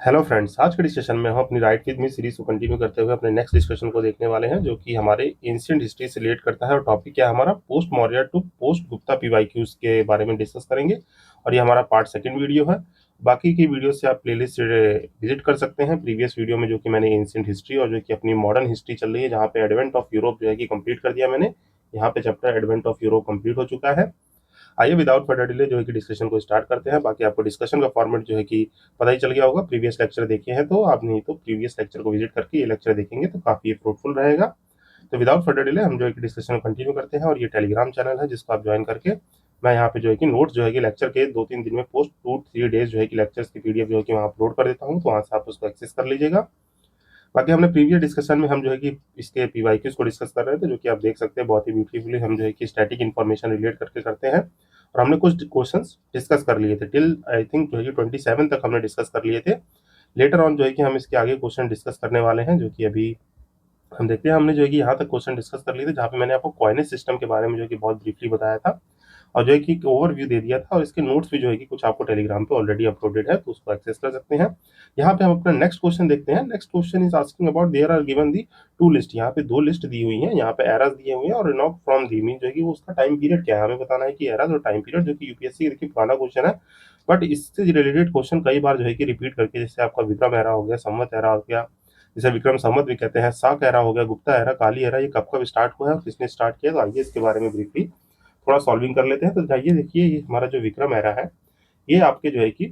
Hello friends, आज के discussion में हम अपनी राइट विद मी सीरीज को कंटिन्यू करते हुए अपने नेक्स्ट डिस्कशन को देखने वाले हैं, जो कि हमारे एंशिएंट हिस्ट्री से रिलेट करता है। और टॉपिक क्या है हमारा? Post Maurya to post Gupta PYQs के बारे में डिस्कस करेंगे। और ये हमारा पार्ट सेकंड वीडियो है। बाकी की वीडियो से आप प्लेलिस्ट विजिट कर सकते हैं। प्रीवियस वीडियो में जो कि मैंने एंशिएंट हिस्ट्री और जो कि अपनी मॉडर्न हिस्ट्री चल रही है, जहाँ पे एडवेंट ऑफ यूरोप जो है कि कंप्लीट कर दिया मैंने। यहाँ पे chapter advent of Europe complete हो चुका है। आइए विदाउट फर्दर डिले जो है कि डिस्कशन को स्टार्ट करते हैं। बाकी आपको डिस्कशन का फॉर्मेट जो है कि पता ही चल गया होगा, प्रीवियस लेक्चर देखे हैं तो आप, नहीं तो प्रीवियस लेक्चर को विजिट करके ये लेक्चर देखेंगे तो काफी फ्रूटफुल रहेगा। तो विदाउट फर्दर डिले हम जो है कि डिस्कशन कंटिन्यू करते हैं। और ये टेलीग्राम चैनल है जिसको आप ज्वाइन करके मैं यहाँ पे जो है कि नोट्स जो है कि लेक्चर के 2-3 दिन में पोस्ट 2-3 डेज जो है कि लेक्चर्स की पीडीएफ जो है कि वहाँ अपलोड कर देता हूँ, तो वहाँ से आप उसको एक्सेस कर लीजिएगा। बाकी हमने प्रीवियस डिस्कशन में हम जो है कि इसके पीवाईक्यूज को डिस्कस कर रहे थे, जो कि आप देख सकते हैं बहुत ही ब्यूटीफुली हम जो है कि स्टैटिक इन्फॉर्मेशन रिलेट करके करते हैं। और हमने कुछ क्वेश्चंस डिस्कस कर लिए थे टिल आई थिंक जो है कि 27 तक हमने डिस्कस कर लिए थे। लेटर ऑन जो है कि हम इसके आगे क्वेश्चन डिस्कस करने वाले हैं, जो कि अभी हम देखते हैं। हमने जो है कि यहाँ तक क्वेश्चन डिस्कस कर लिए थे, जहाँ पे मैंने आपको कॉइनेज सिस्टम के बारे में जो है कि बहुत ब्रीफली बताया था और जो है कि एक ओवरव्यू दे दिया था। और इसके नोट्स भी जो है कि कुछ आपको टेलीग्राम पे ऑलरेडी अपलोडेड है, तो उसको एक्सेस कर सकते हैं। यहाँ पे हम अपना नेक्स्ट क्वेश्चन देखते हैं। Next question is asking about there are given the two list. यहाँ पे दो लिस्ट दी हुई है, यहाँ पे एराज दिए हुए हैं और इनॉक फ्रॉम दी मीन जो है कि वो उसका टाइम पीरियड क्या है हमें बताना है कि एराज और टाइम पीरियड, जो कि यूपीएससी देखिए पुराना क्वेश्चन है, बट इससे रिलेटेड क्वेश्चन कई बार जो है कि रिपीट करके, जैसे आपका विक्रम एरा हो गया, संवत एरा हो गया, जिसे विक्रम संवत भी कहते हैं, साक एरा हो गया, गुप्ता एरा, काली एरा, ये कब कब स्टार्ट हुआ है और किसने स्टार्ट किया। तो आइए इसके बारे में ब्रीफली थोड़ा सॉल्विंग कर लेते हैं। तो जाइए देखिए, ये हमारा जो विक्रम एरा है, ये आपके जो है कि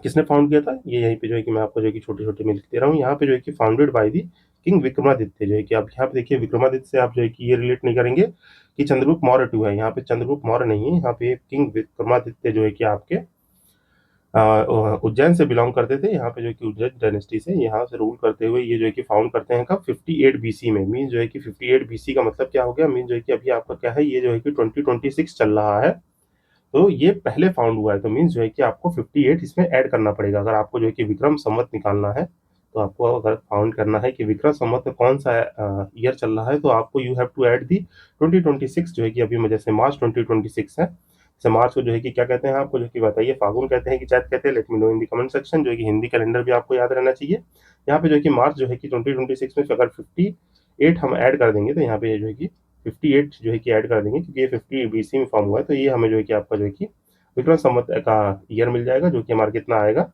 किसने फाउंड किया था, ये यहीं पे जो है कि मैं आपको जो है कि छोटे छोटे में लिख दे रहा हूँ। यहाँ पे जो है कि founded by the king Vikramaditya. जो है कि आप यहाँ पे देखिए, विक्रमादित्य से आप जो है कि ये रिलेट नहीं करेंगे कि चंद्रगुप्त मौर्य टू है। यहाँ पे चंद्रगुप्त मौर्य नहीं है, यहाँ पे किंग विक्रमादित्य जो है कि आपके उज्जैन से बिलोंग करते थे। यहाँ पे जो कि उज्जैन डायनेस्टी से यहाँ से रूल करते हुए ये जो है कि फाउंड करते हैं कब? 58 बीसी में। मीन जो है कि 58 बीसी का मतलब क्या हो गया? मीन जो है कि अभी आपका क्या है, ये जो है कि 2026 चल रहा है, तो ये पहले फाउंड हुआ है। तो मीन्स जो है कि आपको 58 इसमें ऐड करना पड़ेगा। अगर आपको जो है कि विक्रम संवत निकालना है, तो आपको अगर फाउंड करना है कि विक्रम संवत में कौन सा ईयर चल रहा है, तो आपको you have to add the 2026 जो है कि अभी जैसे मार्च 2026 है। जैसे मार्च को जो है कि क्या कहते हैं आपको जो कि बताइए, फागुन कहते हैं कि चैत कहते हैं, late me no in the comment section. जो है कि हिंदी कैलेंडर भी आपको याद रहना चाहिए। यहाँ पे जो है कि मार्च जो है कि 2026 में अगर 58 हम ऐड कर देंगे, तो यहाँ पे जो है कि 58 जो है कि ऐड कर देंगे, क्योंकि ये 50 बीसी में फॉर्म हुआ है, तो ये हमें जो है कि आपका जो है कि विक्रम संवत का ईयर मिल जाएगा, जो कि हमारा कितना आएगा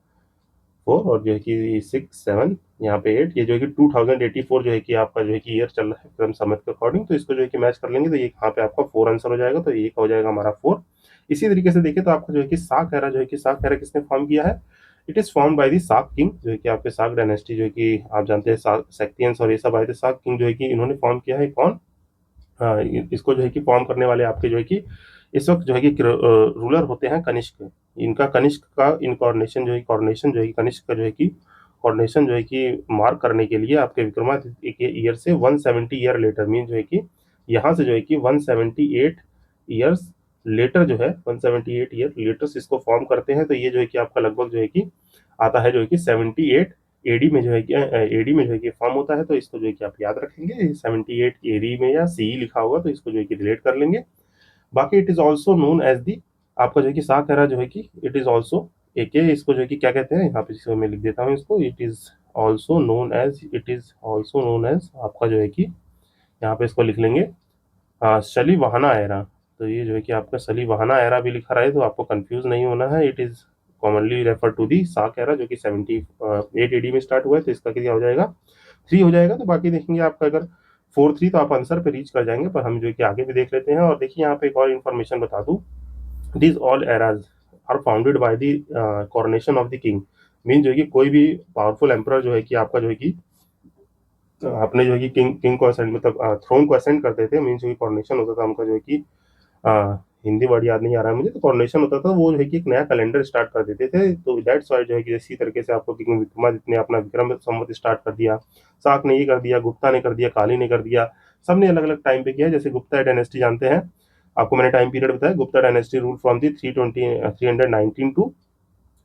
4, और जो है कि 6 7 यहाँ पे 8, ये जो है कि 2084 जो है कि आपका जो है कि ईयर चल रहा है विक्रम संवत के अकॉर्डिंग। तो इसको जो है कि मैच कर लेंगे, तो ये यहाँ पे आपका 4 आंसर हो जाएगा, तो ये हो जाएगा हमारा 4। इसी तरीके से देखिए तो आपका जो है कि साक एरा, जो है कि साक एरा किसने फॉर्म किया है? It is form by the साक किंग। जो है कि आपके साक डायनेस्टी, जो है कि आप जानते हैं सेक्टियंस और ये सब आए थे। साक किंग जो है कि इन्होंने फॉर्म किया है। कौन? हाँ, इसको जो है कि फॉर्म करने वाले आपके जो है कि इस वक्त जो है कि रूलर होते हैं कनिष्क। इनका कनिष्क का इनकॉर्नेशन जो है, कॉर्नेशन जो है कनिष्क का जो है कि कॉर्नेशन जो है कि मार्क करने के लिए आपके विक्रमादित्य के ईयर से 170 ईयर लेटर, मीन जो है कि यहाँ से जो है कि 178 ईयर्स लेटर जो है 178 ईयर लेटर्स इसको फॉर्म करते हैं। तो ये जो है कि आपका लगभग जो है कि आता है जो है कि 78 एडी में जो है कि एडी में जो है कि फॉर्म होता है। तो इसको जो है कि आप याद रखेंगे, 78 एडी में या सी लिखा होगा, तो इसको जो है कि रिलेट कर लेंगे। बाकी it is also known as the, आपका जो है कि साकरा जो है कि इट इज ऑल्सो एक, इसको जो है कि क्या कहते हैं, यहाँ पे जिसको मैं लिख देता हूँ इसको, it is also known as, it is also known as आपका जो है कि यहाँ पे इसको लिख लेंगे शलीवाहना एरा। तो ये जो है कि आपका शलीवाहना एरा भी लिखा रहा है, तो आपको कंफ्यूज नहीं होना है। It is commonly refer to the Saka era, जो कि 78 एडी में स्टार्ट हुआ है, तो इसका क्या हो जाएगा 3 हो जाएगा। तो बाकी देखेंगे आपका अगर 4 3 तो आप आंसर पे रीच कर जाएंगे, पर हम जो है कि आगे भी देख लेते हैं। और देखिए यहाँ पे एक और इन्फॉर्मेशन बता दूं, this all eras are founded by the coronation of the king. Mean जो है कि कोई भी पावरफुल एम्परर जो है कि आपका जो है कि अपने जो है कि किंग को असेंड, मतलब थ्रोन को असेंड करते थे। मीन जो कि कॉरोनेशन होता था उनका जो है कि हिंदी वर्ड याद नहीं आ रहा है मुझे, तो कॉरोनेशन होता था, वो जो है कि एक नया कैलेंडर स्टार्ट कर देते थे। तो दैट्स वाई जो है कि इसी तरीके से आपको किंग विक्रमादित्य ने अपना विक्रम संवत स्टार्ट कर दिया, साक ने ये कर दिया, गुप्ता ने कर दिया, काली ने कर दिया, सबने अलग अलग टाइम पे किया। जैसे गुप्ता डायनेस्टी जानते हैं, आपको मैंने टाइम पीरियड बताया, Gupta dynasty rule from the 319 to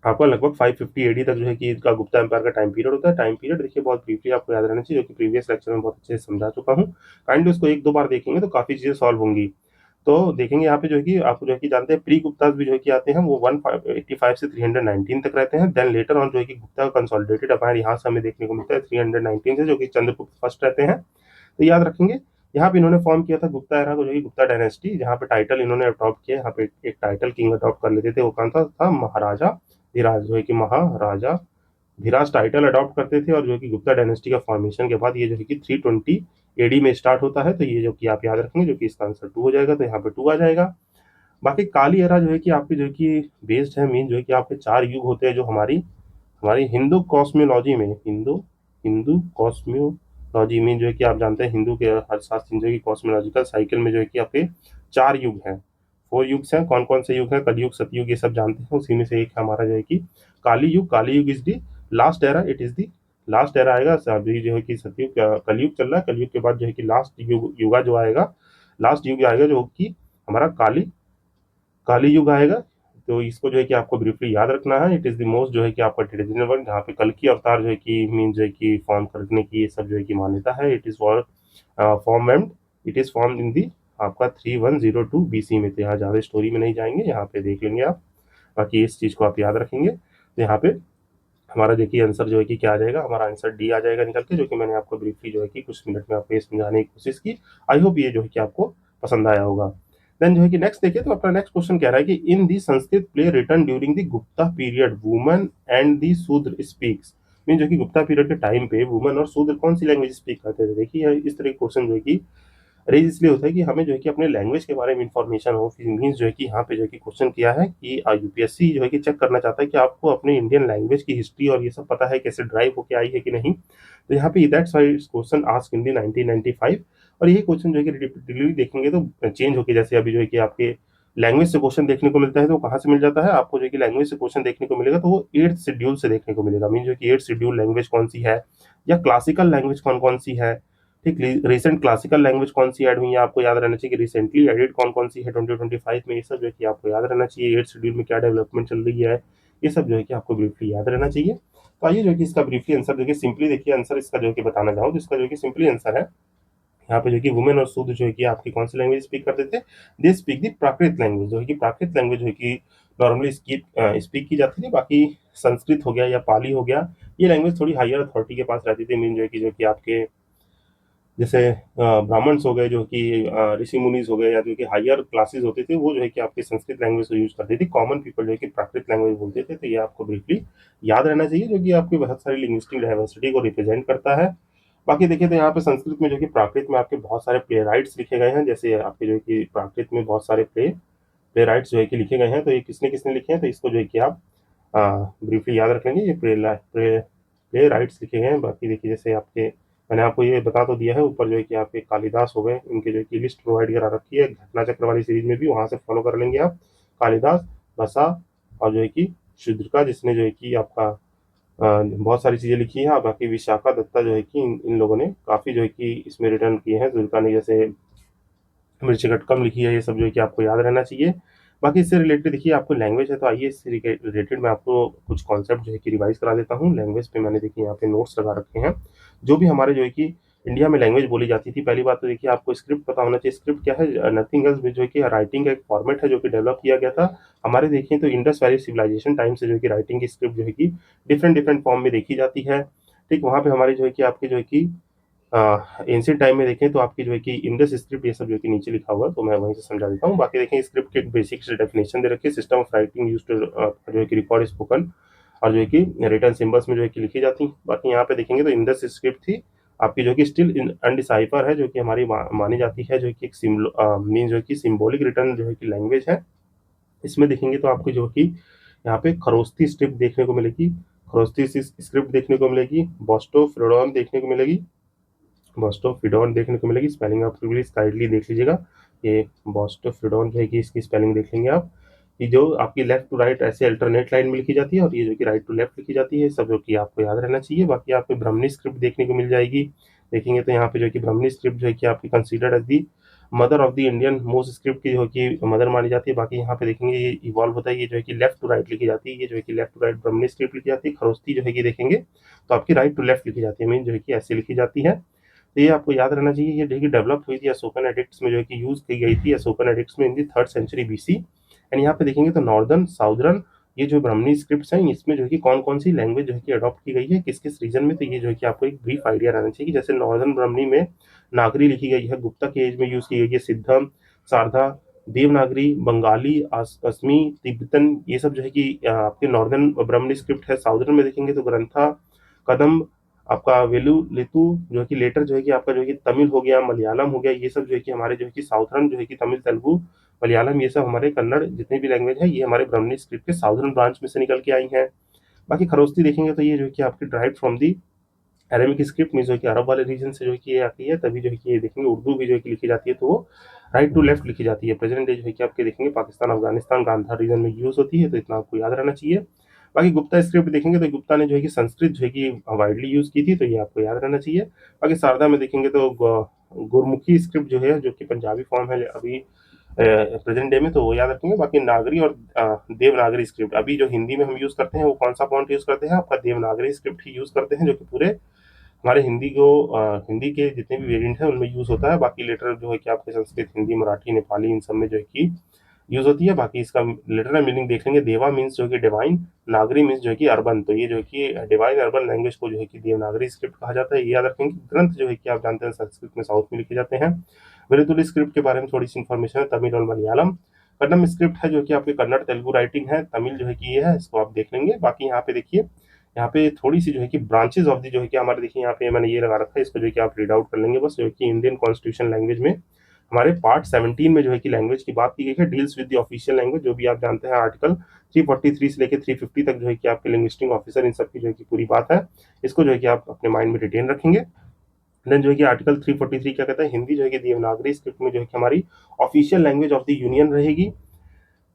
आपका लगभग 550 एडी तक जो है कि इसका गुप्ता एम्पायर का टाइम पीरियड होता है। टाइम पीरियड देखिए बहुत ब्रीफली आपको याद रहना चाहिए, जो कि प्रीवियस लेक्चर में बहुत अच्छे से समझा चुका हूँ। काइंडली उसको 1-2 बार देखेंगे तो काफी चीजें सॉल्व होंगी। तो देखेंगे यहाँ पे जो है कि आप जो है कि जानते हैं प्री गुप्ताज भी जो है कि आते हैं, वो 185 से 319 तक रहते हैं। देन लेटर ऑन जो है कि गुप्ता कंसोलिडेटेड अपायर यहाँ से हमें देखने को मिलता है 319 से, जो कि चंद्रगुप्त फर्स्ट रहते हैं। तो याद रखेंगे यहाँ पे इन्होंने फॉर्म किया था गुप्ता एरा को, जो कि गुप्ता डायनेस्टी, जहाँ पे टाइटल इन्होंने अडॉप्ट किया। यहाँ पे एक टाइटल किंग अडॉप्ट कर लेते थे, वो कौन था महाराजा धीराज, जो है कि महाराजा धीराज टाइटल अडॉप्ट करते थे। और जो कि गुप्ता डायनेस्टी का फॉर्मेशन के बाद ये जो है कि 320 एडी में स्टार्ट होता है। तो ये जो कि आप याद रखेंगे, जो कि इसका आंसर 2 हो जाएगा, तो यहाँ पे 2 आ जाएगा। बाकी काली एरा जो है कि आपकी जो है कि बेस्ड है मेन जो है कि आपके 4 युग होते हैं जो हमारी हमारी हिंदू कॉस्मियोलॉजी में, हिंदू हिंदू कॉस्मियोलॉजी में जो है कि आप जानते हैं हिंदू के हर शास्त्र जो है कि कॉस्मियोलॉजिकल साइकिल में जो है कि आपके 4 युग हैं, 4 युग हैं। कौन कौन से युग हैं? कलयुग, सतयुग, ये सब जानते हैं। उसी में से एक है हमारा जो है कि काली युग। काली युग is the last era, it is the last era आएगा। अभी जो है कि सतयुग कलयुग चल रहा है, कलयुग के बाद जो है कि लास्ट युग युगा जो आएगा, लास्ट युग आएगा जो कि हमारा काली काली युग आएगा। तो इसको जो है कि आपको ब्रीफली याद रखना है। इट इज द मोस्ट जो है कि आपका ट्रेडिशनल वर्क, जहाँ पे कल की अवतार जो है कि मीन जो है कि फॉर्म करने की ये सब जो है कि मान्यता है। It is for form and it is form in the आपका 3102 BC में। तो यहाँ ज़्यादा स्टोरी में नहीं जाएंगे, यहाँ पे देख लेंगे आप। बाकी इस चीज़ को आप याद रखेंगे। तो यहाँ पे हमारा देखिए आंसर जो है कि क्या आ जाएगा, हमारा आंसर डी आ जाएगा निकल के, जो कि मैंने आपको ब्रीफली जो है कि कुछ मिनट में आपको ये समझाने की कोशिश की। आई होप ये जो है कि आपको पसंद आया होगा। देन जो है कि नेक्स्ट देखिए, तो अपना नेक्स्ट क्वेश्चन कह रहा है कि in the Sanskrit play written during the Gupta period woman and the Shudra speaks. Mean जो कि गुप्ता पीरियड के टाइम पे वुमन और शूद्र कौन सी लैंग्वेज स्पीक करते थे? देखिए इस तरह के क्वेश्चन जो है कि रेज इसलिए होता है कि हमें जो है कि अपने लैंग्वेज के बारे में इंफॉर्मेशन हो। मीन्स जो है कि यहाँ पे जो है कि क्वेश्चन किया है कि यूपीएससी जो है कि चेक करना चाहता है कि आपको अपने इंडियन लैंग्वेज की हिस्ट्री और ये सब पता है, कैसे ड्राइव होके आई है कि नहीं। तो यहाँ पे that's why question asked in the 1995। और यही क्वेश्चन जो है कि रिपीटेडली देखेंगे तो चेंज होके, जैसे अभी जो है कि आपके लैंग्वेज से क्वेश्चन देखने को मिलता है, तो कहाँ से मिल जाता है आपको? जो है कि लैंग्वेज से क्वेश्चन देखने को मिलेगा तो वो 8th शेड्यूल से देखने को मिलेगा। मीन जो कि 8th शेड्यूल लैंग्वेज कौन सी है, या क्लासिकल लैंग्वेज कौन कौन सी है। ठीक, रिसेंट क्लासिकल लैंग्वेज कौन सी ऐड हुई है, आपको याद रहना चाहिए कि रिसेंटली एडिट कौन कौन सी है 2025 में। ये सब जो है कि आपको याद रहना चाहिए। 8th शेड्यूल में क्या डेवलपमेंट चल रही है, ये सब जो है कि आपको ब्रीफली याद रहना चाहिए। तो आइए जो है कि इसका ब्रीफली आंसर देखिए, सिंपली देखिए आंसर इसका जो है कि बताना चाहूँ तो इसका जो है कि सिंपली आंसर है यहाँ पे जो कि वुमेन और शूद्र जो है कि आपकी कौन सी लैंग्वेज स्पीक करते थे? They speak the Prakrit language. जो है कि प्राकृत लैंग्वेज जो है कि नॉर्मली स्पीक की जाती थी। बाकी संस्कृत हो गया या पाली हो गया, ये लैंग्वेज थोड़ी हायर अथॉरिटी के पास रहती थी। मीन जो कि आपके जैसे ब्राह्मण्स हो गए, जो कि ऋषि मुनीज हो गए, या जो कि हायर क्लासेस होते थे, वो जो है कि आपकी संस्कृत लैंग्वेज को यूज करते थे। कॉमन पीपल जो है कि प्राकृत लैंग्वेज बोलते थे। तो ये आपको ब्रीफली याद रहना चाहिए, जो कि आपकी बहुत सारी लिंग्विस्टिक डाइवर्सिटी को रिप्रेजेंट करता है। बाकी देखिए तो यहाँ पे संस्कृत में जो कि प्राकृत में आपके बहुत सारे प्ले राइट्स लिखे गए हैं। जैसे आपके जो है कि प्राकृत में बहुत सारे प्ले राइट्स जो है कि लिखे गए हैं। तो ये किसने किसने लिखे हैं, तो इसको जो है कि आप ब्रीफली याद रख लेंगे। ये प्ले राइट्स लिखे गए हैं। बाकी देखिए जैसे आपके मैंने आपको ये बता तो दिया है ऊपर, जो है कि आपके कालिदास हो गए, इनके जो है कि लिस्ट प्रोवाइड करा रखी है घटना चक्र वाली सीरीज में भी, वहां से फॉलो कर लेंगे आप। कालिदास, बसा, और जो है कि शुद्रका, जिसने जो है कि आपका बहुत सारी चीजें लिखी है। बाकी विशाखा दत्ता जो है कि इन लोगों ने काफी जो है कि इसमें रिटर्न किए हैं। शुद्रका ने जैसे मृच्छकटकम लिखी है। ये सब जो है कि आपको याद रहना चाहिए। बाकी इससे रिलेटेड देखिए आपको लैंग्वेज है, तो आइए इससे रिलेटेड मैं आपको कुछ कॉन्सेप्ट जो है कि रिवाइज करा देता हूँ। लैंग्वेज पे मैंने देखिए यहाँ पे नोट्स लगा रखे हैं, जो भी हमारे जो है कि इंडिया में लैंग्वेज बोली जाती थी। पहली बात तो देखिए आपको स्क्रिप्ट पता होना चाहिए। स्क्रिप्ट क्या है? नथिंग एल्स जो है कि राइटिंग का एक फॉर्मेट है जो कि डेवलप किया गया था। हमारे देखिए तो इंडस वैली सिविलाइजेशन टाइम से जो है कि राइटिंग की स्क्रिप्ट जो है कि डिफरेंट डिफरेंट फॉर्म में देखी जाती है। ठीक, वहाँ पे हमारी जो है कि आपकी जो है कि एंशिएंट टाइम में देखें तो आपकी जो है कि इंडस स्क्रिप्ट, ये सब जो है कि नीचे लिखा हुआ है, तो मैं वहीं से समझा देता हूँ। बाकी देखें स्क्रिप्ट के बेसिक डेफिनेशन दे रखी है। System of writing used to जो है कि रिकॉर्ड स्पोकन और जो है कि रिटन सिंबल्स में जो है कि लिखी जाती हैं। बाकी यहाँ पे देखेंगे तो इंडस स्क्रिप्ट थी आपकी, जो कि स्टिल अनडिसाइफर है, जो कि हमारी मानी जाती है, जो कि एक मीन जो है कि सिंबॉलिक रिटर्न जो है कि लैंग्वेज है। इसमें देखेंगे तो आपको जो कि यहाँ पे खरोस्ती स्क्रिप्ट देखने को मिलेगी, खरोस्ती स्क्रिप्ट देखने को मिलेगी, बॉस्टो फ्रोडॉन देखने को मिलेगी, बॉस्टोफिडोन देखने को मिलेगी। स्पेलिंग आप प्लीज काइंडली देख लीजिएगा। ये बॉस्टोफिडोन जो है कि इसकी स्पेलिंग देख लेंगे आप। ये जो आपकी लेफ्ट टू राइट ऐसे अल्टरनेट लाइन में लिखी जाती है, और ये जो कि राइट टू लेफ्ट लिखी जाती है, सब जो कि आपको याद रहना चाहिए। बाकी आपको ब्राह्मणी स्क्रिप्ट देखने को मिल जाएगी। देखेंगे तो यहाँ पे जो कि ब्राह्मणी स्क्रिप्ट जो है कि आपकी considered as the mother of the Indian most script की जो कि मदर मानी जाती है। बाकी यहाँ पे देखेंगे ये इवॉल्व होता है, ये जो है कि लेफ्ट टू राइट लिखी जाती है। ये जो है कि left to right Brahmani script लिखी जाती है। खरोस्ती जो है कि देखेंगे तो आपकी राइट टू लेफ्ट लिखी जाती है, मीन जो है कि ऐसे लिखी जाती है। तो ये आपको याद रहना चाहिए। ये देखिए डेवलप हुई थी अशोकन एडिक्ट्स में जो है कि यूज़ की गई थी अशोकन एडिक्ट्स में इन दी 3rd सेंचुरी बीसी। एंड यहाँ पे देखेंगे तो नॉर्दर्न, साउदर्न ये जो ब्राह्मणी स्क्रिप्ट्स हैं इसमें जो है कि कौन-कौन सी लैंग्वेज जो है कि अडॉप्ट की गई है, किस-किस रीजन में, तो ये जो है कि आपको एक ब्रीफ आइडिया रहना चाहिए कि जैसे नॉर्दर्न ब्राह्मणी में नागरी लिखी गई है, गुप्ता के एज में यूज़ की गई है, सिद्धम, शारदा, देवनागरी, बंगाली, असमी, तिब्बतन ये सब जो है कि आपके नॉर्दर्न ब्राह्मणी स्क्रिप्ट है। साउदर्न में देखेंगे तो ग्रंथा, कदम्ब, आपका वेलुलिथु जो है कि लेटर जो है कि आपका जो है कि तमिल हो गया, मलयालम हो गया, ये सब जो है कि हमारे जो है कि साउथर्न जो है कि तमिल, तेलुगु, मलयालम ये सब हमारे कन्नड़ जितनी भी लैंग्वेज है ये हमारे ब्राह्मणी स्क्रिप्ट के साउथर्न ब्रांच में से निकल के आई हैं। बाकी खरोस्ती देखेंगे तो ये जो है कि आपकी derived from the Arabic script में जो है कि अरब वाले रीजन से जो है कि ये आती है, तभी जो है कि ये देखेंगे उर्दू भी जो है कि लिखी जाती है तो वो राइट टू लेफ्ट लिखी जाती है। प्रेजेंट डे जो है कि आपके देखेंगे पाकिस्तान, अफगानिस्तान, गांधार रीजन में यूज़ होती है, तो इतना आपको याद रहना चाहिए। बाकी गुप्ता स्क्रिप्ट देखेंगे तो गुप्ता ने जो है कि संस्कृत जो है कि वाइडली यूज़ की थी, तो ये आपको याद रहना चाहिए। बाकी शारदा में देखेंगे तो गुरमुखी स्क्रिप्ट जो है, जो कि पंजाबी फॉर्म है अभी प्रेजेंट डे में, तो वो याद रखेंगे। बाकी नागरी और देवनागरी स्क्रिप्ट अभी जो हिंदी में हम यूज़ करते हैं वो कौन सा फॉन्ट यूज़ करते हैं, आपका देवनागरी स्क्रिप्ट ही यूज़ करते हैं, जो कि पूरे हमारे हिंदी के जितने भी वेरिएंट हैं उनमें यूज़ होता है। बाकी लेटर जो है कि आपके संस्कृत, हिंदी, मराठी, नेपाली इन सब में जो है कि यूज़ होती है। बाकी इसका लिटरल मीनिंग देख लेंगे, देवा मीन्स जो है कि डिवाइन, नागरी मीन्स जो है कि अर्बन, तो ये जो है कि डिवाइन अर्बन लैंग्वेज को जो है कि देवनागरी स्क्रिप्ट कहा जाता है, ये याद रखेंगे। ग्रंथ जो है कि आप जानते हैं संस्कृत में साउथ में लिखे जाते हैं। वेलुतुली स्क्रिप्ट के बारे में थोड़ी सी इन्फॉर्मेशन है, तमिल और मलयालम। कन्नम स्क्रिप्ट है जो कि आपके कन्नड़ तेलुगु राइटिंग है, तमिल जो है कि ये है, इसको आप देख लेंगे। बाकी यहाँ पे देखिए, यहाँ पे थोड़ी सी जो है कि ब्रांचेस ऑफ द जो है कि हमारे देखिए यहाँ पे मैंने ये लगा रखा है, इसको जो है कि आप रीड आउट कर लेंगे बस। जो है कि इंडियन कॉन्स्टिट्यूशन लैंग्वेज में हमारे पार्ट 17 में जो है कि लैंग्वेज की बात की गई है, deals with the official language, जो भी आप जानते हैं आर्टिकल 343 से लेकर 350 तक जो है कि आपके लिंग्विस्टिक ऑफिसर इन सब की जो है कि पूरी बात है। इसको जो है कि आप अपने माइंड में रिटेन रखेंगे। देन जो है कि आर्टिकल 343 क्या कहता है, हिंदी जो है कि देवनागरी स्क्रिप्ट में जो है कि हमारी official language of the union रहेगी।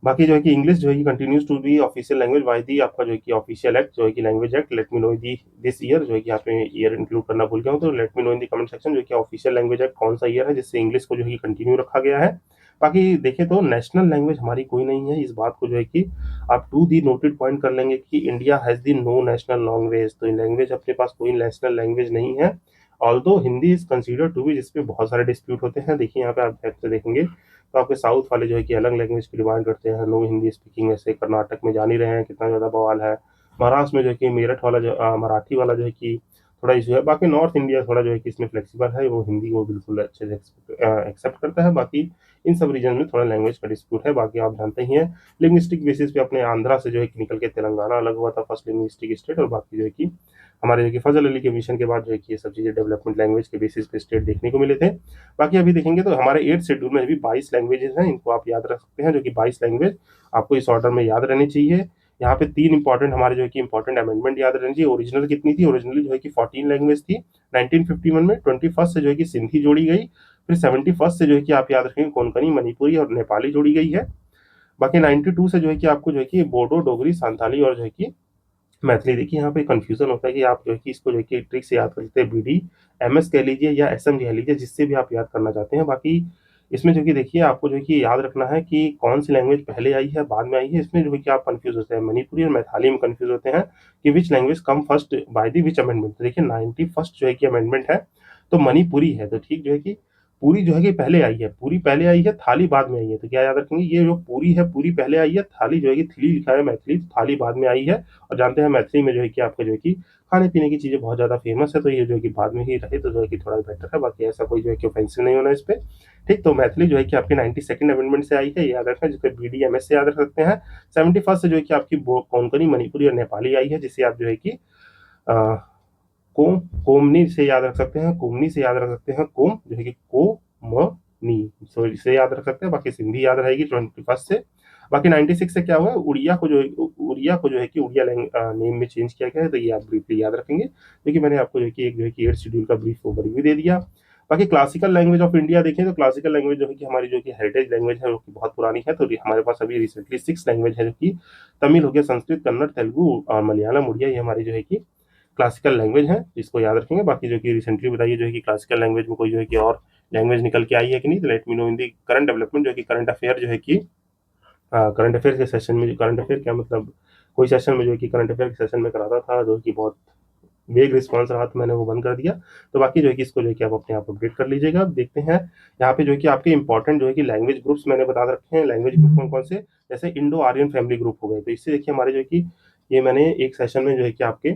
बाकी जो है कि इंग्लिश जो है कि continues to be official language by the आपका जो है कि ऑफिशियल एक्ट जो है कि language act, let me know the this year, जो है कि यहाँ पे ईयर इंक्लूड करना भूल गया हूँ, तो late me no in the comment section जो है कि ऑफिशियल लैंग्वेज एक्ट कौन सा ईयर है जिससे इंग्लिश को जो है कि कंटिन्यू रखा गया है। बाकी देखें तो नेशनल लैंग्वेज हमारी कोई नहीं है, इस बात को जो है कि आप टू दी नोटेड पॉइंट कर लेंगे कि India has the no national language, तो लैंग्वेज अपने पास कोई नेशनल लैंग्वेज नहीं है। Although Hindi is considered to be, जिसपे बहुत सारे डिस्प्यूट होते हैं। देखिए यहाँ पे आप ध्यान से देखेंगे तो आपके साउथ वाले जो है कि अलग लैंग्वेज की डिमांड करते हैं, लोग हिंदी स्पीकिंग, ऐसे कर्नाटक में जान ही रहे हैं कितना ज़्यादा बवाल है। महाराष्ट्र में जो है कि मेरठ वाला जो मराठी वाला जो है कि थोड़ा इशू है। बाकी नॉर्थ इंडिया थोड़ा जो है कि इसमें फ्लेक्सिबल है, वो हिंदी को बिल्कुल अच्छे से एक्सेप्ट करता है। बाकी इन सब रीजन में थोड़ा लैंग्वेज का डिस्प्यूट है। बाकी आप जानते ही हैं लिंग्विस्टिक बेसिस पे अपने आंध्रा से जो है कि निकल के तेलंगाना अलग हुआ था फर्स्ट लिंग्विस्टिक स्टेट, और बाकी जो है कि हमारे जो कि फजल अली के मिशन के बाद जो है कि ये सब चीज़ें डेवलपमेंट लैंग्वेज के बेसिस पे स्टेट देखने को मिले थे। बाकी अभी देखेंगे तो हमारे 8th शेड्यूल में अभी 22 लैंग्वेजेस हैं, इनको आप याद रख सकते हैं, जो कि 22 लैंग्वेज आपको इस ऑर्डर में याद रहनी चाहिए। यहाँ पे 3 इंपॉर्टेंट हमारे जो है कि इंपॉर्टेंट अमेंडमेंट याद रहनी चाहिए। ओरिजिनल कितनी थी, ओरिजिनली जो है कि 14 लैंग्वेज थी 1951 में, 21st से जो है कि सिंधी जोड़ी गई, फिर 71st से जो है कि आप याद रखेंगे कोंकणी, मणिपुरी और नेपाली जोड़ी गई है। बाकी 92 से जो है कि आपको जो है कि बोडो, डोगरी, संथाली और जो है कि मैथिली। देखिए यहाँ पे कंफ्यूजन होता है कि आप जो है कि इसको जो है कि ट्रिक से याद कर सकते हैं, बीडी, एमएस कह लीजिए या एसएम कह लीजिए, जिससे भी आप याद करना चाहते हैं। बाकी इसमें जो कि देखिए आपको जो है कि याद रखना है कि कौन सी लैंग्वेज पहले आई है बाद में आई है, इसमें जो है कि आप कंफ्यूज होते हैं। मणिपुरी और मैथिली में कंफ्यूज होते हैं कि which language come first by the which amendment. तो देखिए 91st जो है कि अमेंडमेंट है तो मणिपुरी है, तो ठीक जो है कि पूरी जो है कि पहले आई है, पूरी पहले आई है, थाली बाद में आई है। तो क्या याद रखेंगे, ये जो पूरी है पूरी पहले आई है, थाली जो है कि थली लिखा है मैथिली, तो थाली बाद में आई है। और जानते हैं मैथिली में जो है कि आपका जो है कि खाने पीने की चीज़ें बहुत ज़्यादा फेमस है, तो ये जो है कि बाद में ही रहे तो जो है कि थोड़ा बेटर है। बाकी ऐसा कोई जो है कि ऑफेंसिव नहीं होना इस पे, ठीक। तो मैथिली जो है कि आपकी 92nd अमेंडमेंट से आई है, ये याद रखना, जिसको बीडीएमएस से याद रख सकते हैं। 71st से जो है कि आपकी कोंकणी, मणिपुरी और नेपाली आई है, जिसे आप जो है कि कोम कोमनी से याद रख सकते हैं, कोमनी से याद रख सकते हैं, कोम जो है कि कोमनी, सो इसे याद रख सकते हैं। बाकी सिंधी याद रहेगी 21st से। बाकी 96 से क्या हुआ है, उड़िया को जो है कि उड़िया नेम में चेंज किया गया है, तो ये आप ब्रीफली याद रखेंगे, क्योंकि मैंने आपको जो है कि एक जो है कि 8 शेड्यूल का ब्रीफ ओवरव्यू दे दिया। बाकी क्लासिकल लैंग्वेज ऑफ इंडिया देखें तो क्लासिकल लैंग्वेज जो है कि हमारी जो कि हेरिटेज लैंग्वेज है वो कि बहुत पुरानी है, तो हमारे पास अभी रिसेंटली 6 लैंग्वेज है, जो कि तमिल हो गया, संस्कृत, कन्नड़, तेलुगु और मलयालम, उड़िया, ये हमारी जो है कि क्लासिकल लैंग्वेज है, इसको याद रखेंगे। बाकी जो कि रिसेंटली बताइए जो है कि क्लासिकल लैंग्वेज में कोई जो है कि और लैंग्वेज निकल के आई है कि नहीं, तो लेट मी नो इन दी करंट डेवलपमेंट। जो कि करंट अफेयर जो है कि करंट अफेयर के सेशन में, करंट अफेयर क्या मतलब, कोई सेशन में जो है कि करंट अफेयर के सेशन में कराता था, जो कि बहुत वेग रिस्पॉन्स रहा तो मैंने वो बंद कर दिया। तो बाकी जो है कि इसको जो है कि आप अपने आप अपडेट कर लीजिएगा। अब देखते हैं यहाँ पे जो है कि आपके इंपॉर्टेंट जो है कि लैंग्वेज ग्रुप्स मैंने बता रखे हैं। लैंग्वेज ग्रुप कौन कौन से, जैसे इंडो आर्यन फैमिली ग्रुप हो गए। तो इससे देखिए हमारे जो है कि ये मैंने एक सेशन में जो है कि आपके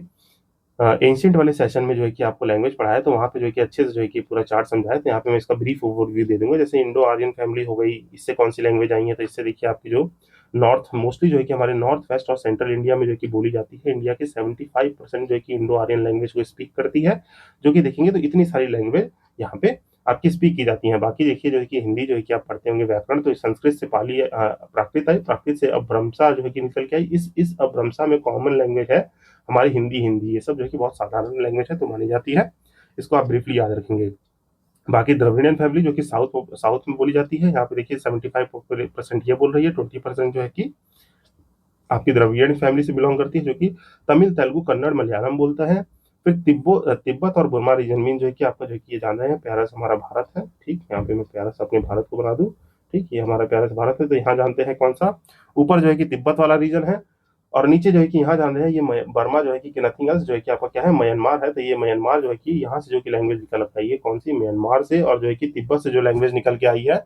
एंशिएंट वाले सेशन में जो है कि आपको लैंग्वेज पढ़ाया, तो वहाँ पे जो है कि अच्छे से जो है कि पूरा चार्ट समझाया। तो यहाँ पे मैं इसका ब्रीफ ओवरव्यू दे दूंगा। जैसे इंडो आर्यन फैमिली हो गई, इससे कौन सी लैंग्वेज आई है, तो इससे देखिए आपकी जो नॉर्थ मोस्टली जो है कि हमारे नॉर्थ वेस्ट और सेंट्रल इंडिया में जो है कि बोली जाती है। इंडिया के 75% जो है कि इंडो आर्यन लैंग्वेज को स्पीक करती है। जो कि देखेंगे तो इतनी सारी लैंग्वेज यहाँ पे आपकी स्पीक की जाती है। बाकी देखिए जो है कि हिंदी जो है कि आप पढ़ते होंगे व्याकरण, तो संस्कृत से पाली प्राकृत आई, प्राकृत से अभ्रंशा जो है कि निकल के आई। इस अभ्रंशा में कॉमन लैंग्वेज है हमारी हिंदी। हिंदी ये सब जो है कि बहुत साधारण लैंग्वेज है तो मानी जाती है। इसको आप ब्रीफली याद रखेंगे। बाकी द्रविडियन फैमिली जो कि साउथ साउथ में बोली जाती है, यहाँ पे देखिए 75% ये बोल रही है, 20% जो है कि आपकी द्रविडियन फैमिली से बिलोंग करती है, जो कि तमिल, तेलुगु, कन्नड़, मलयालम बोलता है। फिर तिब्बत और बुर्मा रीजन में जो है कि आपका जो है कि ये जान रहे हैं प्यारा सा हमारा भारत है। ठीक, यहाँ पे मैं प्यारा सा अपने भारत को बना दूं। ठीक, ये हमारा प्यारा सा भारत है। तो यहाँ जानते हैं कौन सा, ऊपर जो है कि तिब्बत वाला रीजन है, और नीचे जो है कि यहाँ जान रहे हैं ये बर्मा जो है कि नथिंग एल्स जो है कि आपका क्या है, म्यांमार है। तो ये म्यांमार जो है कि यहाँ से जो कि लैंग्वेज निकल आई है कौन सी, म्यांमार से, और जो है कि तिब्बत से जो लैंग्वेज निकल के आई है,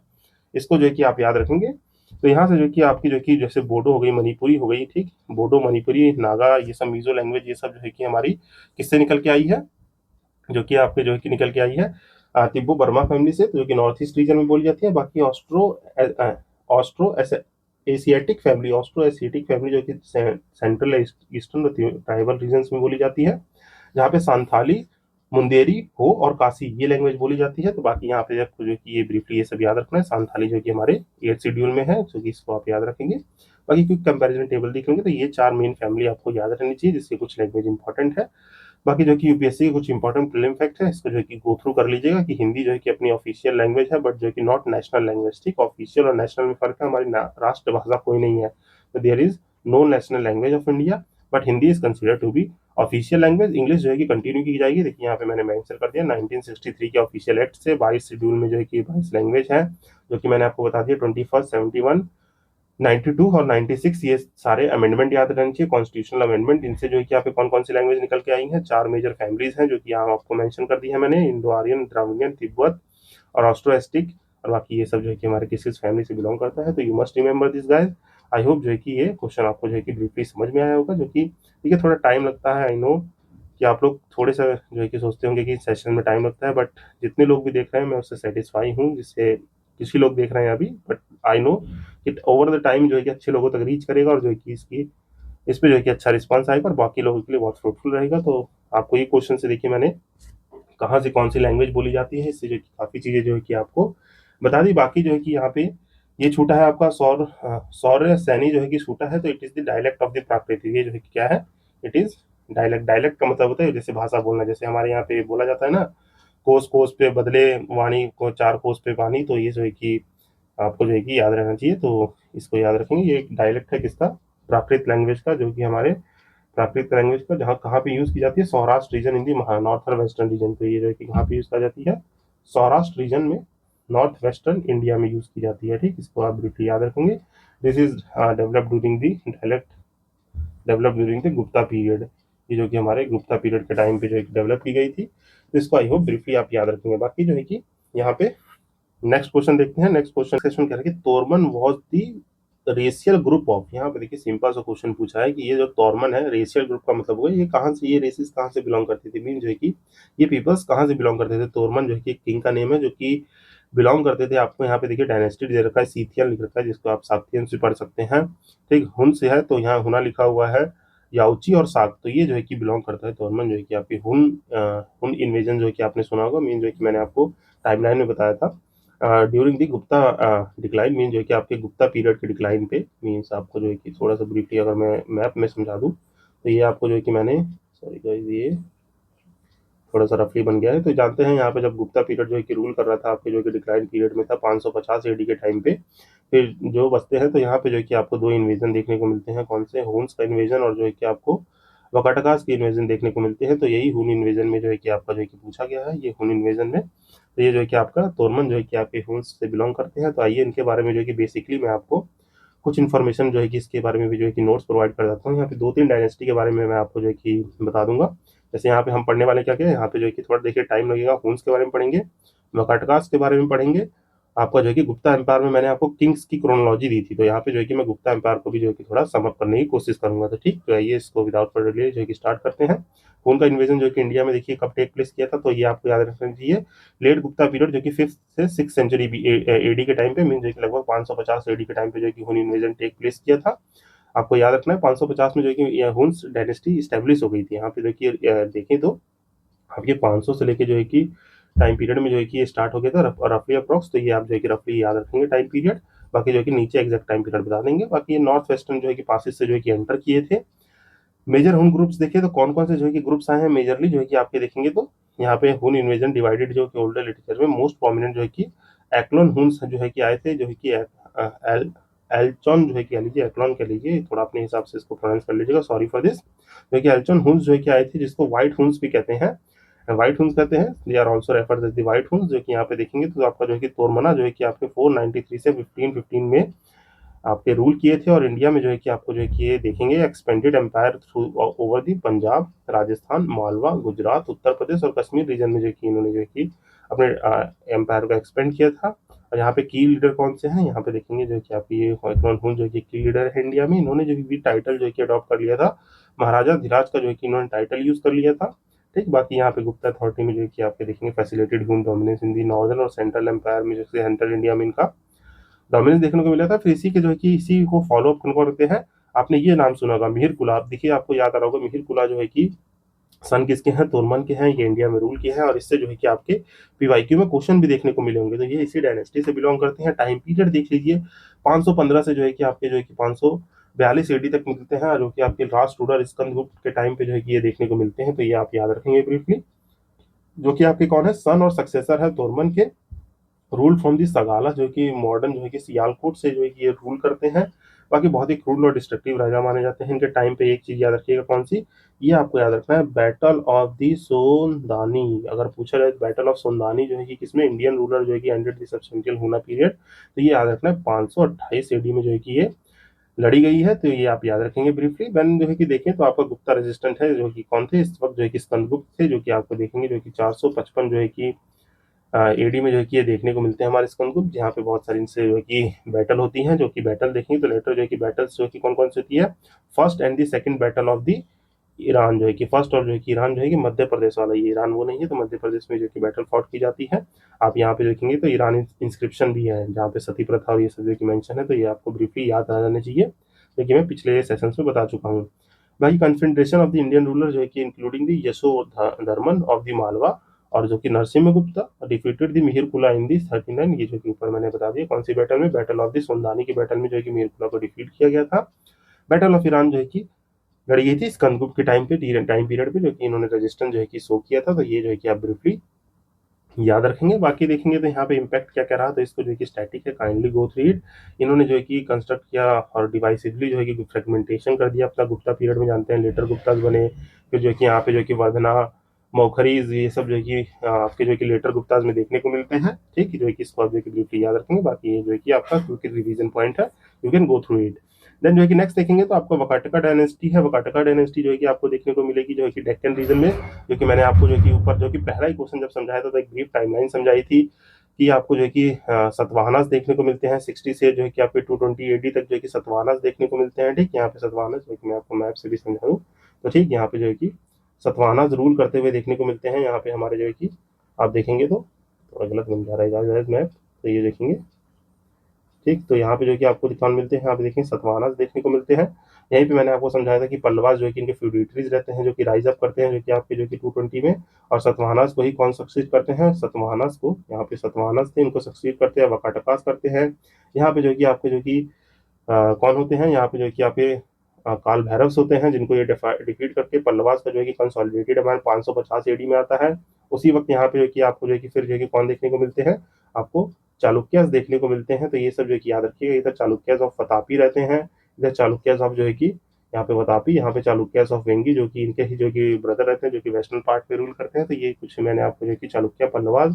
इसको जो है कि आप याद रखेंगे। तो यहाँ से जो कि आपकी जो कि जैसे बोडो हो गई, मणिपुरी हो गई, ठीक, बोडो, मणिपुरी, नागा, ये सब मिजो लैंग्वेज, ये सब जो है कि हमारी किससे निकल के आई है, जो कि आपके जो है कि निकल के आई है तिब्बो बर्मा फैमिली से, तो जो कि नॉर्थ ईस्ट रीजन में बोली जाती है। बाकी Austro Asiatic family, Austro Asiatic family जो कि सेंट्रल ईस्टर्न ट्राइबल रीजन में बोली जाती है, जहाँ पे सांथाली, मुंदेरी, हो और काशी ये लैंग्वेज बोली जाती है। तो बाकी यहाँ पे आपको जो कि ये ब्रीफली ये सब याद रखना है। सांथाली जो कि हमारे 8 शेड्यूल में है, जो कि इसको आप याद रखेंगे। बाकी क्विक कंपैरिजन टेबल देख लेंगे तो ये 4 मेन फैमिली आपको याद रहनी चाहिए, जिससे कुछ लैंग्वेज इंपॉर्टेंट है। बाकी जो कि यूपीएससी के कुछ इंपॉर्टेंट प्रीलिम फैक्ट है, इसको जो है कि गो थ्रू कर लीजिएगा कि हिंदी जो है कि अपनी ऑफिशियल लैंग्वेज है, बट जो कि नॉट नेशनल लैंग्वेज। ठीक, ऑफिशियल और नेशनल में फर्क है। हमारी राष्ट्रभाषा कोई नहीं है, तो there is no national language of India, but Hindi is considered to be official language. English जो है कि कंटिन्यू की जाएगी। देखिए यहाँ पे मैंने मेंशन कर दिया 1963 के ऑफिशियल एक्ट से 22 शेड्यूल में जो है कि 22 लैंग्वेज है, जो कि मैंने आपको बता दिया। 21, 71, 92 और 96 ये सारे अमेंडमेंट याद रहने चाहिए, कॉन्स्टिट्यूशनल अमेंडमेंट। इनसे जो है कि यहाँ पे कौन कौन सी लैंग्वेज निकल के आई हैं, 4 मेजर फैमिलीज हैं जो कि यहाँ आपको मेंशन कर दी है मैंने, इंडो आर्यन, द्राविडियन, तिब्बत और ऑस्ट्रोएस्टिक। और बाकी ये सब जो है कि हमारे किस फैमिली से बिलोंग करता है। तो you must remember this guys. I hope जो है कि ये क्वेश्चन आपको जो है कि ब्रीफली समझ में आया होगा। जो कि देखिए थोड़ा टाइम लगता है, आई नो कि आप लोग थोड़े सा जो है कि सोचते होंगे कि सेशन में टाइम लगता है, बट जितने लोग भी देख रहे हैं मैं उससे सेटिस्फाई हूँ, जिससे किसी लोग देख रहे हैं अभी, बट आई नो कि ओवर द टाइम जो है कि अच्छे लोगों तक रीच करेगा, और जो है कि इस पे जो है कि अच्छा रिस्पांस आएगा, और बाकी लोगों के लिए बहुत फ्रूटफुल रहेगा। तो आपको ये क्वेश्चन से देखिए मैंने कहाँ से कौन सी लैंग्वेज बोली जाती है, इससे जो कि काफ़ी चीज़ें जो है कि आपको बता दी। बाकी जो है कि यहाँ पे ये छूटा है आपका सौर्य सैनी जो है कि छूटा है, तो it is the dialect of the Prakrit. ये जो है कि क्या है, इट इज़ डायलेक्ट। डायलेक्ट का मतलब होता है जैसे भाषा बोलना, जैसे हमारे यहाँ पे बोला जाता है ना, कोस कोस पे बदले वाणी को, 4 कोस पे वाणी। तो ये जो है कि आपको जो है कि याद रहना चाहिए, तो इसको याद रखेंगे। ये एक डायलेक्ट है किसका, प्राकृत लैंग्वेज का, जो कि हमारे प्राकृत लैंग्वेज का जहाँ कहाँ पे यूज की जाती है, सौराष्ट्र रीजन इन दी नॉर्थर्न वेस्टर्न रीजन पे ये जो है कि कहाँ पे यूज की जाती है, सौराष्ट्र रीजन में, नॉर्थ वेस्टर्न इंडिया में यूज की जाती है। ठीक, इसको आप ब्रीफली याद रखेंगे। This is develop during the dialect develop during the Gupta period. ये जो कि हमारे गुप्ता पीरियड के टाइम पे जो डेवलप की गई थी, तो इसको आई होप ब्रीफली आप याद रखेंगे। बाकी जो है कि यहाँ पे नेक्स्ट क्वेश्चन देखते हैं। नेक्स्ट क्वेश्चन कह रहे हैं कि Toramana was the racial group of. यहाँ पे देखिए सिंपल सा क्वेश्चन पूछा है कि ये जो तोरमन है, रेशियल ग्रुप का मतलब हुआ ये कहाँ से, ये रेसिस कहाँ से बिलोंग करती थी, मीन जो है कि ये पीपल्स कहाँ से बिलोंग करते थे। तोरमन जो है कि किंग का नेम है, जो कि बिलोंग करते थे, आपको यहाँ पे देखिए डायनेस्टी दे रखा है, सीथियन लिख रखा है, जिसको आप साक्तियन से पढ़ सकते हैं। ठीक, हुन से है तो यहाँ हुना लिखा हुआ है, याउची और साग, तो ये जो है कि बिलोंग करता है तोरमन जो है कि आपकी हुन इन्वेजन जो है कि आपने सुना होगा, मीन जो है कि मैंने आपको टाइमलाइन में बताया था। During the Gupta decline, mean जो है कि आपके गुप्ता पीरियड के डिक्लाइन पे, मीन्स आपको जो है कि थोड़ा सा ब्रीफली अगर मैं मैप में समझा दूँ, तो ये आपको जो है कि मैंने, सॉरी गाइस, ये थोड़ा सा रफली बन गया है। तो जानते हैं यहाँ पे जब गुप्ता पीरियड जो है कि रूल कर रहा था, आपके जो है कि डिक्लाइन पीरियड में था 550 एडी के टाइम पे। फिर जो बचते हैं तो यहाँ पे जो है कि आपको 2 इन्वेजन देखने को मिलते हैं, कौन से, हुन्स का इन्वेजन और जो है कि आपको वकाटकास के इन्वेजन देखने को मिलते हैं। तो यही हुन इन्वेजन में जो है कि आपका जो है कि पूछा गया है, ये हुन इन्वेजन में। तो ये जो है कि आपका तोरमन जो है कि आपके हुन्स से बिलोंग करते हैं। तो आइए इनके बारे में जो है कि बेसिकली मैं आपको कुछ इन्फॉर्मेशन जो है कि इसके बारे में भी जो है कि नोट्स प्रोवाइड कर देता हूँ। यहाँ पे 2-3 डायनेस्टी के बारे में मैं आपको जो है कि बता दूंगा। जैसे यहाँ पे हम पढ़ने वाले क्या क्या है, यहाँ पे जो है कि थोड़ा देखिए टाइम लगेगा, हुन्स के बारे में पढ़ेंगे, वकाटकास के बारे में पढ़ेंगे। आपका जो है कि गुप्ता एम्पायर में मैंने आपको किंग्स की क्रोनोलॉजी दी थी, तो यहाँ पे जो है कि मैं गुप्ता एम्पायर को भी जो है कि थोड़ा समअप करने की कोशिश करूंगा। तो ठीक, तो आइए इसको विदाउट फर्दर डिले जो है कि स्टार्ट करते हैं। हुन का इन्वेजन जो है कि इंडिया में देखिए कब टेक प्लेस किया था, तो ये आपको याद रखना चाहिए, लेट गुप्ता पीरियड जो कि 5th से 6th सेंचुरी एडी के टाइम पे, मीन जो कि लगभग 550 एडी के टाइम पे जो है कि हुन इन्वेजन टेक प्लेस किया था। आपको याद रखना है 550 में जो है कि हुन्स डायनेस्टी स्टेब्लिश हो गई थी। यहाँ पे देखिए देखें तो अब ये 500 से लेके जो है कि टाइम पीरियड में जो है कि ये स्टार्ट हो गया था रफली अप्रॉक्स, तो ये आप जो है कि रफली याद रखेंगे टाइम पीरियड। बाकी जो है कि नीचे एग्जैक्ट टाइम पीरियड बता देंगे। बाकी ये नॉर्थ वेस्टर्न जो है कि पासिस से जो है कि एंटर किए थे। मेजर हुन ग्रुप्स देखे तो कौन कौन से जो है कि ग्रुप्स आए हैं मेजरली जो है कि आपके देखेंगे तो यहाँ पे हुन इन्वेजन डिवाइडेड जो कि ओल्डर लिटरेचर में मोस्ट प्रोमिनेंट जो है कि एक्लोन हुन्स जो है कि आए थे, जो है कि एल एल्चॉन जो है कि कह लीजिए, एक्लोन कह लीजिए, थोड़ा अपने हिसाब से इसको प्रोनाउंस कर लीजिएगा, सॉरी फॉर दिस। जो कि एल्चॉन हुन्स जो है कि आए थे, जिसको व्हाइट हुन्स भी कहते हैं, व्हाइट हुन्स कहते हैं, they are also referred as the white Huns. जो कि यहाँ पे देखेंगे तो आपका जो है कि तोरमना जो है कि आपके 493 से 1515 में आपके रूल किए थे, और इंडिया में जो है कि आपको जो है कि ये देखेंगे expanded empire through over the Punjab, Rajasthan, Malwa, Gujarat, Uttar Pradesh और कश्मीर रीजन में जो है कि इन्होंने जो है कि अपने एम्पायर को एक्सपेंड किया था। और यहाँ पे की लीडर कौन से हैं, यहाँ पे देखेंगे जो है कि आपकी ये एक्लोन हुन जो है कि की लीडर है इंडिया में। इन्होंने जो है टाइटल जो है कि अडॉप्ट कर लिया था, महाराजा धीराज का जो है कि इन्होंने टाइटल यूज कर लिया था। ठीक, बाकी यहाँ पे गुप्ता अथॉरिटी में जो है कि आपके देखेंगे फैसिलिटेड हुन डोमिनेंस इन दी नॉर्दर्न और सेंट्रल एम्पायर में, जैसे सेंट्रल इंडिया में इनका डोमिनेंस देखने को मिला था। फिर इसी के जो है कि इसी को फॉलो अप करते हैं। आपने ये नाम सुना होगा मिहिर कुला, देखिए आपको याद आ रहा होगा मिहिर कुला जो है कि सन किसके हैं, तोरमन के हैं, ये इंडिया में रूल किए हैं, और इससे जो है कि आपके पीवाईक्यू में क्वेश्चन भी देखने को मिले होंगे। तो ये इसी डायनेस्टी से बिलोंग करते हैं। टाइम पीरियड देख लीजिए, 515 से जो है कि आपके जो है कि 542 एडी तक मिलते हैं, जो कि आपके लास्ट रूलर स्कंदगुप्त के टाइम पे जो है कि ये देखने को मिलते हैं। तो ये आप याद रखेंगे ब्रीफली, जो कि आपके कौन है, सन और सक्सेसर है तोरमन के, रूल फ्रॉम दी सगाला, जो कि मॉडर्न जो है कि सियालकोट से जो है कि ये रूल करते हैं। बाकी बहुत ही क्रूर और डिस्ट्रक्टिव राजा माने जाते हैं इनके टाइम पे। एक चीज याद रखिएगा, कौन सी, ये आपको याद रखना है, बैटल ऑफ दी सोनदानी। अगर पूछा जाए बैटल ऑफ सोनदानी जो है कि किसमें इंडियन रूलर जो है कि एंडेड दी सबस्टेंशियल हुना पीरियड, तो ये याद रखना है 528 एडी में जो है कि ये लड़ी गई है। तो ये आप याद रखेंगे ब्रीफली। देन जो है कि देखें तो आपका गुप्ता रेजिस्टेंट है, जो कि कौन थे इस वक्त, जो है कि स्कंदगुप्त थे, जो कि आपको देखेंगे जो कि 455 जो है कि एडी में जो है कि ये देखने को मिलते हैं हमारे स्कंदगुप्त, जहाँ पे बहुत सारी इनसे जो है कि बैटल होती हैं। जो कि बैटल देखेंगे तो लेटर जो है कि बैटल्स जो है कि कौन कौन सी होती है, first and the second battle of the Iran, जो है कि फर्स्ट, और जो है कि ईरान जो है कि मध्य प्रदेश वाला, ये ईरान वो नहीं है, तो मध्य प्रदेश में जो कि बैटल फॉट की जाती है। आप यहाँ पे देखेंगे तो ईरान इंस्क्रिप्शन भी है, जहाँ पे सती प्रथा और ये सब जो कि मेंशन है। तो ये आपको ब्रीफली याद आ जाना चाहिए, लेकिन मैं पिछले सेशन में बता चुका हूँ। भाई confederation of the Indian ruler जो है कि including the Yashodharman of the Malwa, और जो कि नरसिम्हा गुप्ता डिफीटेड द मिहिर कुला इन दी 39, ये जो कि ऊपर मैंने बता दिया कौन सी बैटल में, बैटल ऑफ द सोंदानी की बैटल में जो है कि मिहिर कुला को डिफीट किया गया था। बैटल ऑफ ईरान जो है कि लड़ी गई थी स्कंदगुप्त के टाइम पे, टाइम पीरियड पे, जो कि इन्होंने रजिस्टर जो है कि शो किया था। तो ये जो है कि आप ब्रीफली याद रखेंगे। बाकी देखेंगे तो यहाँ पे इम्पैक्ट क्या क्या रहा, तो इसको जो है कि स्टैटिक है, काइंडली गो थ्रू इट। इन्होंने जो है कि कंस्ट्रक्ट किया और डिवाइसिवली जो है कि फ्रेगमेंटेशन कर दिया अपना गुप्ता पीरियड में, जानते हैं लेटर गुप्ताज बने। फिर जो है कि यहाँ पे जो है कि वर्धना, मौखरीज, ये सब जो है कि आपके जो है कि लेटर गुप्ताज में देखने को मिलते हैं। ठीक है, जो है कि इसको आप जो है कि ब्रीफली याद रखेंगे। बाकी ये जो है कि आपका क्विक रिवीजन पॉइंट है, you can go through it. Then जो है कि नेक्स्ट देखेंगे तो आपका वकाटका डायनेस्टी है। वकाटका डायनेस्टी जो है कि आपको देखने को मिलेगी जो है कि डेक्कन रीजन में, जो कि मैंने आपको जो है कि ऊपर जो कि पहला ही क्वेश्चन जब समझाया था तो एक ब्रीफ टाइमलाइन समझाई थी कि आपको जो है कि सतवाहनास देखने को मिलते हैं 60 से जो है कि आपके 220 एडी तक जो है कि सतवाहनास देखने को मिलते हैं। ठीक, यहाँ पे सतवाहनास जो कि मैं आपको मैप से भी समझाऊँ तो ठीक, यहाँ पे जो है कि सतवाहनास रूल करते हुए देखने को मिलते हैं। यहाँ पे हमारे जो है कि आप देखेंगे तो थोड़ा गलत बन जा रहा है मैप, तो ये देखेंगे। ठीक, तो यहाँ पे जो कि आपको दिखाने मिलते हैं, यहाँ पे देखें सतवाहनास देखने को मिलते हैं। यहीं पे मैंने आपको समझाया था कि पल्लवास जो है कि इनके फ्यूडेटरीज रहते हैं, जो कि राइज अप करते हैं, जो कि आपके जो कि 220 में, और सतवाहनास को ही कौन सक्सीड करते हैं, सतवाहनास को, यहाँ पे सतवाहनास थे, इनको सक्सीड करते हैं, वकाटकास करते हैं। यहाँ पे जो कि आपके जो कि कौन होते हैं, यहाँ पे जो कि आपके काल भैरव्स होते हैं, जिनको ये डिफीट करके पल्लवास का जो है कि कंसोलिडेटेड अमाउंट 550 एडी में आता है। उसी वक्त यहाँ पे जो कि आपको जो है कि फिर जो है कि कौन देखने को मिलते हैं, आपको चालुक्यास देखने को मिलते हैं। तो ये सब जो है कि याद रखिएगा, इधर चालुक्यास ऑफ फतापी रहते हैं, इधर चालुक्यास ऑफ जो है कि यहाँ पे वतापी, यहाँ पे चालुक्यास ऑफ वेंगी, जो कि इनके ही जो कि ब्रदर रहते हैं, जो कि वेस्टर्न पार्ट पे रूल करते हैं। तो ये कुछ मैंने आपको जो कि चालुक्य, पल्लवास,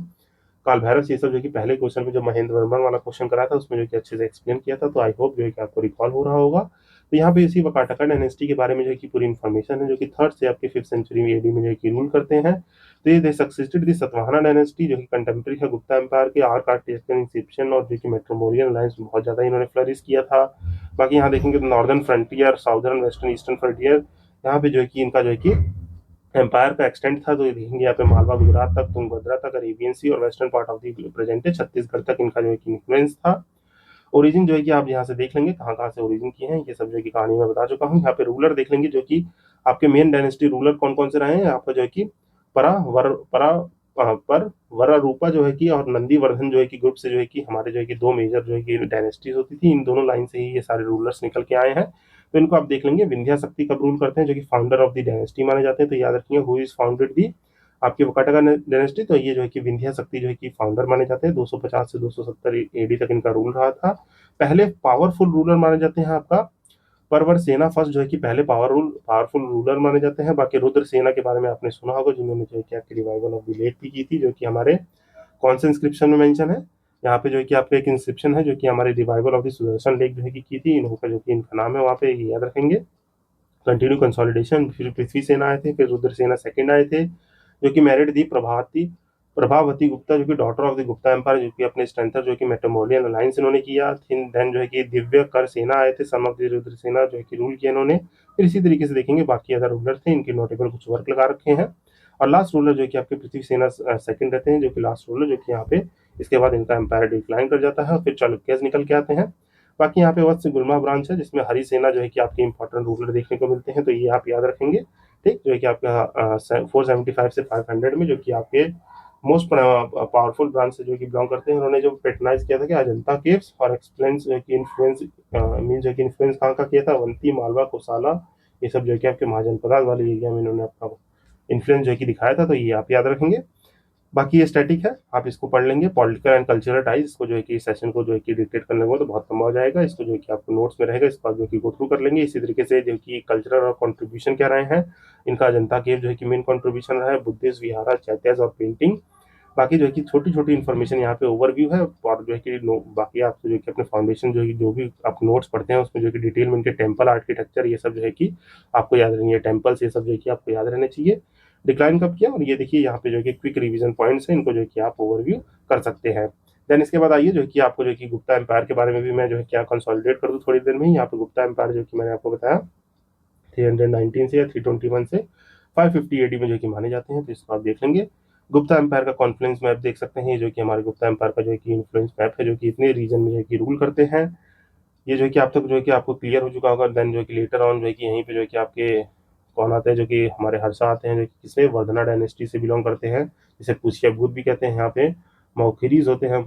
काल भैरव, ये सब जो कि पहले क्वेश्चन में जो महेंद्र वर्मन वाला क्वेश्चन करा था उसमें जो कि अच्छे से एक्सप्लेन किया था। तो आई होप जो है कि आपको रिकॉल हो रहा होगा। तो यहाँ पे इसी वाकाटका डायनेस्टी के बारे में जो है कि पूरी इन्फॉर्मेशन है, जो कि 3rd से आपके 5th सेंचुरी एडी में जो है कि रूल करते हैं। तो ये दे सक्सेसिड दी सातवाहना डायनेस्टी, जो कि कंटेम्प्रेरी है गुप्ता एम्पायर के। आर्क आर्किटेक्चर इंसेप्शन और जो कि मेट्रोपोलियन अलायंस बहुत ज़्यादा इन्होंने फ्लरिश किया था। बाकी यहाँ देखेंगे तो northern frontier, southern, western, eastern frontier, यहाँ पे जो है कि इनका जो है कि एम्पायर का एक्सटेंड था। तो ये देखेंगे यहाँ पे मालवा गुजरात तक, तुंगभद्रा तक, अरेबियन सी और western part of the present Chhattisgarh तक इनका जो है कि इन्फ्लुएंस था। ओरिजिन जो है कि आप यहाँ से देख लेंगे कहाँ कहाँ से ओरिजिन किए हैं, ये सब जो है कि कहानी में बता चुका हूँ। यहाँ पे रूलर देख लेंगे, जो कि आपके मेन डायनेस्टी रूलर कौन कौन से रहे हैं। आपका जो है कि परा वर परा पर वरा रूपा जो है कि और नंदीवर्धन जो है कि ग्रुप से जो है कि हमारे जो है कि दो मेजर जो है कि डायनेस्टीज होती थी, इन दोनों लाइन से ही ये सारे रूलर्स निकल के आए हैं। तो इनको आप देख लेंगे। विंध्या शक्ति कब रूल करते हैं, जो कि फाउंडर ऑफ द डायनेस्टी माने जाते हैं। तो याद रखिए हु इज फाउंडेड दी आपकी वाकाटका डायनेस्टी। तो ये जो है कि विंध्या शक्ति जो है कि फाउंडर माने जाते हैं। 250 से 270 एडी तक इनका रूल रहा था। पहले पावरफुल रूलर माने जाते हैं आपका परवर सेना फर्स्ट, जो है कि पहले पावरफुल रूलर माने जाते हैं। बाकी रुद्र सेना के बारे में आपने सुना होगा, जिन्होंने जो है कि आपकी रिवाइवल ऑफ द लेक भी की थी, जो कि हमारे कौन से इंस्क्रिप्शन में मेंशन है। यहाँ पे जो है कि आपका एक इंस्क्रिप्शन है जो कि हमारे revival of the Sudarshan lake जो है कि की थी। इनका जो कि इनका नाम है वहाँ पे, ये याद रखेंगे। कंटिन्यू कंसोलिडेशन, फिर पृथ्वी सेना आए थे, फिर रुद्र सेना सेकंड आए थे, जो कि मैरिड थी प्रभावती गुप्ता, जो कि daughter of the Gupta empire, जो कि अपने स्ट्रेंथर जो कि मेट्रोमोलियन अलायंस इन्होंने किया। देन जो है कि दिव्य कर सेना आए थे, सन ऑफ द रुद्र सेना, जो है कि रूल किया इन्होंने। फिर इसी तरीके से देखेंगे बाकी अदर रूलर थे, इनके नोटेबल कुछ वर्क लगा रखे हैं। और लास्ट रूलर जो कि आपके पृथ्वी सेना सेकंड रहते हैं, जो कि लास्ट रूलर, जो कि यहाँ पे इसके बाद इनका एम्पायर डिक्लाइन कर जाता है और फिर चालुक्यस निकल के आते हैं। बाकी यहाँ पे वत्स गुल्मा ब्रांच है, जिसमें हरी सेना जो है कि आपके इंपॉर्टेंट रूलर देखने को मिलते हैं। तो ये आप याद रखेंगे, ठीक, जो है कि आपका 475 से 500 में जो कि आपके मोस्ट पावरफुल ब्रांच से जो कि बिलोंग करते हैं। उन्होंने जो पेट्रनाइज किया था कि अजंता केव्स और एक्सप्लेंस जो कि इन्फ्लुएंस मीन जो कि इन्फ्लुएंस कहाँ का किया था, अवंती, मालवा, कोसाला, ये सब जो कि आपके महाजनपदार्थ वाले एरिया में इन्होंने अपना इन्फ्लुएंस जो कि दिखाया था। तो ये आप याद रखेंगे। बाकी ये स्टैटिक है, आप इसको पढ़ लेंगे। पॉलिटिकल एंड कल्चरल टाइज, इसको जो है कि सेशन को जो है कि डिक्टेट करने को तो बहुत लंबा हो जाएगा। इसको जो है कि आपको नोट्स में रहेगा, इसको आप जो कि गो थ्रू कर लेंगे। इसी तरीके से जो कि कल्चरल और कंट्रीब्यूशन क्या रहे हैं, इनका अजंता केव जो है कि मेन कंट्रीब्यूशन रहा है, बुद्धिस्ट विहारा, चैत्याज और पेंटिंग। बाकी जो है कि छोटी छोटी इन्फॉर्मेशन यहाँ पे ओवरव्यू है। और जो है कि बाकी आपको जो है कि अपने फाउंडेशन जो है जो भी आप नोट्स पढ़ते हैं उसमें जो है कि डिटेल में इनके टेम्पल आर्किटेक्चर ये सब जो है कि आपको याद रहनी है। टेम्पल्स ये सब जो है कि आपको याद रहने चाहिए। डिक्लाइन कब किया, और ये देखिए यहाँ पे जो है कि क्विक रिवीजन पॉइंट्स हैं, इनको जो है कि आप ओवरव्यू कर सकते हैं। देन इसके बाद आइए जो है कि आपको जो है कि गुप्ता एम्पायर के बारे में भी मैं जो है क्या कंसोलिडेट कर दूँ थोड़ी देर में ही। यहाँ पे गुप्ता एम्पायर जो कि मैंने आपको बताया 319 से या 321 से 550 एडी में जो कि माने जाते हैं। तो इसको आप देख लेंगे। गुप्ता एम्पायर का कॉन्फ्लुएंस मैप देख सकते हैं, जो कि हमारे गुप्ता एम्पायर का जो है कि इन्फ्लुएंस मैप है, जो कि इतने रीजन में जो है कि रूल करते हैं। ये जो है कि आप तक जो है कि आपको क्लियर हो चुका होगा। देन जो है कि लेटर ऑन जो है कि यहीं पे जो है कि आपके कौन आते हैं, जो कि हमारे हर्षा आते हैं, जो कि किससे वर्धना डायनेस्टी से बिलोंग करते हैं, जिसे पुष्य भूत भी कहते हैं। यहाँ पे मौखरीज होते हैं,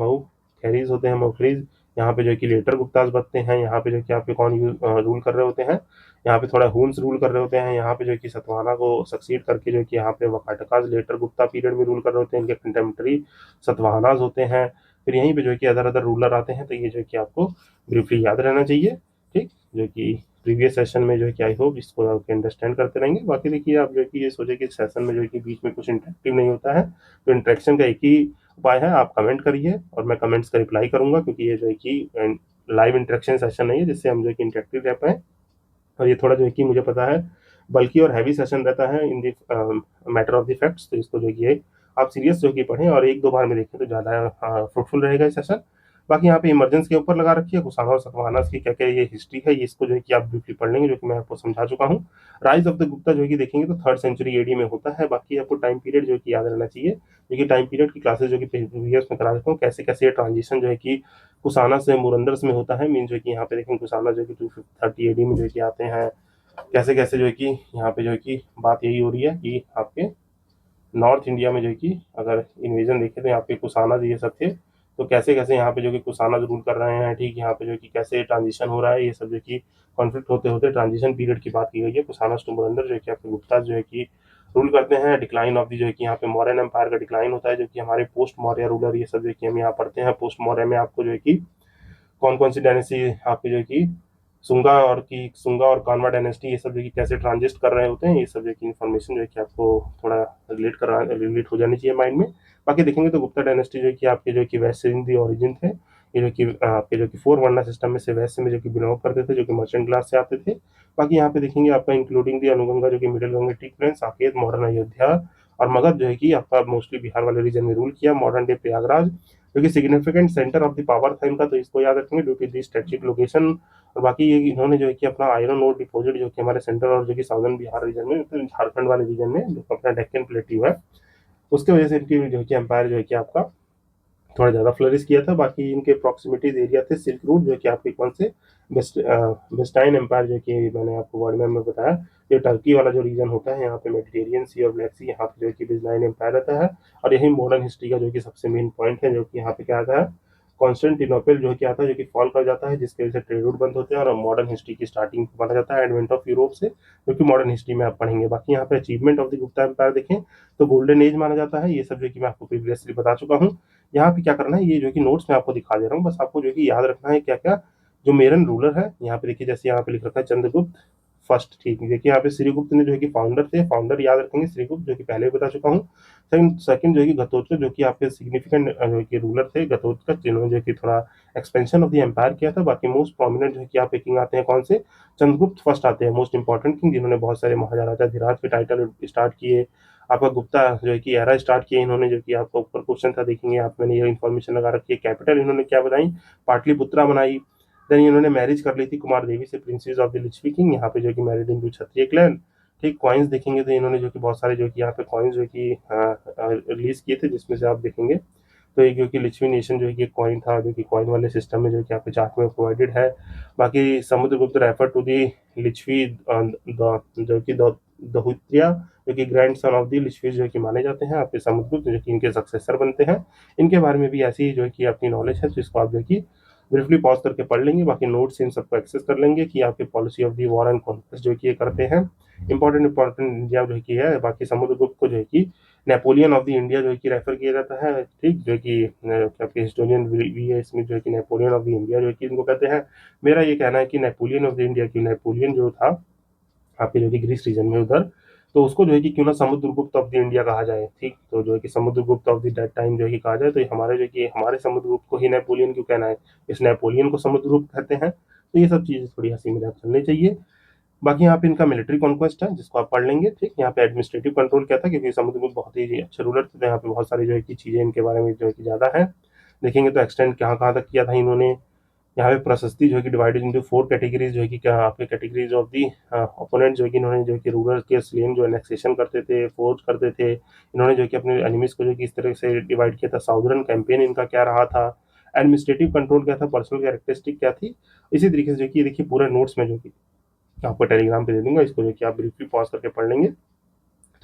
खैरीज होते हैं, मौखरीज। यहाँ पे जो है कि लेटर गुप्ताज बनते हैं। यहाँ पे जो है कि आपके कौन रूल कर रहे होते हैं, यहाँ पे थोड़ा हुन्स रूल कर रहे होते हैं। यहाँ पे जो है कि सतवाहना को सक्सीड करके जो है कि यहाँ पे वाकाटकाज लेटर गुप्ता पीरियड में रूल कर रहे होते हैं, इनके कंटेम्प्रेरी सतवाहनाज होते हैं। फिर यहीं पे जो है कि अदर अदर रूलर आते हैं। तो ये जो है कि आपको ब्रीफली याद रहना चाहिए, ठीक, जो कि प्रीवियस सेशन में जो है कि आई होप इसको आप अंडरस्टैंड करते रहेंगे। बाकी देखिए आप जो है कि ये सोचे कि सेशन में जो है कि बीच में कुछ इंटरेक्टिव नहीं होता है, तो इंटरेक्शन का एक ही उपाय है, आप कमेंट करिए और मैं कमेंट्स का रिप्लाई करूंगा, क्योंकि ये जो है कि लाइव इंटरेक्शन सेशन नहीं है जिससे हम जो है कि इंटरेक्टिव रह पाए। और ये थोड़ा जो है कि मुझे पता है बल्कि और हैवी सेशन रहता है in the matter of the facts. तो इसको जो है कि आप सीरियस जो कि पढ़ें और एक दो बार में देखें तो ज़्यादा फ्रूटफुल रहेगा ये सेशन। बाकी यहाँ पे इमरजेंस के ऊपर लगा रखी है, कुशाना और सतवाहनास की क्या क्या ये हिस्ट्री है, ये इसको जो है कि आप ब्रीफली पढ़ लेंगे, जो कि मैं आपको समझा चुका हूँ। राइज ऑफ द गुप्ता जो है कि देखेंगे तो 3rd सेंचुरी एडी में होता है। बाकी आपको टाइम पीरियड जो है कि याद रहना चाहिए, क्योंकि टाइम पीरियड की क्लासेस जो कि प्रीवियस में करा देता हूँ, कैसे कैसे ये ट्रांजिशन जो है कि कुशाना से मुरंदर्स में होता है। मीन जो है कि यहाँ पे देखेंगे कुशाना जो है कि 230 एडी में जो है कि आते हैं। कैसे कैसे जो है कि यहाँ पे जो है कि बात यही हो रही है कि आपके नॉर्थ इंडिया में जो है कि अगर इन्वेजन देखें तो यहाँ पे कुशाना ये सब थे। तो कैसे कैसे यहाँ पे जो कि कुशाना रूल कर रहे हैं, ठीक, यहाँ पे जो कि कैसे ट्रांजिशन हो रहा है, ये सब जो कि कॉन्फ्लिक्ट होते होते ट्रांजिशन पीरियड की बात की गई है। कुशाना टू मुरंदर जो है कि आपके गुप्ता जो है कि रूल करते हैं। डिक्लाइन ऑफ दी जो है कि यहाँ पे मौर्यन एम्पायर का डिक्लाइन होता है, जो कि हमारे पोस्ट मौर्य रूलर ये सब जो कि हम यहाँ पढ़ते हैं। पोस्ट मौर्य में आपको जो है कि कौन कौन सी डायनेस्टी आपकी जो है कि सुंगा और कान्वा डायनेस्टी ये सब जो कि कैसे ट्रांजिस्ट कर रहे होते हैं, ये सब जो कि इन्फॉर्मेशन जो है कि आपको थोड़ा रिलेट हो जानी चाहिए माइंड में। बाकी देखेंगे तो गुप्ता डायनेस्टी जो है कि आपके जो है कि वेस्ट इंडी ओरिजिन थे, ये जो कि आपके जो कि 4 वर्ना सिस्टम में से वैश्य में जो कि बिलोंग करते थे, जो कि मर्चेंट क्लास से आते थे। बाकी यहाँ पे देखेंगे आपका इंक्लूडिंग दी अनुगंगा जो कि middle Ganga the plain, Saket, modern Ayodhya और मगध जो है कि आपका मोस्टली बिहार वाले रीजन में रूल किया। मॉडर्न डे प्रयागराज जो कि significant centre of the power था इनका, तो इसको याद रखेंगे due to the strategic location. और बाकी ये इन्होंने जो है कि अपना आयरन ओर डिपॉजिट जो कि हमारे सेंट्रल और जो कि साउदर्न बिहार रीजन में, तो झारखंड वाले रीजन में जो अपना डेक्कन प्लेट्यू है, उसके वजह से इनकी जो है कि एम्पायर जो है कि आपका थोड़ा ज़्यादा फ्लरिश किया था। बाकी इनके प्रॉक्सिमिटीज एरिया थे सिल्क रूट जो कि आपके कौन से वेस्टाइन एम्पायर जो कि मैंने आपको वर्ड में बताया, ये टर्की वाला जो रीजन होता है, यहाँ पे मेडिटेरियन सी और ब्लैक सी, यहाँ पे जो है कि बिजनाइन एम्पायर रहता है। और यही मॉडर्न हिस्ट्री का जो कि सबसे मेन पॉइंट है, जो कि यहाँ पे क्या आता है, कॉन्स्टेंटिनोपल जो कि आता है, जो कि फॉल कर जाता है, जिसकी वजह से ट्रेड रूट बंद होते हैं और मॉडर्न हिस्ट्री की स्टार्टिंग माना जाता है एडवेंट ऑफ यूरोप से, जो कि मॉडर्न हिस्ट्री में आप पढ़ेंगे। बाकी यहाँ पे achievement of the Gupta empire देखें तो गोल्डन एज माना जाता है, ये सब जो कि मैं आपको प्रीवियसली बता चुका हूँ। यहाँ पे क्या करना है, ये जो कि नोट्स में आपको दिखा दे रहा हूँ, बस आपको जो कि याद रखना है क्या क्या जो मेरन रूलर है। यहाँ पे देखिए, जैसे यहाँ पे लिख रखा है चंद्रगुप्त फर्स्ट, ठीक है। देखिए यहाँ पे श्रीगुप्त ने जो है कि फाउंडर थे, फाउंडर याद रखेंगे श्रीगुप्त, जो कि पहले भी बता चुका हूँ। सेकंड जो है कि घतोत्कच, जो कि आपके सिग्निफिकेंट जो कि रूलर थे घतोत्कच, जिन्होंने जो कि थोड़ा एक्सपेंशन ऑफ द एम्पायर किया था। बाकी मोस्ट प्रोमिनेंट जो है कि आप किंग आते हैं कौन से, चंद्रगुप्त फर्स्ट आते हैं, मोस्ट इंपॉर्टेंट किंग, जिन्होंने बहुत सारे महाराजा धीराज के टाइटल स्टार्ट किए। आपका गुप्ता जो है कि एरा स्टार्ट किए इन्होंने, जो कि आपका ऊपर क्वेश्चन था देखेंगे आप, मैंने ये इन्फॉर्मेशन लगा रखी है। कैपिटल इन्होंने क्या बनाई, पाटलिपुत्रा बनाई। देन इन्होंने मैरिज कर ली थी कुमार देवी से, princess of the Lichchhavi king, यहाँ पे जो कि married into Kshatriya clan. ठीक, कॉइन्स देखेंगे तो इन्होंने जो कि बहुत सारे जो कि यहाँ पे कॉइन्स जो कि रिलीज किए थे, जिसमें से आप देखेंगे तो एक जो कि लिच्छवी नेशन जो कि एक कॉइन था, जो कि कॉइन वाले सिस्टम में जो कि आपके चार्ट में प्रोवाइडेड है। बाकी Samudragupta refer to the Lichchhavi जो कि दहुत्रिया, जो कि grandson of the Lichchhavi जो कि माने जाते हैं आपके समुद्रगुप्त, जो कि इनके सक्सेसर बनते हैं। इनके बारे में भी ऐसी जो है कि अपनी नॉलेज है, तो इसको आप जो कि ब्रीफली पॉज करके पढ़ लेंगे। बाकी नोट्स इन सबको एक्सेस कर लेंगे कि आपके policy of the war and conquest जो कि ये करते हैं। इंपॉर्टेंट इंडिया जो है कि है। बाकी समुद्रगुप्त को जो है कि नेपोलियन ऑफ द इंडिया जो है कि रेफर किया जाता है, ठीक, जो कि आपके हिस्टोरियन वी एस स्मिथ जो है कि नेपोलियन ऑफ द इंडिया जो है कि इनको कहते हैं। मेरा ये कहना है कि नेपोलियन ऑफ द इंडिया की, नेपोलियन जो था आपके जो कि ग्रीस रीजन में उधर, तो उसको जो है कि क्यों ना समुद्रगुप्त ऑफ द इंडिया कहा जाए, ठीक। तो जो है कि Samudragupta of the that time जो है कि कहा जाए, तो ये हमारे जो कि हमारे समुद्रगुप्त को ही नेपोलियन क्यों कहना है, इस नेपोलियन को समुद्रगुप्त कहते हैं। तो ये सब चीजें थोड़ी हंसी मजाक चलनी चाहिए। बाकी यहाँ पे इनका मिलिट्री कॉन्क्वेस्ट है, जिसको आप पढ़ लेंगे, ठीक। यहाँ पे एडमिनिस्ट्रेटिव कंट्रोल क्या था, क्योंकि समुद्रगुप्त बहुत ही अच्छे रूलर थे, तो यहाँ पे बहुत सारी जो है कि चीजें इनके बारे में जो है कि ज्यादा है। देखेंगे तो एक्सटेंड कहाँ कहाँ तक किया था इन्होंने। यहाँ पे प्रशस्ति जो है कि डिवाइडेड इंटू 4 कैटेगरीज, जो है कि क्या आपके कैटेगरीज ऑफ दी ओपोनेंट, जो है कि इन्होंने जो है कि रूलर के स्लेम जो एनेक्सेशन करते थे, फोर्स करते थे, इन्होंने जो है कि अपने एनिमीज को जो कि इस तरह से डिवाइड किया था। साउदर्न कैंपेन इनका क्या रहा था, एडमिनिस्ट्रेटिव कंट्रोल क्या था, पर्सनल कैरेक्टरिस्टिक क्या थी। इसी तरीके से जो कि देखिए पूरा नोट्स में जो कि आपको टेलीग्राम पे दे दूंगा, इसको जो कि आप ब्रीफली पॉज करके पढ़ लेंगे।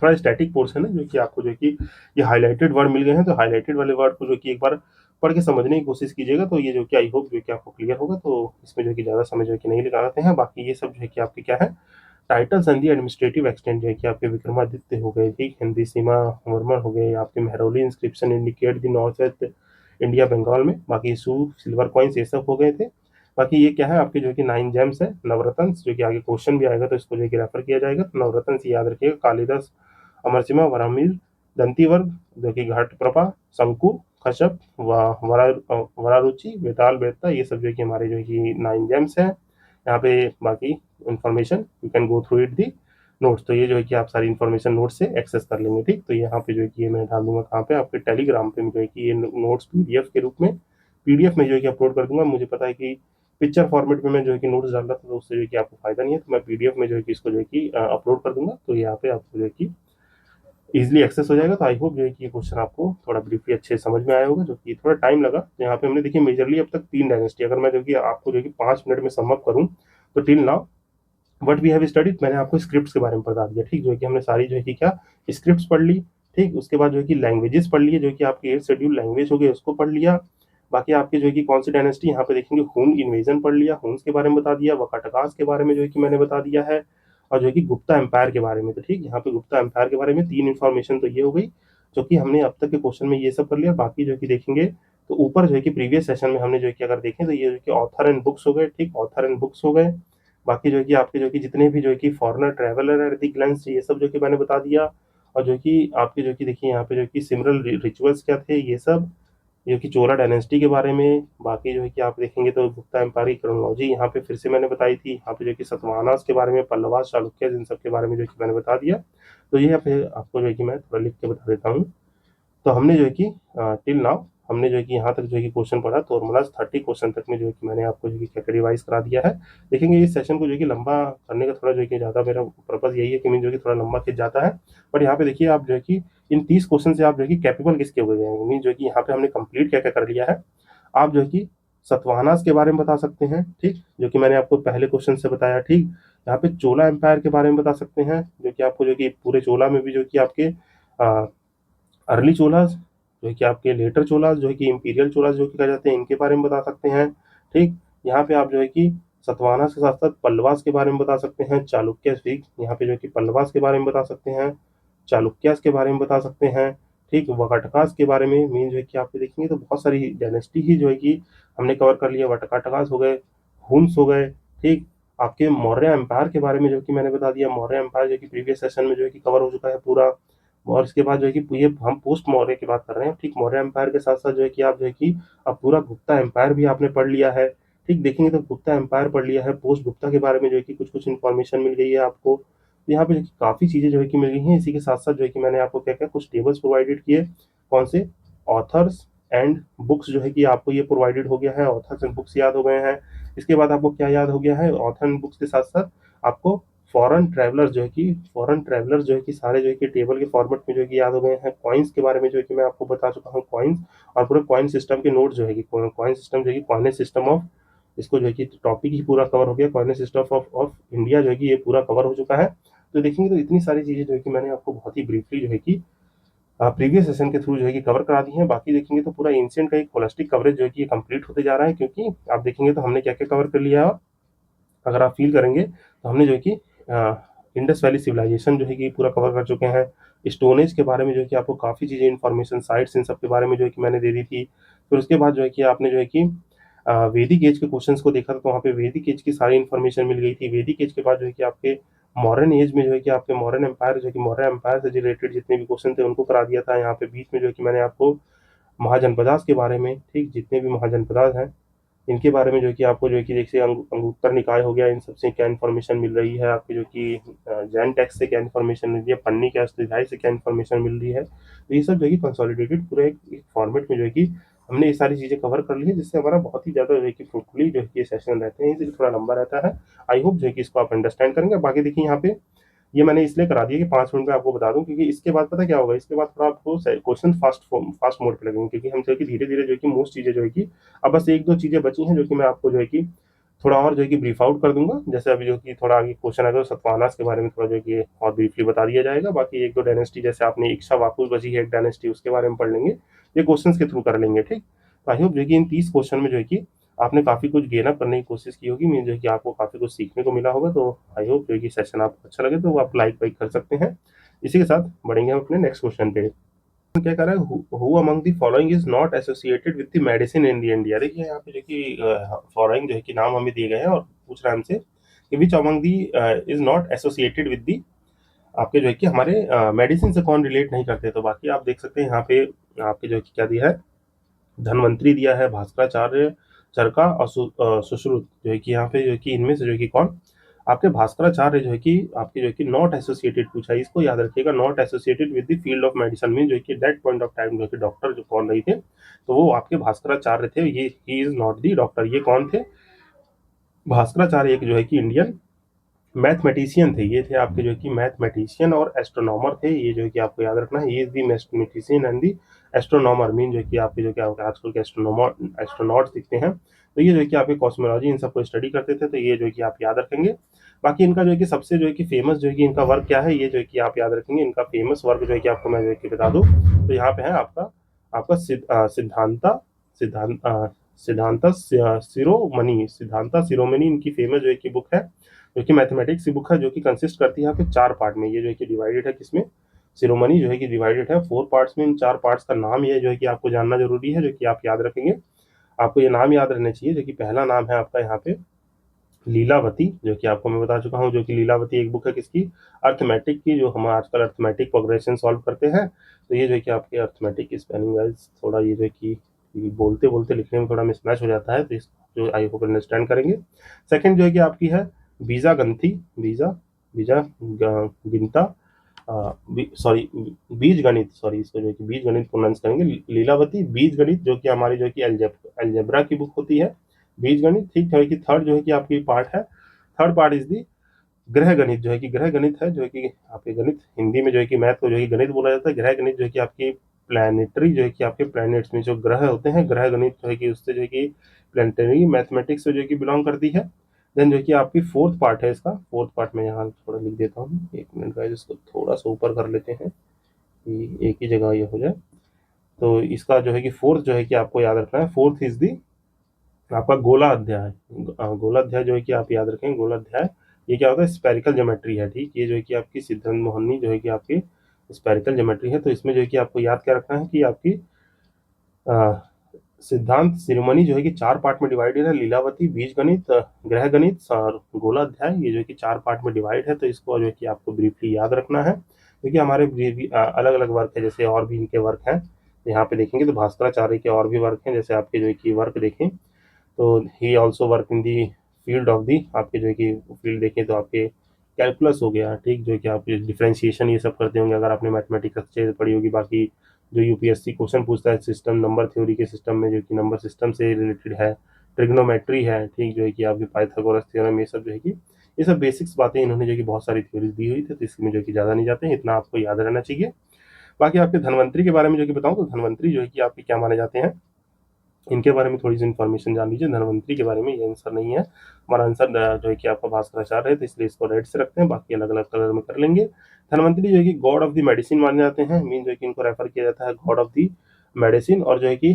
थोड़ा स्टैटिक पोर्शन है, जो कि आपको जो कि ये हाईलाइटेड वर्ड मिल गए हैं, तो हाईलाइटेड वाले वर्ड को जो कि एक बार पढ़ के समझने की कोशिश कीजिएगा, तो ये जो कि आई होप जो कि आपको क्लियर होगा। तो इसमें जो कि ज़्यादा समय जो है कि नहीं लगाते हैं। बाकी ये सब जो है कि आपके क्या है, टाइटल संधि एडमिनिस्ट्रेटिव एक्सटेंट जो है कि आपके विक्रमादित्य हो गए, ठीक, हिंदी सीमा वर्मन हो गए, आपके Mehrauli inscription indicate the north west India Bengal में। बाकी सू सिल्वर कॉइन्स ये सब हो गए थे। बाकी ये क्या है आपके जो कि 9 जेम्स है, नवरत्न, जो कि आगे क्वेश्चन भी आएगा तो इसको जो कि रेफर किया जाएगा। तो नवरत्न से याद रखिएगा, कालिदास, अमरसिम्हा, वरामिल, दंतीवर्ग, जो कि घाट प्रभा, शंकु, खशप, वरारुचि, वेताल, बेत्ता, ये सब जो कि हमारे जो कि 9 जेम्स हैं। यहाँ पे बाकी information you can go through it the notes, तो ये जो है कि आप सारी इन्फॉर्मेशन नोट से एक्सेस कर लेंगे, ठीक। तो यहाँ पे जो है कि ये मैं डाल दूंगा कहाँ पे, आपके टेलीग्राम पे जो है कि ये नोट्स पीडीएफ के रूप में, पीडीएफ में जो है कि अपलोड कर दूंगा। मुझे पता है कि पिक्चर फॉर्मेट में मैं जो है कि नोट्स डाल रहा था, तो उससे जो है कि आपको फायदा नहीं है, तो मैं पीडीएफ में जो है कि इसको जो है कि अपलोड कर दूंगा, तो यहाँ पे आपको जो है कि इजीली एक्सेस हो जाएगा। तो आई होप जो है कि ये क्वेश्चन आपको थोड़ा ब्रीफली अच्छे से समझ में आया होगा, जो कि थोड़ा टाइम लगा। तो यहाँ पे हमने देखिए मेजरली अब तक 3 डायनेस्टी, अगर मैं जो कि आपको जो कि 5 मिनट में सम अप करूँ, तो till now what we have studied, मैंने आपको स्क्रिप्ट्स के बारे में बता दिया, ठीक। जो है कि हमने सारी जो है कि क्या स्क्रिप्ट्स पढ़ ली, ठीक। उसके बाद जो है कि लैंग्वेजेस पढ़ लिए, जो कि आपकी 8 शेड्यूल लैंग्वेज हो गए, उसको पढ़ लिया। बाकी आपके जो है कि कौन सी डायनेस्टी, यहाँ पे देखेंगे हुन इन्वेजन पढ़ लिया, हुन्स के बारे में बता दिया, वकाटकास के बारे में जो है कि मैंने बता दिया है, और जो है कि गुप्ता एम्पायर के बारे में। तो ठीक, यहाँ पे गुप्ता एम्पायर के बारे में 3 इन्फॉर्मेशन तो ये हो गई, जो कि हमने अब तक के क्वेश्चन में ये सब कर लिया। बाकी जो है कि देखेंगे तो ऊपर जो है कि प्रीवियस सेशन में हमने जो है कि अगर देखें तो ये जो कि ऑथर एंड बुक्स हो गए, ठीक, ऑथर एंड बुक्स हो गए। बाकी जो है कि आपके जो कि जितने भी जो है कि foreigner traveller at the glance, ये सब जो कि मैंने बता दिया। और जो कि आपके जो कि देखिए यहाँ पे जो कि सिमिलर रिचुअल्स क्या थे, ये सब जो कि चोला डायनेस्टी के बारे में। बाकी जो है कि आप देखेंगे तो गुप्ता एम्पायर की क्रोनोलॉजी यहाँ पे फिर से मैंने बताई थी। यहाँ पे जो कि सतवाहनास के बारे में, पल्लवास, चालुक्य, इन सब के बारे में जो कि मैंने बता दिया। तो ये यहाँ पे आपको जो है कि मैं थोड़ा लिख के बता देता हूँ। तो हमने जो है कि टिल नाउ हमने जो है कि यहाँ तक जो है कि क्वेश्चन पढ़ा, तो ऑलमोस्ट 30 क्वेश्चन तक में जो है कि मैंने आपको जो है कि क्या रिवाइज करा दिया है। देखेंगे इस सेशन को जो है कि लंबा करने का थोड़ा जो है कि ज़्यादा मेरा पर्पज यही है कि मैं जो है कि थोड़ा लंबा खिंच जाता है। बट यहाँ पे देखिए आप जो है कि इन 30 क्वेश्चन से आप जो है कि कैपेबल किसके हो गए हैं, मीन जो है कि यहाँ पे हमने कंप्लीट क्या क्या कर लिया है। आप जो है कि सतवाहनास के बारे में बता सकते हैं, ठीक, जो कि मैंने आपको पहले क्वेश्चन से बताया, ठीक। यहाँ पे चोला एम्पायर के बारे में बता सकते हैं, जो कि आपको जो कि पूरे चोला में भी जो कि आपके अर्ली चोलास, जो है कि आपके लेटर चोलास, जो है कि इंपीरियल चोलास जो कि कहा जाते हैं, इनके बारे में बता सकते हैं, ठीक। यहाँ पे आप जो है कि सतवाहनास के साथ साथ पल्लवास के बारे में बता सकते हैं, चालुक्य, ठीक, यहाँ पे जो है कि पल्लवास के बारे में बता सकते हैं, चालुक्यास के बारे में बता सकते हैं, ठीक, वकाटकास के बारे में, मीन जो है कि आप देखेंगे तो बहुत सारी डायनेस्टी ही जो है कि हमने कवर कर लिया। वकाटकास हो गए, हुन्स हो गए, ठीक। आपके मौर्य एम्पायर के बारे में जो कि मैंने बता दिया, मौर्य एम्पायर जो कि प्रीवियस सेशन में जो है कि कवर हो चुका है पूरा। और इसके बाद जो है कि ये हम पोस्ट मौर्य की बात कर रहे हैं, ठीक। मौर्य एम्पायर के साथ साथ जो है कि आप जो है कि अब पूरा गुप्ता एम्पायर भी आपने पढ़ लिया है, ठीक। देखेंगे तो गुप्ता एम्पायर पढ़ लिया है, पोस्ट गुप्ता के बारे में जो है कि कुछ कुछ इन्फॉर्मेशन मिल गई है आपको। तो यहाँ पे जो कि काफ़ी चीज़ें जो है कि मिल गई हैं। इसी के साथ साथ जो है कि मैंने आपको क्या क्या कुछ टेबल्स प्रोवाइडेड किए, कौन से, ऑथर्स एंड बुक्स जो है कि आपको ये प्रोवाइडेड हो गया है, ऑथर्स एंड बुक्स याद हो गए हैं। इसके बाद आपको क्या याद हो गया है, ऑथर एंड बुक्स के साथ साथ आपको फॉरेन ट्रैवलर्स जो है कि सारे जो है कि टेबल के फॉर्मेट में जो है कि याद हो गए हैं। कॉइन्स के बारे में जो है कि मैं आपको बता चुका हूँ, कॉइन्स और पूरे कॉइन सिस्टम के नोट जो है कि कॉइन सिस्टम जो है कि कॉइनेज सिस्टम ऑफ, इसको जो है कि टॉपिक ही पूरा कवर हो गया, कॉइनेज सिस्टम ऑफ इंडिया जो है कि ये पूरा कवर हो चुका है। तो देखेंगे तो इतनी सारी चीज़ें जो है कि मैंने आपको बहुत ही ब्रीफली जो है कि प्रीवियस सेशन के थ्रू जो है कि कवर करा दी है। बाकी देखेंगे तो पूरा एंशिएंट का एक होलिस्टिक कवरेज जो है कि ये कंप्लीट होते जा रहा है, क्योंकि आप देखेंगे तो हमने क्या क्या कवर कर लिया है। अगर आप फील करेंगे तो हमने जो है कि इंडस वैली सिविलाइजेशन जो है कि पूरा कवर कर चुके हैं। स्टोन एज के बारे में जो है कि आपको काफ़ी चीज़ें इन्फॉर्मेशन, साइट्स, इन सब के बारे में जो है कि मैंने दे दी थी। फिर उसके बाद जो है कि आपने जो है कि वैदिक एज के क्वेश्चंस को देखा था, तो वहाँ पे वैदिक एज की सारी इन्फॉर्मेशन मिल गई थी। वैदिक एज के बाद जो है कि आपके मॉडर्न एज में जो है कि आपके मॉडर्न एम्पायर जो है कि मौर्य एम्पायर से रिलेटेड जितने भी क्वेश्चन थे उनको करा दिया था। यहाँ पे बीच में जो है कि मैंने आपको महाजनपदास के बारे में, ठीक, जितने भी महाजनपदास हैं इनके बारे में जो है कि आपको जो है कि जैसे अंगुत्तर निकाय हो गया, इन सबसे क्या इन्फॉर्मेशन मिल रही है, आपकी जो कि जैन टेक्स्ट से क्या इन्फॉर्मेशन मिल रही है, पन्नी के अष्टाध्यायी से क्या इन्फॉर्मेशन मिल रही है। तो ये सब जो है कि कंसोलिडेटेड पूरे एक फॉर्मेट में जो है कि हमने ये सारी चीज़ें कवर कर ली है, जिससे हमारा बहुत ही ज़्यादा जो है कि फ्रूटफुली जो है कि ये सेशन रहते हैं, इसलिए थोड़ा लंबा रहता है। आई होप जो है कि इसको आप अंडरस्टैंड करेंगे। बाकी देखिए यहाँ पे ये मैंने इसलिए करा दिया कि 5 मिनट में आपको बता दूं, क्योंकि इसके बाद पता क्या होगा, इसके बाद थोड़ा आपको क्वेश्चन फास्ट मोड पे लगेंगे, क्योंकि हम जो है कि धीरे धीरे जो है कि मोस्ट चीज़ें जो है कि अब बस एक दो चीज़ें बची हैं जो कि मैं आपको जो है कि थोड़ा और जो है कि ब्रीफ आउट कर दूंगा। जैसे अभी जो कि थोड़ा आगे क्वेश्चन आएगा, तो सतवाहनास के बारे में थोड़ा जो है कि और ब्रीफली बता दिया जाएगा। बाकी एक दो डायनेस्टी, जैसे आपने इक्ष्वाकु बची है एक डायनेस्टी, उसके बारे में पढ़ लेंगे, ये क्वेश्चन के थ्रू कर लेंगे, ठीक। तो आई होप जो है कि इन 30 क्वेश्चन में जो है कि आपने काफ़ी कुछ गेन अप करने की कोशिश की होगी, मीन जो है कि आपको काफ़ी कुछ सीखने को मिला होगा। तो आई होप जो है कि सेशन आपको अच्छा लगे तो आप लाइक वाइक कर सकते हैं। इसी के साथ बढ़ेंगे हम अपने नेक्स्ट क्वेश्चन पे। क्या कह रहा है, who among the following is not associated with the medicine in the India. देखिए यहाँ पे जो कि फॉलोइंग जो है कि नाम हमें दिए गए हैं और पूछ रहा है हमसे कि which among the is not associated with the, आपके जो है कि हमारे मेडिसिन से कौन रिलेट नहीं करते। तो बाकी आप देख सकते हैं यहाँ पे आपके जो है कि क्या दिया है, धनवंतरी दिया है, भास्कराचार्य, चरका और सुश्रुत, जो है कि यहाँ पे जो है कि इनमें से जो है कि कौन, आपके भास्कराचार्य जो है कि आपके जो है कि नॉट एसोसिएटेड पूछा है, इसको याद रखिएगा, not associated with the field of medicine में जो है कि दैट पॉइंट ऑफ टाइम जो है कि डॉक्टर जो कौन नहीं थे, तो वो आपके भास्कराचार्य थे। ये he is not the doctor. ये कौन थे, भास्कराचार्य एक जो है कि इंडियन मैथमेटिशियन थे। ये थे आपके जो है कि मैथमेटिशियन और एस्ट्रोनॉमर थे। ये जो है कि आपको याद रखना है, ये is the mathematician and the astronomer, mean जो है कि आपके जो क्या होता है आजकल के एस्ट्रोनॉमर एस्ट्रोनॉट्स दिखते हैं। तो ये जो है कि आपके कॉस्मोलॉजी इन सबको स्टडी करते थे, तो ये जो है कि आप याद रखेंगे। बाकी इनका जो है कि सबसे जो है कि फेमस जो है कि इनका वर्क क्या है, ये जो है कि आप याद रखेंगे। इनका फेमस वर्क जो है कि आपको मैं जो है कि बता दूं, तो यहाँ पे है आपका आपका सिद्धांता सिद्धांत सिद्धांता शिरोमणि, सिद्धांता शिरोमणि इनकी फेमस जो है कि बुक है, जो कि मैथमेटिक्स की बुक है, जो कि कंसिस्ट करती है यहाँ पे 4 पार्ट में। ये जो है कि डिवाइडेड है किसमें, शिरोमणि जो है कि डिवाइडेड है 4 पार्ट्स में। इन 4 पार्ट्स का नाम ये जो है कि आपको जानना जरूरी है, जो कि आप याद रखेंगे। आपको ये नाम याद रहने चाहिए, जो कि पहला नाम है आपका यहाँ पे लीलावती, जो कि आपको मैं बता चुका हूँ। जो कि लीलावती एक बुक है किसकी, अर्थमेटिक की, जो हम आजकल अर्थमेटिक प्रोग्रेशन सॉल्व करते हैं। तो ये जो है कि आपके अर्थमेटिक स्पेलिंग वाइज थोड़ा ये जो है कि बोलते बोलते लिखने में थोड़ा मिसमैच हो जाता है, तो इस जो आई होप अंडरस्टैंड करेंगे। सेकंड जो है कि आपकी है बीजागंती, बीजा गिनता, सॉरी बीज गणित, सॉरी इसको जो है कि बीज गणित प्रोनाउंस करेंगे, लीलावती बीज गणित, जो कि हमारी जो है कि अलजेब्रा की बुक होती है, बीज गणित। ठीक है कि थर्ड जो है कि आपकी पार्ट है, थर्ड पार्ट इज दी ग्रह गणित, जो है कि ग्रह गणित है, जो है कि आपके गणित, हिंदी में जो है कि मैथ को जो है कि गणित बोला जाता है, ग्रह गणित जो है कि आपकी प्लानिटरी, जो है कि आपके प्लैनेट्स में जो ग्रह होते हैं, ग्रह गणित जो है कि उससे जो है कि प्लानिटरी मैथमेटिक्स से जो है कि बिलोंग करती है। देन जो है कि आपकी फोर्थ पार्ट है, इसका फोर्थ पार्ट में यहाँ थोड़ा लिख देता हूँ, एक मिनट गाइस, इसको थोड़ा सा ऊपर कर लेते हैं कि एक ही जगह ये हो जाए। तो इसका जो है कि फोर्थ जो है कि आपको याद रखना है, फोर्थ इज दी आपका गोला अध्याय। गोला अध्याय जो है कि आप याद रखें, गोला अध्याय ये क्या होता है, स्पेरिकल ज्योमेट्री है। ठीक, ये जो है कि आपकी सिद्धांत मोहनी जो है कि आपकी स्पेरिकल ज्योमेट्री है। तो इसमें जो है कि आपको याद क्या रखना है कि आपकी अ, सिद्धांत शिरोमणि जो है कि चार पार्ट में डिवाइडेड है, लीलावती, बीजगणित, ग्रह गणित और गोलाध्याय, ये जो है कि चार पार्ट में डिवाइड है। तो इसको जो है कि आपको ब्रीफली याद रखना है, क्योंकि हमारे अलग अलग वर्क है, जैसे और भी इनके वर्क हैं। यहाँ पे देखेंगे तो भास्कराचार्य के और भी वर्क हैं, जैसे आपके जो है कि वर्क देखें तो he also work in the field of the, आपके जो है कि फील्ड देखें तो आपके कैलकुलस हो गया, ठीक, जो है कि आप डिफरेंशिएशन ये सब करते होंगे अगर आपने मैथमेटिक्स अच्छे से पढ़ी होगी। बाकी जो यूपीएससी क्वेश्चन पूछता है सिस्टम नंबर थ्योरी के सिस्टम में, जो कि नंबर सिस्टम से रिलेटेड है, ट्रिग्नोमेट्री है, ठीक, जो है कि आपके पाइथागोरस थ्योरम, ये सब जो है कि ये सब बेसिक्स बातें इन्होंने जो कि बहुत सारी थ्योरीज दी हुई थी, तो इसमें जो कि ज़्यादा नहीं जाते हैं, इतना आपको याद रहना चाहिए। बाकी आपके धनवंतरी के बारे में जो कि बताऊँ तो धनवंतरी जो है कि आपके क्या माने जाते हैं, इनके बारे में थोड़ी सी इन्फॉर्मेशन जान लीजिए। धनवंतरी के बारे में ये आंसर नहीं है, हमारा आंसर जो है कि आपका भास्कराचार्य है, तो इसलिए इसको रेड से रखते हैं, बाकी अलग अलग कलर में कर लेंगे। धनवंतरी जो है कि गॉड ऑफ द मेडिसिन माने जाते हैं, मीन जो है कि इनको रेफर किया जाता है गॉड ऑफ द मेडिसिन। और जो है कि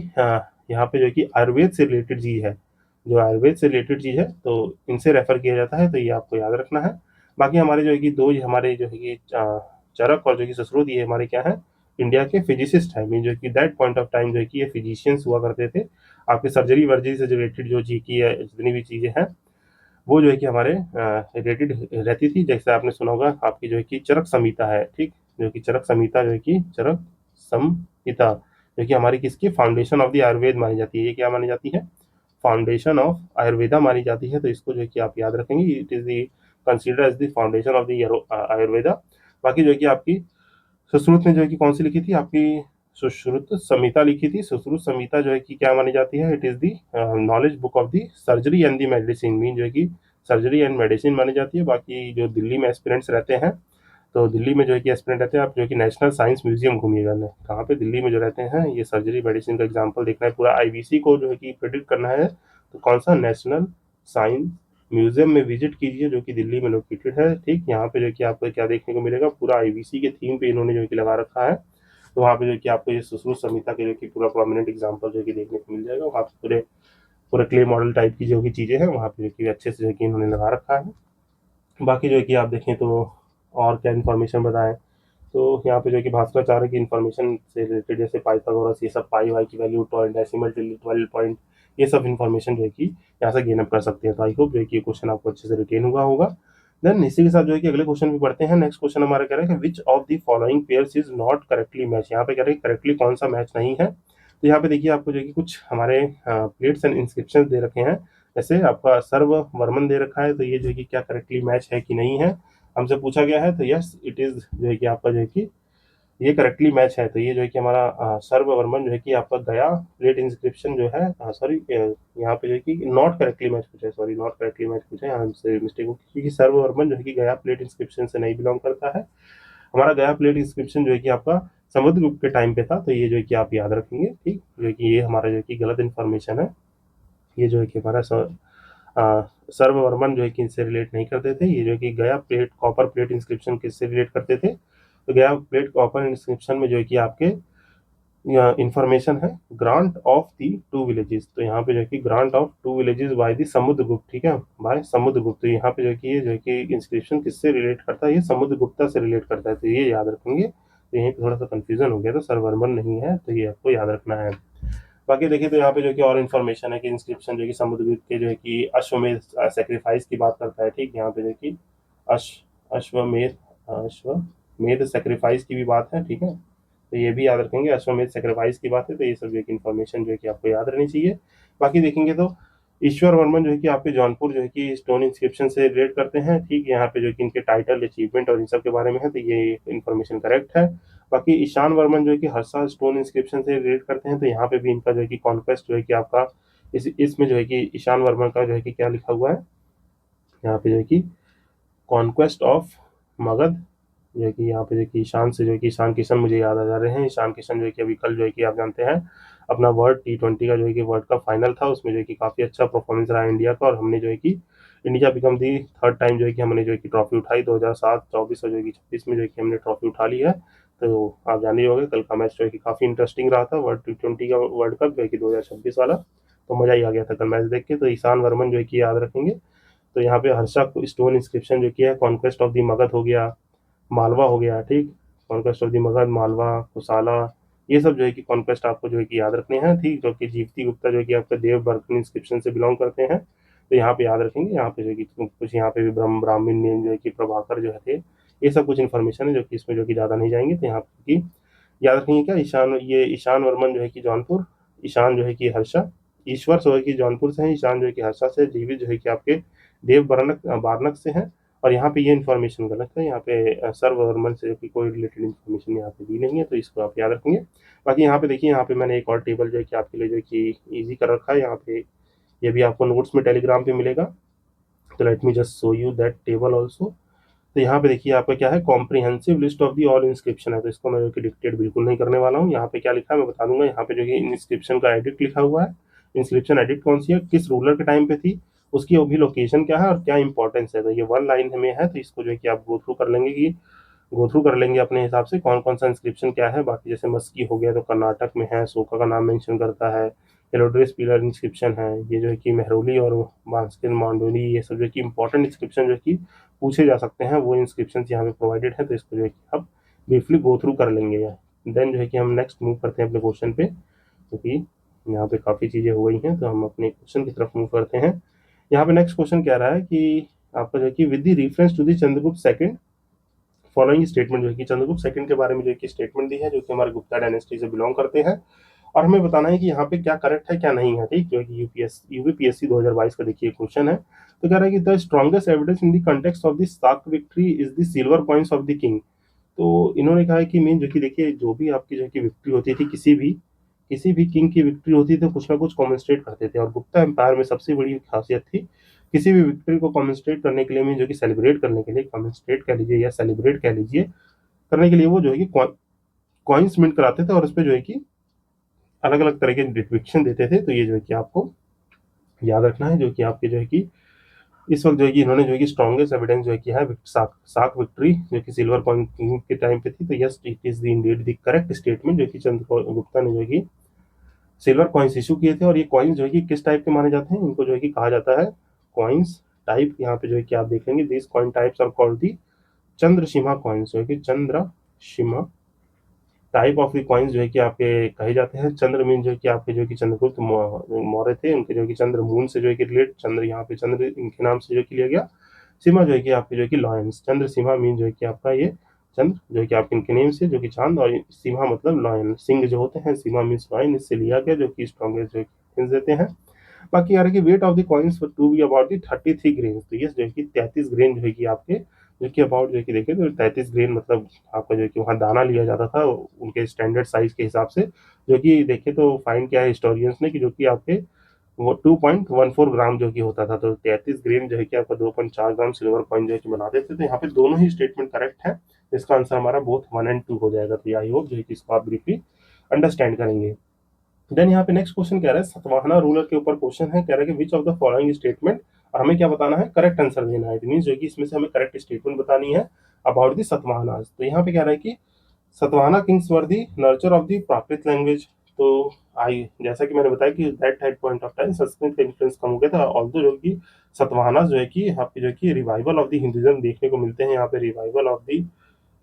यहाँ पे जो है कि आयुर्वेद से रिलेटेड चीज है, जो आयुर्वेद से रिलेटेड चीज है, तो इनसे रेफर किया जाता है, तो ये आपको याद रखना है। बाकी हमारे जो है कि दो हमारे जो है कि चरक और जो कि सुश्रुत, ये हमारे क्या है, इंडिया के फिजिसिस्ट है, मीन जो कि दैट पॉइंट ऑफ टाइम जो है कि ये फिजिशियंस हुआ करते थे। आपके सर्जरी वर्जरी से रिलेटेड जो जी की है जितनी भी चीज़ें हैं, वो जो है कि हमारे रिलेटेड रहती थी। जैसे आपने सुना होगा आपकी जो है कि चरक संहिता है, ठीक, जो कि चरक संहिता जो है कि चरक संहिता जो कि हमारी किसकी फाउंडेशन ऑफ द आयुर्वेद मानी जाती है, ये क्या मानी जाती है, फाउंडेशन ऑफ आयुर्वेदा मानी जाती है। तो इसको जो है कि आप याद रखेंगे, it is the consider as the foundation of the Ayurveda. बाकी जो है कि आपकी सुश्रुत ने जो है कि कौन सी लिखी थी, आपकी सुश्रुत संहिता लिखी थी। सुश्रुत संहिता जो है कि क्या मानी जाती है, it is the knowledge book of the surgery and the medicine, mean जो है कि सर्जरी एंड मेडिसिन मानी जाती है। बाकी जो दिल्ली में एस्पिरेंट्स रहते हैं, तो दिल्ली में जो है कि एस्पिरेंट रहते हैं, आप जो है कि नेशनल साइंस म्यूजियम घूमिएगा, कहाँ पे, दिल्ली में जो रहते हैं, ये सर्जरी मेडिसिन का एग्जाम्पल देखना है, पूरा आईवीसी को जो है कि प्रेडिक्ट करना है, तो कौन सा, नेशनल साइंस म्यूजियम में विजिट कीजिए, जो कि दिल्ली में लोकेटेड है। ठीक, यहाँ पे जो है कि आपको क्या देखने को मिलेगा, पूरा आईवीसी के थीम पे इन्होंने जो है कि लगा रखा है। तो वहाँ पे जो है कि आपको ये सुश्रुत संहिता के जो कि पूरा प्रोमिनेंट एग्जाम्पल जो है कि देखने को मिल जाएगा। वहाँ पे पूरे पूरा क्ले मॉडल टाइप की जो कि चीज़ें हैं, वहाँ पे जो कि अच्छे से जो है कि इन्होंने लगा रखा है। बाकी जो है कि आप देखें तो और क्या इन्फॉर्मेशन बताएं, तो यहाँ पे जो है कि भास्कराचार्य की इन्फॉर्मेशन से रिलेटेड, जैसे पाइथागोरस, ये सब पाई वाई की वैल्यू, पॉइंट, डेसिमल, 12 पॉइंट, ये सब इन्फॉर्मेशन जो है कि यहाँ से गेन अप कर सकते हैं। तो आई होप जो है कि ये क्वेश्चन आपको अच्छे से रिटेन हुआ होगा। देन इसी के साथ जो है कि अगले क्वेश्चन भी पढ़ते हैं। नेक्स्ट क्वेश्चन हमारा कह रहा है कि विच of the following pairs is not correctly match, यहाँ पे कह रहे हैं करेक्टली कौन सा मैच नहीं है। तो यहाँ पे देखिए आपको जो है कि कुछ हमारे प्लेट्स एंड इंस्क्रिप्शन दे रखे हैं, जैसे आपका सर्व वर्मन दे रखा है, तो ये जो है कि क्या करेक्टली मैच है कि नहीं है, हमसे पूछा गया है। तो यस इट इज जो है कि आपका जो है कि ये करेक्टली मैच है। तो ये जो है कि हमारा सर्ववर्मन जो है कि आपका गया प्लेट इंस्क्रिप्शन जो है, सॉरी यहाँ पे जो है कि नॉट करेक्टली मैच पूछा है, सॉरी नॉट करेक्टली मैच पूछा है, यहाँ से मिस्टेक हो, क्योंकि सर्ववर्मन जो है कि गया प्लेट इंस्क्रिप्शन से नहीं बिलोंग करता है। हमारा गया प्लेट इंस्क्रिप्शन जो है कि आपका समुद्रगुप्त के टाइम पे था। तो ये जो है कि आप याद रखेंगे, ठीक, जो है कि ये हमारा जो है कि गलत इन्फॉर्मेशन है। ये जो है कि हमारा सर्ववर्मन जो है कि इनसे रिलेट नहीं करते थे। ये जो है कि गया प्लेट कॉपर प्लेट इंस्क्रिप्शन किससे रिलेट करते थे, तो गया प्लेट कॉपर इंस्क्रिप्शन में जो है कि आपके इंफॉर्मेशन है grant of the two villages. तो यहाँ पे जो है कि grant of two villages by the Samudragupta, ठीक है, बाय समुद्रगुप्त। तो यहाँ पे जो है कि ये जो है कि इंस्क्रिप्शन किससे रिलेट करता है, ये समुद्रगुप्ता से रिलेट करता है, तो ये याद रखेंगे। तो यहीं पे थोड़ा सा कंफ्यूजन हो गया, तो सर्ववर्मन नहीं है, तो ये आपको याद रखना है। बाकी देखिए तो यहाँ पे जो कि और इन्फॉर्मेशन है कि इंस्क्रिप्शन जो कि समुद्रगुप्त के जो है कि अश्वमेध सेक्रीफाइस की बात करता है, ठीक, यहाँ पे जो कि अश्व अश्वमेध अश्वमेध सेक्रीफाइस की भी बात है, ठीक है। तो ये भी याद रखेंगे। अश्वमेध सेक्रीफाइस की बात है, तो ये सब जो है कि इन्फॉर्मेशन जो है कि आपको याद रहनी चाहिए। बाकी देखेंगे तो ईश्वर वर्मन जो है कि आपके जौनपुर जो है कि स्टोन इंस्क्रिप्शन से रिलेट करते हैं, ठीक। यहाँ पे जो है कि इनके टाइटल, अचीवमेंट और इन सब के बारे में है, तो ये इन्फॉर्मेशन करेक्ट है। बाकी ईशान वर्मन जो है कि हर्षा स्टोन इंस्क्रिप्शन से रिलेट करते हैं, तो यहाँ पे भी इनका जो है कि कॉन्क्वेस्ट जो है कि आपका इसमें जो है कि ईशान वर्मन का जो है कि क्या लिखा हुआ है यहाँ पे जो है कि कॉन्क्वेस्ट ऑफ मगध, जो है कि यहाँ पे जो है कि ईशान से जो है कि ईशान किशन मुझे याद आ जा रहे हैं। ईशान किशन जो है कि अभी कल जो है कि आप जानते हैं अपना वर्ल्ड T20 का जो है कि वर्ल्ड कप फाइनल था, उसमें जो है कि काफ़ी अच्छा परफॉर्मेंस रहा इंडिया का, और हमने जो है कि India become the third time जो है कि हमने जो है कि ट्रॉफी उठाई। 2007, 24 और जो है कि 26 में जो है कि हमने ट्रॉफी उठा ली है। तो आप जान ही होंगे कल का मैच जो है कि काफ़ी इंटरेस्टिंग रहा था, वर्ल्ड T20 का वर्ल्ड कप जो है कि 2026 वाला। तो मज़ा ही आ गया था कल मैच देख के। तो ईशान वर्मन जो है कि याद रखेंगे। तो यहाँ पे हर्षा स्टोन इंस्क्रिप्शन जो किया है, कॉन्क्वेस्ट ऑफ द मगध हो गया, मालवा हो गया, ठीक। Conquest of the Magadh, Malwa, Kosala, ये सब जो है कि कॉन्क्वेस्ट आपको जो है कि याद रखने हैं, ठीक। जो कि जीवती गुप्ता जो है कि आपके देव बर्तन इंस्क्रिप्शन से बिलोंग करते हैं, तो यहाँ पे याद रखेंगे। यहाँ पे जो है कि कुछ यहाँ पे भी ब्राह्मण नेम जो है कि प्रभाकर जो है थे, ये सब कुछ इन्फॉर्मेशन है जो कि इसमें जो कि ज़्यादा नहीं जाएंगे। तो यहाँ पे की याद रखेंगे क्या, ईशान, ये ईशान वर्मन जो है कि जौनपुर, ईशान जो है कि हर्षा, ईश्वर जो है कि जौनपुर से है, ईशान जो है कि हर्षा से, जीवित जो है कि आपके देव बारनक से हैं। और यहाँ पे ये इन्फॉर्मेशन गलत है, यहाँ पे सर्व वर्मन से जो कि कोई रिलेटेड इन्फॉर्मेशन यहाँ पे दी नहीं है, तो इसको आप याद रखेंगे। बाकी यहाँ पे देखिए, यहाँ पे मैंने एक और टेबल जो है कि आपके लिए जो है कि ईजी कर रखा है यहाँ पे, ये भी आपको नोट्स में टेलीग्राम पे मिलेगा। तो let me just show you that table also. तो यहाँ पे देखिए आपका क्या है, comprehensive list of the all inscription है, तो इसको मैं जो कि डिक्टेट बिल्कुल नहीं करने वाला हूँ। यहाँ पे क्या लिखा है मैं बता दूंगा। यहाँ पे जो कि इंस्क्रिप्शन का एडिक्ट लिखा हुआ है। इंस्क्रिप्शन एडिक्ट कौन सी है, किस रूलर के टाइम पे थी, उसकी अभी लोकेशन क्या है और क्या इंपॉर्टेंस है। तो ये वन लाइन में है, तो इसको जो है कि आप गो थ्रू कर लेंगे अपने हिसाब से कौन कौन सा इंस्क्रिप्शन क्या है। बाकी जैसे मस्की हो गया तो कर्नाटक में है, सोका का नाम मेंशन करता है। हेलोड्रेस पिलर इंस्क्रिप्शन है, ये जो है कि मेहरौली और मास्किन मांडोली, ये सब जो है कि इंपॉर्टेंट इंस्क्रिप्शन जो है कि पूछे जा सकते हैं, वो इंस्क्रिप्शन यहाँ पे प्रोवाइडेड है। तो इसको जो है कि आप ब्रीफली गो थ्रू कर लेंगे। देन जो है कि हम नेक्स्ट मूव करते हैं अपने क्वेश्चन पे, क्योंकि यहाँ पे काफ़ी चीज़ें हो गई हैं, तो हम अपने क्वेश्चन की तरफ मूव करते हैं। यहाँ पे नेक्स्ट क्वेश्चन कह रहा है कि आपका जो है कि with the reference to the Chandragupta second following statement, जो है कि चंद्रगुप्त सेकंड के बारे में जो है कि स्टेटमेंट दी है, जो कि हमारे गुप्ता डायनेस्टी से बिलोंग करते हैं, और हमें बताना है कि यहाँ पे क्या करेक्ट है क्या नहीं है, ठीक। जो है कि यूपीएससी 2022 का देखिए क्वेश्चन है। तो कह रहा है कि the strongest evidence in the context of the Saka victory is the silver coins of the king. तो इन्होंने कहा है कि मेन जो कि देखिए, जो भी आपकी जो है कि विक्ट्री होती थी, किसी भी किंग की विक्ट्री होती थी, तो कुछ ना कुछ कॉमेंस्ट्रेट करते थे। और गुप्ता एम्पायर में सबसे बड़ी खासियत थी, किसी भी विक्ट्री को कॉमेंस्ट्रेट करने के लिए, में जो कि सेलिब्रेट करने के लिए, कॉमेंस्ट्रेट कह लीजिए या सेलिब्रेट कह लीजिए, करने के लिए वो जो है कि कॉइन्स मिंट कराते थे, और उस पर जो है कि अलग अलग तरह के डिपिक्शन देते थे। तो ये जो है कि आपको याद रखना है, जो कि आपके जो है कि इस वक्त जो है कि इन्होंने जो है कि स्ट्रॉन्गेस्ट एविडेंस जो है कि है साक विक्ट्री जो कि सिल्वर कॉइन के टाइम पे थी। तो yes, it is the Indeed the correct statement, जो कि चंद्रगुप्ता ने जो है कि सिल्वर कॉइन्स इशू किए थे। और ये कॉइन्स जो है कि किस टाइप के माने जाते हैं, इनको जो है कि कहा जाता है कॉइन्स टाइप। यहाँ पे जो है कि आप देखेंगे this coin types are called the Chandrasima coins, जो है कि Chandrasima type of the coins जो है कि आपके कहे जाते हैं। चंद्र मीन जो है कि आपके जो है कि चंद्रगुप्त मौर्य थे, उनके जो है कि चंद्र मून से जो है कि रिलेट, चंद्र यहाँ पे चंद्र इनके नाम से जो है कि लिया गया। सीमा जो है कि आपके जो है कि लॉयंस, चंद्र सीमा मीन जो है कि आपका ये चंद्र जो है कि आपके इनके नेम से जो कि चांद, और सीमा मतलब लॉयन, सिंह जो होते हैं, सीमा मीन्स लॉयन, इससे लिया गया, जो कि स्ट्रॉन्गेस्ट जो है कि hints देते हैं। बाकी आ रहा है कि weight of the coins to be about the 33 grain. तो ये जो है कि 33 ग्रेन जो है कि आपके जो कि अबाउट जो है कि देखिए, तो 33 ग्रेन मतलब आपका जो है कि वहाँ दाना लिया जाता था उनके स्टैंडर्ड साइज के हिसाब से। जो कि देखे तो फाइंड किया है हिस्टोरियंस ने कि जो कि आपके वो 2.14 ग्राम जो कि होता था। तो 33 ग्रेन जो है कि आपका 2.4 ग्राम सिल्वर कॉइन जो है कि बना देते थे। तो यहाँ पे दोनों ही स्टेटमेंट करेक्ट है। इसका आंसर हमारा बोथ 1 और 2 हो जाएगा। तो आई होप जो है कि इसको आप ब्रीफली अंडरस्टैंड करेंगे। देन यहाँ पे नेक्स्ट क्वेश्चन कह रहा है, सतवाहना रूलर के ऊपर क्वेश्चन है। कह रहा है कि विच ऑफ द फॉलोइंग स्टेटमेंट, और हमें क्या बताना है, करेक्ट आंसर देना है। इट मीन जो कि इसमें से हमें करेक्ट स्टेटमेंट बतानी है अबाउट द सतवाहना। तो यहाँ पे कह रहा है कि Satavahana Kings were the nurture of the Prakrit language. तो आई जैसा कि मैंने बताया कि that at point of time Sanskrit का इन्फ्लुएंस कम हो गया था। ऑल्दो जो कि सतवाहना जो है कि यहाँ पे जो कि रिवाइवल ऑफ द हिंदुइज्म देखने को मिलते हैं। यहाँ पे रिवाइवल ऑफ द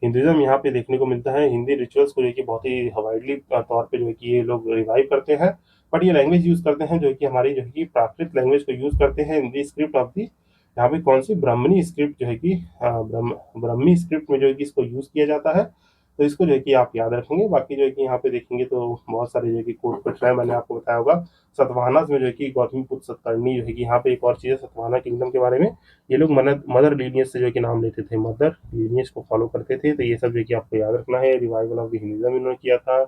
हिंदुइज्म यहाँ पे देखने को मिलता है। हिंदी रिचुअल्स को जो कि बहुत ही वाइडली तौर पे जो है कि ये लोग रिवाइव करते हैं। बट ये लैंग्वेज यूज करते हैं जो कि हमारी जो है कि प्राकृत लैंग्वेज को यूज करते हैं। हिंदी स्क्रिप्ट ऑफ दी, यहाँ पे कौन सी ब्राह्मणी स्क्रिप्ट जो है कि ब्राह्मी स्क्रिप्ट में जो है कि इसको यूज किया जाता है। तो इसको जो है कि आप याद रखेंगे। बाकी जो है कि यहाँ पे देखेंगे तो बहुत सारे जो है कि कोट पट रहे हैं, मैंने आपको बताया होगा। सतवाहनास में जो है कि गौतमीपुत्र सतकर्णी जो है कि यहाँ पे एक और चीज़ है सतवाहना किंगडम के बारे में। ये लोग मदर लीनियज से जो है कि नाम लेते थे, मदर लीनियज को फॉलो करते थे। तो ये सब जो है कि आपको याद रखना है। रिवाइवल ऑफ द हिंदुइज्म इन्होंने किया था।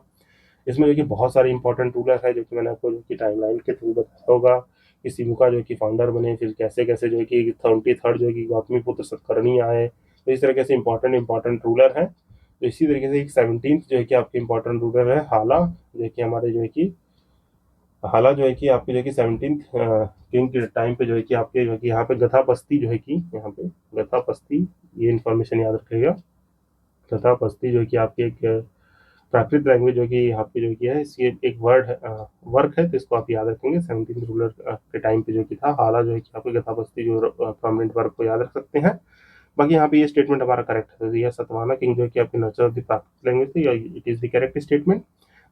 इसमें जो कि बहुत सारे इंपॉर्टेंट रूलर है जो कि मैंने आपको जो कि टाइमलाइन के थ्रू बताया होगा कि सिमुका जो कि फाउंडर बने, फिर कैसे कैसे जो है कि 23rd जो है कि गौतमीपुत्र सतकर्णी आए। तो इस तरीके से इंपॉर्टेंट रूलर हैं। तो इसी तरीके से एक 17th जो है कि आपके इंपॉर्टेंट रूलर है हाला, जो कि हमारे जो है कि हाला जो है कि आपके जो है कि 17th किंग के टाइम पे जो है कि आपके जो है कि यहाँ पे गथा बस्ती जो है कि यहाँ पे गथा बस्ती, ये इन्फॉर्मेशन याद रखिएगा। गथा बस्ती जो है कि आपके एक प्राकृत लैंग्वेज जो कि यहाँ पे जो कि है, इसकी एक वर्क है, तो इसको आप याद रखेंगे। 17th रूलर के टाइम पे जो कि था हाला जो है कि आपके गथा बस्ती जो प्रोमिनेंट वर्क को याद रख सकते हैं। बाकी यहाँ पे ये स्टेटमेंट हमारा करेक्ट है। तो ये सतवाहना किंग जो है कि आपके nurture of the Prakrit language थी, it is the correct statement.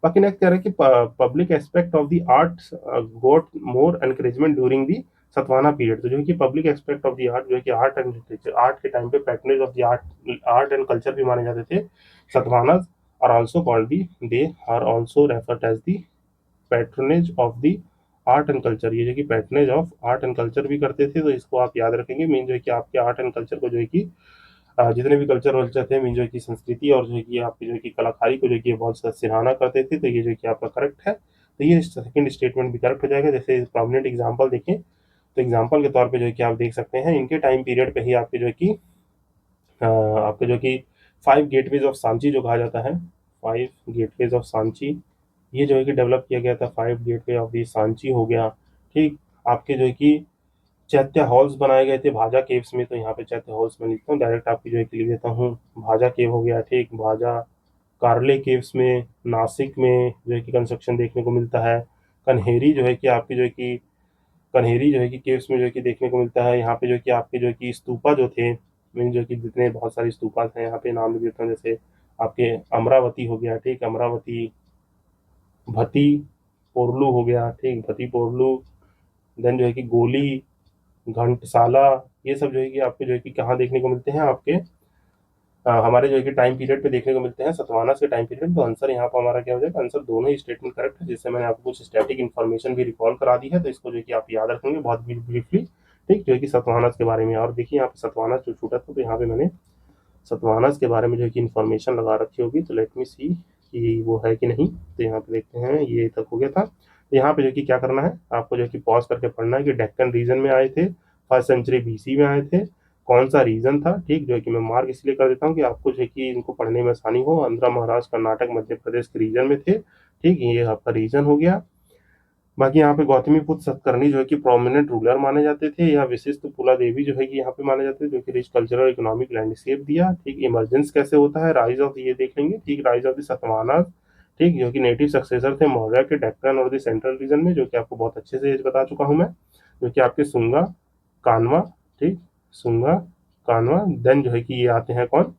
बाकी नेक्स्ट कह रहा है कि public aspect of the art got more encouragement during the Satavahana period. तो जो है कि public aspect of the art जो है कि आर्ट एंड लिटरेचर, आर्ट के टाइम पे patronage of the art and culture भी माने जाते थे। Satavahana are also called the, they are also referred as the patronage of the art and culture. ये जो कि patronage of art and culture भी करते थे। तो इसको आप याद रखेंगे। मेन जो है कि आपके आर्ट एंड कल्चर को जो है कि जितने भी कल्चर वल्चर थे, मीन जो है कि संस्कृति और जो है कि आपकी जो है कि कलाकारी को जो है कि बहुत सराहना करते थे। तो ये जो है कि आपका करेक्ट है। तो ये सेकंड स्टेटमेंट भी करेक्ट हो जाएगा। जैसे प्रोमिनेंट एग्जाम्पल देखें तो एग्जाम्पल के तौर पे जो है कि आप देख सकते हैं इनके टाइम पीरियड पे ही आपके जो है कि आपके जो कि 5 गेटवेज ऑफ सांची जो कहा जाता है, 5 गेटवेज ऑफ सांची, ये जो है कि डेवलप किया गया था। 5 गेटवे ऑफ दी सांची हो गया। ठीक, आपके जो है कि चैत्य हॉल्स बनाए गए थे भाजा केव्स में। तो यहाँ पे चैत्य हॉल्स में लिखता हूँ, डायरेक्ट आपकी जो है कि लिख देता हूँ। भाजा केव हो गया, ठीक, भाजा। कार्ले केव्स में नासिक में जो है कि कंस्ट्रक्शन देखने को मिलता है। कन्हेरी जो है कि आपकी जो है कि कन्हेरी जो है कि केव्स में जो है कि देखने को मिलता है। यहाँ पे जो है कि आपके जो है कि स्तूपा जो थे, मीन जो कि जितने बहुत सारी स्तूपा हैं यहाँ पे नाम लिख देता हूँ। जैसे आपके अमरावती हो गया, ठीक, अमरावती। भती पोरलू हो गया, ठीक, भती पोरलू। देन जो है कि गोली, घंटसाला, ये सब जो है कि आपके जो है कि कहाँ देखने को मिलते हैं आपके हमारे जो है कि टाइम पीरियड पे देखने को मिलते हैं, सतवाना के टाइम पीरियड। तो आंसर यहाँ पर हमारा क्या हो जाएगा, आंसर दोनों ही स्टेटमेंट करेक्ट है। जिससे मैंने आपको कुछ स्टैटिक इन्फॉर्मेशन भी रिकॉल करा दी है। तो इसको जो है कि आप याद रखेंगे बहुत ब्रीफली, ठीक, जो है कि सतवाहनास के बारे में। और देखिए यहाँ पे सतवाहनास जो छूटा था, तो यहाँ पे मैंने सतवाहनास के बारे में जो है कि इन्फॉर्मेशन लगा रखी होगी। तो लेट मी सी कि वो है कि नहीं। तो यहाँ पे देखते हैं, ये तक हो गया था। तो यहाँ पे जो कि क्या करना है, आपको जो है कि पॉज करके पढ़ना है कि डेक्कन रीजन में आए थे, 1st सेंचुरी BC में आए थे, कौन सा रीजन था। ठीक, जो है कि मैं मार्क इसलिए कर देता हूँ कि आपको जो है कि इनको पढ़ने में आसानी हो। आंध्र, महाराष्ट्र, कर्नाटक, मध्य प्रदेश के रीजन में थे। ठीक, ये आपका रीजन हो गया। बाकी यहाँ पे गौतमीपुत्र सतकर्णी जो है कि प्रोमिनेंट रूलर माने जाते थे। या विशिष्ट पुला देवी जो है कि यहाँ पे माने जाते थे, जो कि रिच कल्चरल इकोनॉमिक लैंडस्केप दिया। ठीक, इमरजेंस कैसे होता है, राइज ऑफ, ये देख लेंगे। ठीक, राइज ऑफ द सतवाना, ठीक, जो कि नेटिव सक्सेसर थे मौर्य के डेक्कन और द सेंट्रल रीजन में, जो कि आपको बहुत अच्छे से बता चुका हूँ मैं। जो कि आपके सुंगा, कानवा, ठीक, सुंगा, कानवा। देन जो है कि ये आते हैं कौन,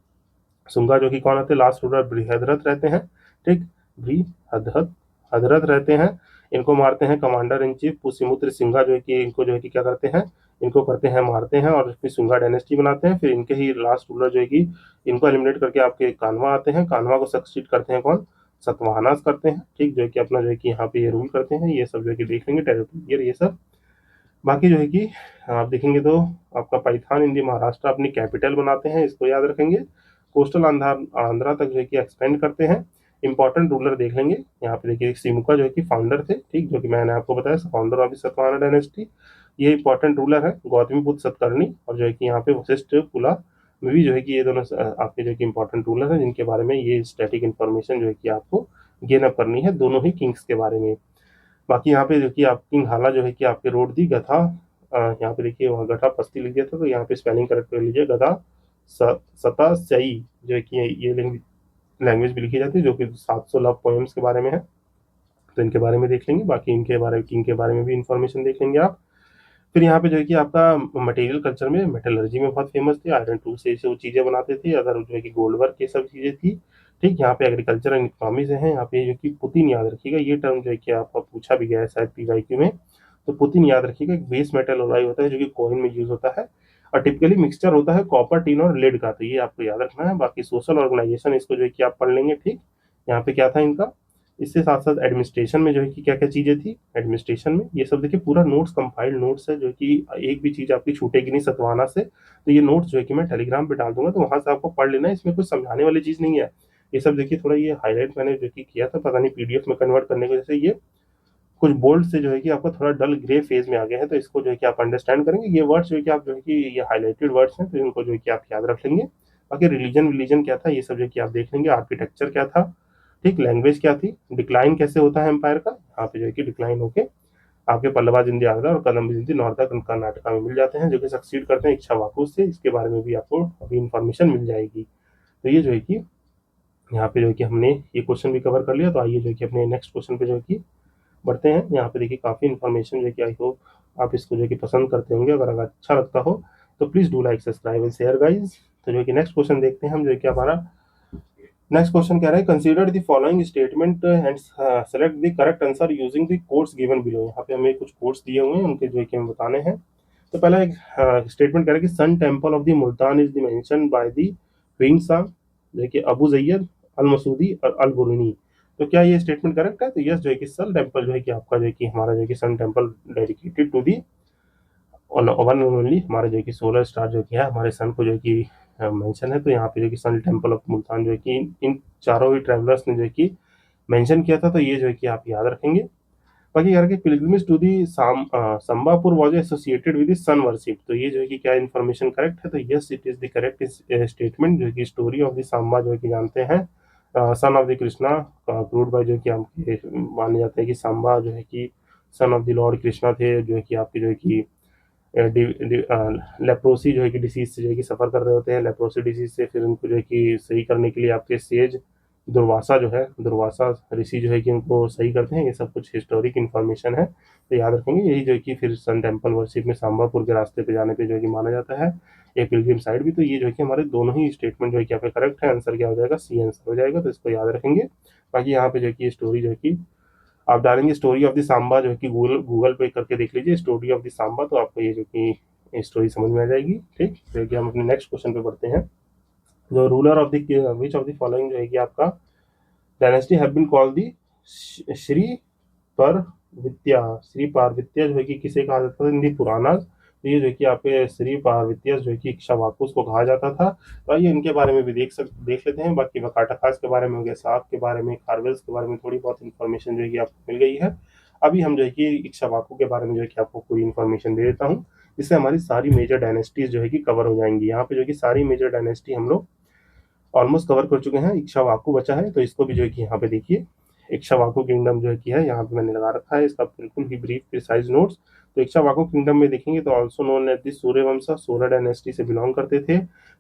सुंगा जो कि कौन आते हैं, लास्ट रूलर बृहद्रथ रहते हैं। ठीक, बृहद्रथ, हजरत रहते हैं। इनको मारते हैं कमांडर इन चीफ पुष्यमुत्र सिंघा, जो है कि इनको जो है कि क्या करते हैं, इनको करते हैं मारते हैं, और फिर सुंगा डायनेस्टी बनाते हैं। फिर इनके ही लास्ट रूलर जो है कि इनको एलिमिनेट करके आपके कानवा आते हैं। कानवा को सक्सीड करते हैं कौन, सतवाहनास करते हैं। ठीक, जो है कि अपना जो है कि यहाँ पे ये रूल करते हैं। ये सब जो है कि देख लेंगे, टेरिटोरियल ये सब। बाकी जो है कि आप देखेंगे तो आपका पैठान इन दी महाराष्ट्र अपनी कैपिटल बनाते हैं, इसको याद रखेंगे। कोस्टल आंध्रा तक जो है कि एक्सपेंड करते हैं। इंपॉर्टेंट रूलर देख लेंगे। यहाँ पे देखिए सिमुका जो है कि फाउंडर थे, ठीक, जो कि मैंने आपको बताया, फाउंडर ऑफ सतवाहना डायनेस्टी। ये इंपॉर्टेंट रूलर है गौतमीपुत्र सतकर्णी। और जो है कि यहाँ पे वशिष्ठ पुला में भी जो है कि ये दोनों आपके जो कि इंपॉर्टेंट रूलर हैं, जिनके बारे में ये स्टैटिक इन्फॉर्मेशन जो है कि आपको गेन अप करनी है, दोनों ही किंग्स के बारे में। बाकी यहाँ पे देखिए आप किंग हाला जो है कि आपके रोड दी गथा, यहाँ पे देखिए वहाँ गठा पस्ती लिख दिया था। तो यहाँ पे स्पेलिंग करेक्ट कर लीजिए, गधा सता सई जो है कि ये लैंग्वेज भी लिखी जाती है, जो कि 700 लव पोएम्स के बारे में है। तो इनके बारे में देख लेंगे। बाकी इनके बारे में, किंग के बारे में भी इंफॉर्मेशन देख लेंगे आप। फिर यहाँ पे जो है कि आपका मटेरियल कल्चर में, मेटलर्जी में बहुत फेमस थे। आयरन टूल से वो चीज़ें बनाते थे। अगर जो है कि गोल्ड वर्क ये सब चीज़ें थी। ठीक, यहाँ पे एग्रीकल्चर एंड इकोनॉमी से हैं। यहाँ पे जो कि पुतिन याद रखिएगा, ये टर्म जो है कि आपका पूछा भी गया है शायद PYQ में। तो पुतिन याद रखिएगा, एक बेस मेटल एलॉय होता है जो कि कॉइन में यूज होता है। और टिपिकली मिक्सचर होता है कॉपर, टिन और लेड का, तो ये आपको याद रखना है। बाकी सोशल ऑर्गेनाइजेशन इसको जो है कि आप पढ़ लेंगे, ठीक। यहाँ पे क्या था इनका, इससे साथ साथ एडमिनिस्ट्रेशन में जो है कि क्या क्या चीजें थी एडमिनिस्ट्रेशन में, ये सब देखिए पूरा नोट्स, कंपाइल्ड नोट्स है, जो कि एक भी चीज आपकी छूटेगी नहीं सतवाना से। तो ये नोट्स जो है कि मैं टेलीग्राम पे डाल दूंगा, तो वहां से आपको पढ़ लेना है, इसमें कुछ समझाने वाली चीज नहीं है। ये सब देखिए थोड़ा ये हाईलाइट मैंने जो कि किया था, पता नहीं पीडीएफ में कन्वर्ट करने की वजह से ये कुछ बोल्ड से जो है कि आपका थोड़ा डल ग्रे फेज में आ गए हैं, तो इसको जो है कि आप अंडरस्टैंड करेंगे। ये वर्ड्स जो है कि आप जो है कि ये हाईलाइटेड वर्ड्स हैं, तो इनको जो है कि आप याद रख लेंगे। बाकी रिलीजन क्या था ये सब जो है कि आप देख लेंगे। आर्किटेक्चर क्या था, ठीक, लैंग्वेज क्या थी, डिक्लाइन कैसे होता है एम्पायर का, यहाँ पे जो है कि डिक्लाइन होके आपके पल्लवा जिंदी आगरा और कदम्ब जिंदी नॉर्थ कर्नाटका में मिल जाते हैं, जो कि सक्सीड करते हैं इच्छावाकु से। इसके बारे में भी आपको अभी इन्फॉर्मेशन मिल जाएगी। तो ये जो है कि यहाँ पे जो है कि हमने ये क्वेश्चन भी कवर कर लिया। तो आइए जो है कि अपने नेक्स्ट क्वेश्चन पे जो है कि बढ़ते हैं। यहाँ पे देखिए काफ़ी इन्फॉर्मेशन जो है कि आई होप आप इसको जो है कि पसंद करते होंगे। अगर अच्छा लगता हो तो please do like, subscribe and share guys. तो जो है कि नेक्स्ट क्वेश्चन देखते हैं हम, जो है कि हमारा नेक्स्ट क्वेश्चन कह रहा है, consider the following statement and select the correct answer using the codes given below. यहाँ पे हमें कुछ कोड्स दिए हुए हैं, उनके जो है कि हमें बताने हैं। तो पहला एक स्टेटमेंट कह रहा है कि sun temple of the Multan is the mention by the विंग्सा, जो कि अबू जैयद, अल मसूदी और अल बुरुनी। तो क्या ये स्टेटमेंट करेक्ट है? तो यस, जो है कि सन टेम्पल जो है कि आपका जो है कि हमारा जो है कि sun temple dedicated to the one and only हमारे जो है कि सोलर स्टार जो कि है हमारे सन को जो है कि मेंशन है। तो यहाँ पे जो कि सन टेम्पल ऑफ मुल्तान जो है कि इन चारों ही ट्रैवलर्स ने जो है कि मेंशन किया था, तो ये जो है कि आप याद रखेंगे। बाकी यार कि pilgrimage to the Sambapur was associated with sun worship. तो ये जो है कि क्या इन्फॉर्मेशन करेक्ट है? तो yes, it is the correct statement. जो है कि स्टोरी ऑफ द सांबा जो है कि जानते हैं सन of the Krishna proved bye, जो कि हम माने जाते हैं कि सांबा जो है कि son of the Lord Krishna थे, जो है कि आपके जो है कि लेप्रोसी जो है कि डिसीज से जो है कि सफ़र कर रहे होते हैं, लेप्रोसी डिसीज से। फिर उनको जो है कि सही करने के लिए आपके सेज दुर्वासा जो है, दुर्वासा ऋषि जो है कि उनको सही करते हैं। ये सब कुछ हिस्टोरिक इन्फॉर्मेशन है, तो याद रखेंगे। यही जो है कि फिर सन टेम्पल वर्शिप में सांबापुर के रास्ते पे जाने पे जो है कि माना जाता है एक पिलग्रिम साइड भी। तो ये जो है कि हमारे दोनों ही स्टेटमेंट जो है कि यहाँ पे करेक्ट है। आंसर क्या हो जाएगा? सी आंसर हो जाएगा, तो इसको याद रखेंगे। बाकी यहाँ पे जो है कि स्टोरी जो है कि आप डालेंगे स्टोरी ऑफ द सांबा, जो है कि गूगल गूगल पे करके देख लीजिए स्टोरी ऑफ द सांबा, तो आपको ये जो कि स्टोरी समझ में आ जाएगी, ठीक। तो कि हम अपने नेक्स्ट क्वेश्चन पे बढ़ते हैं। जो ruler of the which of the following जो है कि आपका dynasty have been called the Shri पर विद्या, श्री पार्वत्य जो है कि किसे कहा जाता था इन दी पुराना। तो ये जो है कि आपके श्री पार्वत्य जो है कि इक्ष्वाकुस को कहा जाता था। तो आइए इनके बारे में भी देख लेते हैं। बाकी वकाटकास के बारे में हो गया, साफ के बारे में, खारवेल्स के बारे में थोड़ी बहुत इन्फॉर्मेशन जो है कि आपको मिल गई है। अभी हम जो है कि इक्ष्वाकु के बारे में जो है कि आपको पूरी इन्फॉर्मेशन दे देता हूँ, जिससे हमारी सारी मेजर डायनेस्टीज जो है कि कवर हो जाएंगी। यहाँ पे जो है कि सारी मेजर डायनेस्टी हम लोग ऑलमोस्ट कवर कर चुके हैं। इक्ष्वाकु बचा है, तो इसको भी जो है कि यहाँ पे देखिए इक्ष्वाकु किंगडम जो है कि है यहाँ पे मैंने लगा रखा है इसका बिल्कुल ही ब्रीफ प्रिसाइज नोट्स। तो इक्ष्वाकु किंगडम में देखेंगे तो also known as the Suryavansh, solar dynasty से बिलोंग करते थे।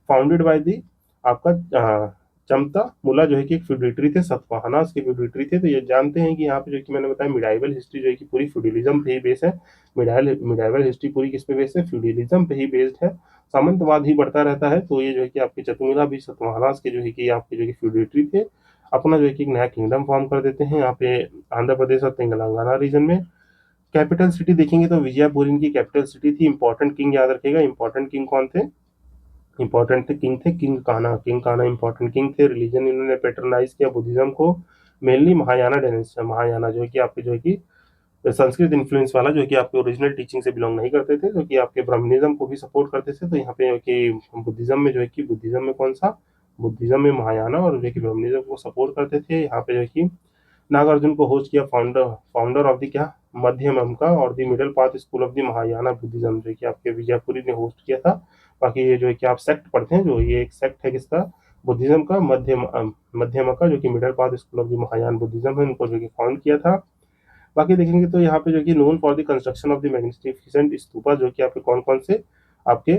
फाउंडेड बाय दी आपका चमता मुला जो है कि एक फ्यूडेटरी थे, सतवाहनास के फ्यूडेटरी थे। तो ये जानते हैं कि यहाँ पे जो कि मैंने बताया मिडाइवल हिस्ट्री जो है कि पूरी फ्यूडलिज्म पे ही बेस है। मिडाइवल हिस्ट्री पूरी किस पे बेस्ड है? फ्यूडलिज्म पे ही बेस्ड है। सामंतवाद ही बढ़ता रहता है। तो ये जो है कि आपके चतुर्मिला भी सतवाहनास के जो है कि आपके जो कि फ्यूडेटरी थे, अपना जो है कि एक नया किंगडम फॉर्म कर देते हैं यहाँ पे आंध्र प्रदेश और तेलंगाना रीजन में। कैपिटल सिटी देखेंगे तो विजयपुर इनकी कैपिटल सिटी थी। इंपॉर्टेंट किंग याद रखेगा, इंपॉर्टेंट किंग कौन थे? इंपॉर्टेंट किंग थे किंग काना इंपॉर्टेंट किंग थे। रिलीजन इन्होंने पेट्रोनाइज किया बुद्धिज्म को, मेनली महायाना डायनेस्टी। महायाना जो है कि आपके जो है कि संस्कृत इन्फ्लुएंस वाला, जो कि आपके ओरिजिनल टीचिंग से बिलोंग नहीं करते थे, जो कि आपके ब्राह्मणिज्म को भी सपोर्ट करते थे। तो यहाँ पे कि बुद्धिज्म में जो है कि बुद्धिज्म में कौन सा? बुद्धिज्म में महायाना, और जो है कि ब्राह्मणिज्म को सपोर्ट करते थे। यहाँ पे जो है कि नागार्जुन को होस्ट किया फाउंडर फाउंडर ऑफ द क्या मध्यमम का और the middle path school of the Mahayana Buddhism, जो कि आपके विजयपुरी ने होस्ट किया था। बाकी ये जो है कि आप सेक्ट पढ़ते हैं, जो ये एक सेक्ट है किसका? बुद्धिज्म का, मध्यम का, जो कि middle path school of the Mahayana Buddhism है, उनको जो कि फाउंड किया था। बाकी देखेंगे तो यहाँ पे जो कि known for the construction of the magnificent stupa, जो कि आपके कौन कौन से आपके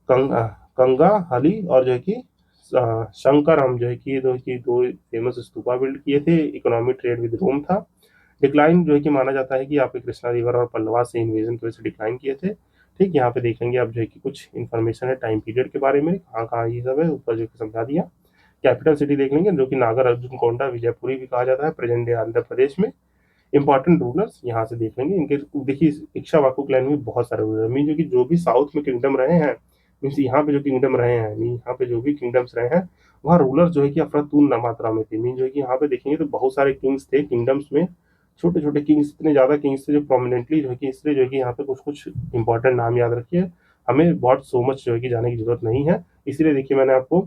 कंगा हली और जो है कि शंकर हम जो है कि दो फेमस स्तूपा बिल्ड किए थे। इकोनॉमी ट्रेड विद रोम था। डिक्लाइन जो है कि माना जाता है कि आपके कृष्णा रिवर और पल्लवा से इन्वेजन की वजह से डिक्लाइन किए थे। ठीक, यहाँ पे देखेंगे आप जो है कि कुछ इन्फॉर्मेशन है टाइम पीरियड के बारे में, कहाँ कहाँ ये सब है ऊपर जो कि समझा दिया। कैपिटल सिटी देख लेंगे, जो कि नागर अर्जुन कोंडा विजयपुरी भी कहा जाता है, प्रेजेंट डे आंध्र प्रदेश में। इंपॉर्टेंट रूलर्स यहाँ से देख लेंगे इनके। देखिए इक्ष्वाकु क्लैन में बहुत सारे रूलर मीन जो कि जो भी साउथ में किंगडम रहे हैं, मीन्स यहाँ पे जो किंगडम रहे हैं, यहाँ पे जो भी किंगडम्स रहे हैं वहाँ रूलर जो है कि अफरातून मात्रा में थे। मीन जो है कि यहाँ पे देखेंगे तो बहुत सारे किंग्स थे किंगडम्स में, छोटे छोटे किंग्स, इतने ज़्यादा किंग्स थे जो प्रोमिनेंटली जो है कि, इसलिए जो है कि यहाँ पे कुछ कुछ इंपॉर्टेंट नाम याद रखिए, हमें बहुत सो मच जो है कि जाने की जरूरत नहीं है। इसलिए देखिए मैंने आपको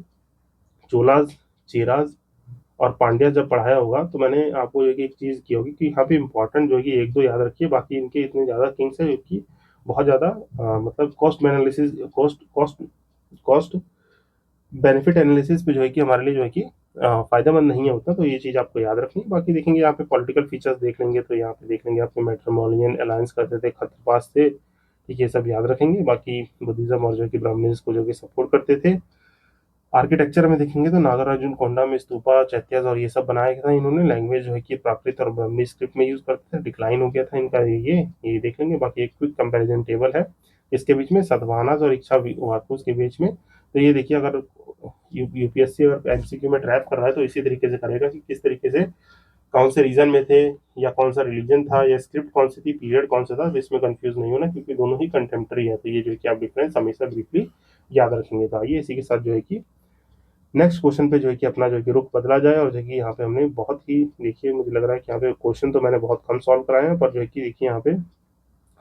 चोलाज, चेराज और पांड्या जब पढ़ाया होगा तो मैंने आपको जो है कि एक चीज़ की होगी कि यहाँ पे इंपॉर्टेंट जो है कि एक दो याद रखिए, बाकी इनके इतने ज़्यादा किंग्स है जो कि बहुत ज़्यादा मतलब cost analysis, cost cost cost benefit analysis पे जो है कि हमारे लिए जो है कि फायदेमंद नहीं है उतना, तो ये चीज़ आपको याद रखनी है। बाकी देखेंगे यहाँ पे पॉलिटिकल फीचर्स देख लेंगे तो यहाँ पे देख लेंगे आपके मैट्रिमोनियन अलायंस करते थे, खत्रपास थे, ठीक है, ये सब याद रखेंगे। बाकी बुद्धिज्म और जो है कि ब्राह्मणिज्म को जो कि सपोर्ट करते थे। आर्किटेक्चर में देखेंगे तो नागार्जुन कोंडा में स्तूपा, चैत्यास और ये सब बनाया गया था इन्होंने। लैंग्वेज जो है कि प्राकृत और ब्राह्मणी स्क्रिप्ट में यूज करते थे, डिक्लाइन हो गया था इनका ये देख लेंगे। बाकी एक क्विक कंपैरिजन टेबल है इसके बीच में, सतवाहनास और इच्छा वाकुस के बीच में। तो ये देखिए अगर यूपीएससी और एमसीक्यू में ट्रैप कर रहा है तो इसी तरीके से करेगा कि किस तरीके से कौन से रीजन में थे, या कौन सा रिलीजन था, या स्क्रिप्ट कौन सी थी, पीरियड कौन सा था, तो इसमें कंफ्यूज नहीं होना क्योंकि दोनों ही कंटेम्प्टरी है। तो ये जो है कि आप डिफरेंस हमेशा ब्रीफली याद रखेंगे। तो आइए इसी के साथ जो है कि नेक्स्ट क्वेश्चन पे जो है कि अपना जो है कि रुख बदला जाए। और जो है कि यहाँ पे हमने बहुत ही, देखिए मुझे लग रहा है कि यहाँ पे क्वेश्चन तो मैंने बहुत कम सॉल्व कराए हैं, पर जो है कि देखिए यहाँ पे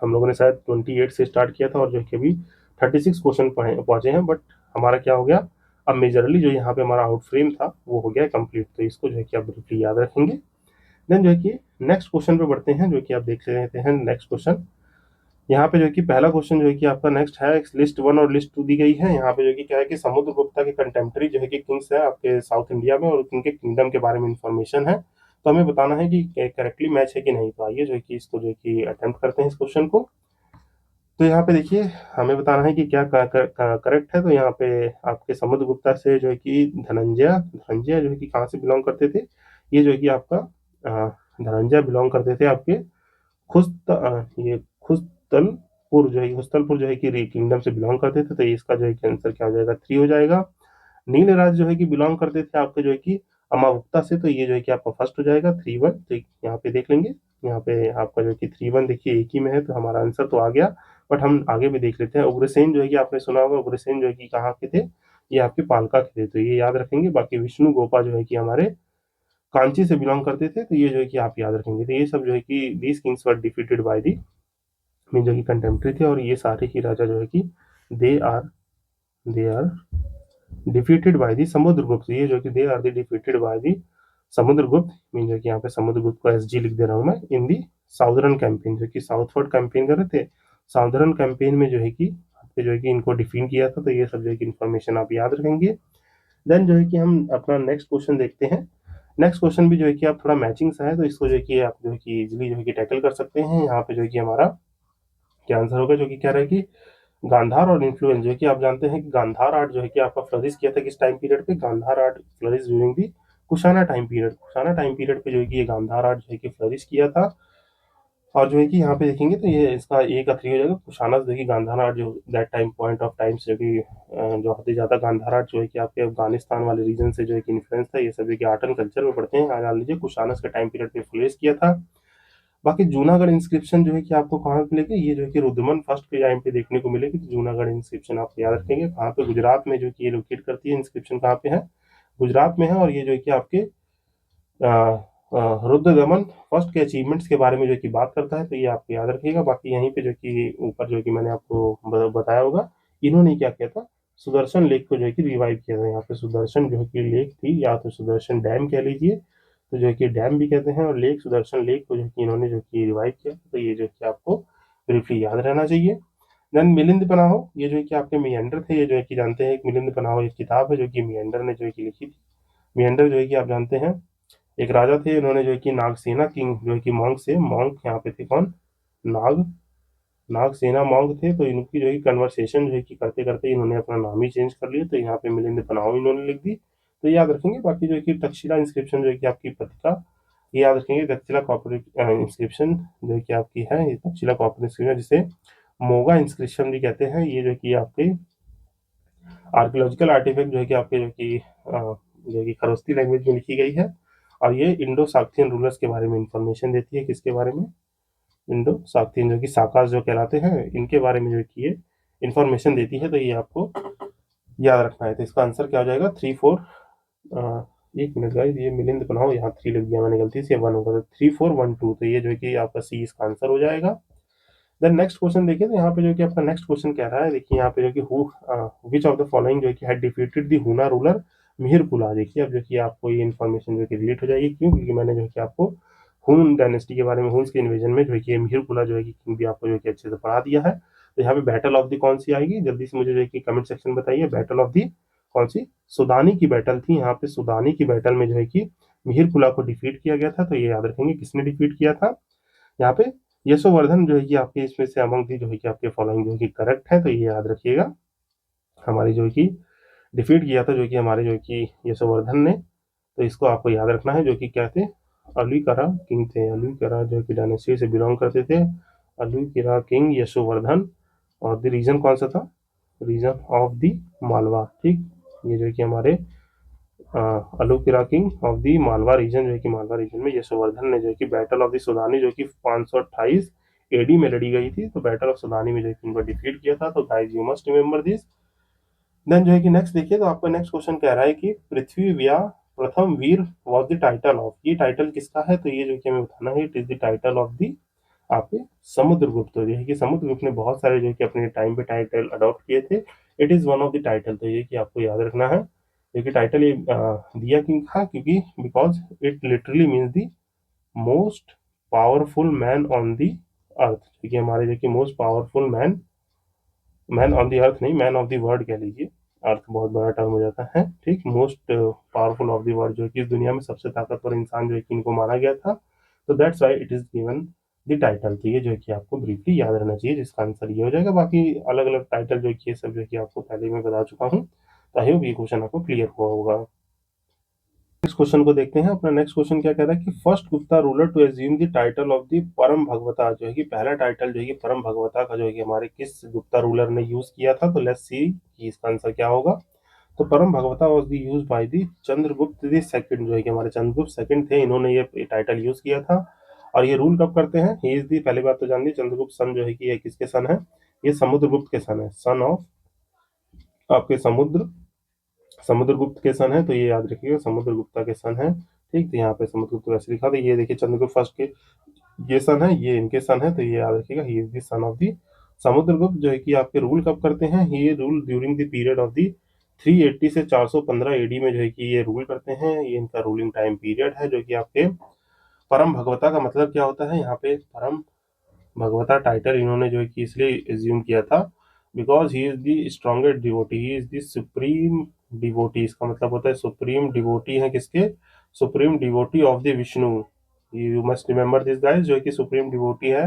हम लोगों ने शायद 28 से स्टार्ट किया था और जो है कि अभी 36 क्वेश्चन पहुंचे हैं, बट हमारा क्या हो गया, अब मेजरली जो यहाँ पे हमारा आउट फ्रेम था वो हो गया कंप्लीट। तो इसको जो है कि आप ब्रीफली याद रखेंगे। देन जो है कि नेक्स्ट क्वेश्चन पे बढ़ते हैं, जो कि आप देख लेते हैं नेक्स्ट क्वेश्चन। यहाँ पे जो है कि पहला क्वेश्चन जो है कि आपका नेक्स्ट है, लिस्ट वन और लिस्ट टू दी गई है। यहाँ पे जो है कि क्या है कि समुद्रगुप्ता के कंटेम्प्टरी जो है कि किंग्स है आपके साउथ इंडिया में, और उनके किंगडम के बारे में इंफॉर्मेशन है। तो हमें बताना है कि करेक्टली मैच है कि नहीं। तो आइए जो है कि इसको जो है कि अटेम्प्ट करते हैं इस क्वेश्चन को। तो यहाँ पे देखिए हमें बताना है कि क्या करेक्ट है। तो यहाँ पे आपके समुद्रगुप्ता से जो है कि धनंजय धनंजय जो है कि कहाँ से बिलोंग करते थे, ये जो है कि आपका धनंजय बिलोंग करते थे आपके ये खुस्तलपुर जो है, खुस्तलपुर जो है कि किंगडम से बिलोंग करते थे। तो इसका जो है कि आंसर क्या हो जाएगा, 3 हो जाएगा। नीलराज जो है कि बिलोंग करते थे आपके जो है कि अमावक्ता से, तो ये जो है कि आपका फर्स्ट हो जाएगा 3-1। तो यहाँ पे देख लेंगे, यहाँ पे आपका जो है कि 3-1 देखिए एक ही में है, तो हमारा आंसर तो आ गया। बट हम आगे भी देख लेते हैं। उग्रसेन जो है कि आपने सुना होगा, उग्रसेन जो है कि कहाँ के थे, ये आपके पालका के थे, तो ये याद रखेंगे। बाकी विष्णु गोपा जो है कि हमारे कांची से बिलोंग करते थे, तो ये जो है कि आप याद रखेंगे। तो ये सब जो है कि these Kings were defeated by दी में जो कि कंटेम्प्ट्री थे, और ये सारे ही राजा जो है कि they are defeated by the Samudragupta. ये जो कि they are the defeated by the Samudragupta, mean जो कि यहाँ पे समुद्रगुप्त को एसजी लिख दे रहा हूँ मैं, इन दी साउदर्न कैंपेन, जो कि साउथवर्ड कैंपेन कर रहे थे, साउदर्न कैंपेन में जो है कि आपके जो है कि इनको डिफीन किया था। तो ये सब जो है कि इन्फॉर्मेशन आप याद रखेंगे। देन जो है कि हम अपना नेक्स्ट क्वेश्चन देखते हैं। नेक्स्ट क्वेश्चन भी जो है कि आप थोड़ा मैचिंग सा है, तो इसको जो है कि आप जो है कि इजिली जो है कि टैकल कर सकते हैं। यहाँ पे जो है कि हमारा क्या आंसर होगा, जो कि कह रहा है कि गांधार और इन्फ्लुएंस, जो है कि आप जानते हैं कि गांधार आर्ट जो है कि आपका फ्लरिश किया था किस टाइम पीरियड पे, Gandhara art flourish during the Kushana time period. Kushana time period पे जो है कि ये गांधार आर्ट जो है कि फ्लरिश किया था। और जो है कि यहाँ पे देखेंगे तो ये इसका ए का 3 हो जाएगा। कुशाना जो है कि गांधार आर्ट जो that time point of time जो कि जो हद से ज़्यादा गांधार आर्ट जो है कि आपके अफगानिस्तान वाले रीजन से जो है कि इन्फ्लुएंस था। ये सब जो कि आर्ट एंड कल्चर में पढ़ते हैं, जान लीजिए कुशानस के टाइम पीरियड पे फ्लरिश किया था। बाकी जूनागढ़ इंस्क्रिप्शन जो है कि आपको कहाँ पे मिलेगी, ये जो है कि रुद्रमन फर्स्ट के टाइम पे देखने को मिलेगी। तो जूनागढ़ इंस्क्रिप्शन आप याद रखेंगे कहाँ पे, गुजरात में जो कि ये लोकेट करती है। इंस्क्रिप्शन कहाँ पे है, गुजरात में है। और ये जो है कि आपके रुद्रदमन फर्स्ट के अचीवमेंट्स के बारे में जो कि बात करता है, तो ये आपको याद रखिएगा। बाकी यहीं पे जो कि ऊपर जो कि मैंने आपको बताया होगा, इन्होंने क्या किया था, सुदर्शन लेक को जो है कि रिवाइव किया था। यहाँ पे सुदर्शन जो है कि लेक थी, या तो सुदर्शन डैम कह लीजिए, तो जो है कि डैम भी कहते हैं, और लेक सुदर्शन लेक को जो है कि इन्होंने जो कि रिवाइव किया। तो ये जो है कि आपको ब्रीफली याद रहना चाहिए। देन मिलिंद पनाहो, ये जो है कि आपके मियंडर थे। ये जो है कि जानते हैं कि मिलिंद पनाहो एक किताब है जो कि मियंडर ने जो है कि लिखी थी। मियंडर जो है कि आप जानते हैं एक राजा थे, इन्होंने जो है कि नागसेना किंग जो है कि मॉन्क यहाँ पे थे कौन, नाग नागसेना मॉन्क थे। तो इनकी जो है कन्वर्सेशन जो है कि करते करते इन्होंने अपना नाम ही चेंज कर लिया। तो यहाँ पे मिलिंद पनाहो इन्होंने लिख दी, तो याद रखेंगे। बाकी जो है कि तक्षशिला इंस्क्रिप्शन जो है कि आपकी पत्रिका, ये याद रखेंगे। तक्षशिला कॉपर इंस्क्रिप्शन जो है कि आपकी है, ये तक्षशिला कॉपर इंस्क्रिप्शन जिसे मोगा इंस्क्रिप्शन भी कहते हैं। ये जो है कि आपके आर्कियोलॉजिकल आर्टिफैक्ट जो है कि आपके जो है कि खरोस्ती लैंग्वेज में लिखी गई है। और ये इंडो साक्थियन रूलर्स के बारे में इंफॉर्मेशन देती है। किसके बारे में, इंडो साक्थियन जो कि साकास जो कहलाते हैं, इनके बारे में जो कि ये इंफॉर्मेशन देती है, तो ये आपको याद रखना है। तो इसका आंसर क्या हो जाएगा, 3 4 एक मिनट गाइस, ये मिलिंद बनाओ, यहाँ 3 लिख दिया मैंने गलती से, 1 होगा, तो 3 4 1 2, तो ये जो है कि आपका सी इसका आंसर हो जाएगा। देन नेक्स्ट क्वेश्चन देखिए, तो यहाँ पे जो कि आपका नेक्स्ट क्वेश्चन कह रहा है, देखिए यहाँ पे जो कि विच ऑफ द फॉलोइंग जो कि हैड डिफीटेड द हुना रूलर मिहिरकुला। देखिए अब जो कि आपको ये इन्फॉर्मेशन जो कि रिलेट हो जाएगी, क्यों, क्योंकि मैंने जो कि आपको हुन डायनेस्टी के बारे में, हुन्स के इन्वेजन में जो है कि मिहिरकुला जो है कि किंग भी आपको जो कि अच्छे से पढ़ा दिया है। तो यहाँ पे बैटल ऑफ द कौन सी आएगी, जल्दी से मुझे जो है कि कमेंट सेक्शन बताइए, बैटल ऑफ द कौन सी, सुदानी की बैटल थी। यहाँ पे सुदानी की बैटल में जो है कि मिहिरकुला को डिफीट किया गया था। तो ये याद रखेंगे किसने डिफीट किया था यहाँ पे, यशोवर्धन जो है कि आपके इसमें से अमंग दी जो है कि आपके फॉलोइंग जो है कि करेक्ट है। तो ये याद रखिएगा, हमारी जो है कि डिफीट किया था जो कि हमारे जो है कि यशोवर्धन ने। तो इसको आपको याद रखना है, जो कि क्या थे, अलीकरा किंग थे, अलीकरा जो कि डायनेस्टी से बिलोंग करते थे, अलीकरा किंग यशोवर्धन। और द रीजन कौन सा था, रीजन ऑफ द मालवा, ठीक। ये जो है कि हमारे अलुकिरा king of the Malwa region, जो है कि मालवा रीजन में यशोवर्धन ने जो है कि बैटल ऑफ द सुदानी जो कि 528 एडी में लड़ी गई थी। तो बैटल ऑफ सुदानी में जो है कि इनको डिफीट किया था। तो guys you must remember this. Then जो है कि नेक्स्ट देखिए, तो आपका नेक्स्ट क्वेश्चन कह रहा है कि पृथ्वी व्या प्रथम वीर वॉज द टाइटल ऑफ, ये टाइटल किसका है, तो ये जो कि हमें बताना है, it is the title of the आपके समुद्रगुप्त। तो ये है कि समुद्रगुप्त ने बहुत सारे जो है कि अपने टाइम पे टाइटल अडॉप्ट किए थे। It is one of the title, तो ये कि आपको याद रखना है, क्योंकि टाइटल ये दिया क्यों था, क्योंकि because it literally means the most powerful man on the earth, क्योंकि हमारे जो कि most powerful man, man on the earth नहीं, मैन ऑफ दी वर्ल्ड कह लीजिए, अर्थ बहुत बड़ा टर्म हो जाता है, ठीक। Most powerful of the world, जो कि इस दुनिया में सबसे ताकतवर इंसान जो है कि इनको माना गया था। तो that's why it is given the title. तो ये जो है कि आपको ब्रीफली याद रहना चाहिए, जिसका आंसर ये हो जाएगा। बाकी अलग अलग टाइटल जो कि ये सब जो है कि आपको पहले मैं बता चुका हूँ। तो आई होप ये क्वेश्चन आपको क्लियर हुआ होगा। नेक्स्ट क्वेश्चन को देखते हैं। अपना नेक्स्ट क्वेश्चन क्या कह रहा है कि first Gupta ruler to assume the title of the Parama Bhagavata, जो है कि पहला टाइटल जो है कि परम भगवता का जो है कि हमारे किस गुप्ता रूलर ने यूज किया था। तो लेट्स सी कि इसका आंसर क्या होगा। तो परम भगवता was the use by the Chandragupta the second, जो है कि हमारे चंद्रगुप्त सेकंड थे, इन्होंने ये टाइटल यूज किया था। और ये रूल कब करते हैं, ही इज दी, पहली बात तो जान ली, चंद्रगुप्त सन जो है कि ये किसके सन है, ये समुद्रगुप्त के सन है, सन ऑफ आपके समुद्रगुप्त के सन है। तो ये याद रखिएगा, समुद्रगुप्ता के सन है, ठीक। तो यहाँ पे समुद्रगुप्त वैसे लिखा था, ये देखिए चंद्रगुप्त फर्स्ट के ये सन है, ये इनके सन है। तो ये याद रखिएगा, ही is the son of the Samudragupta, जो है कि आपके रूल कब करते हैं, ये rule during the period of the 380 से 415 एडी में जो है कि ये रूल करते हैं। ये इनका रूलिंग टाइम पीरियड है। जो कि आपके परम भगवता का मतलब क्या होता है, यहाँ पे परम भगवता टाइटल इन्होंने जो है कि इसलिए एज्यूम किया था, because he is the strongest devotee, he is the supreme devotee. इसका मतलब होता है सुप्रीम डिवोटी है किसके, supreme devotee of the Vishnu. You must remember this guys, जो है कि सुप्रीम डिवोटी है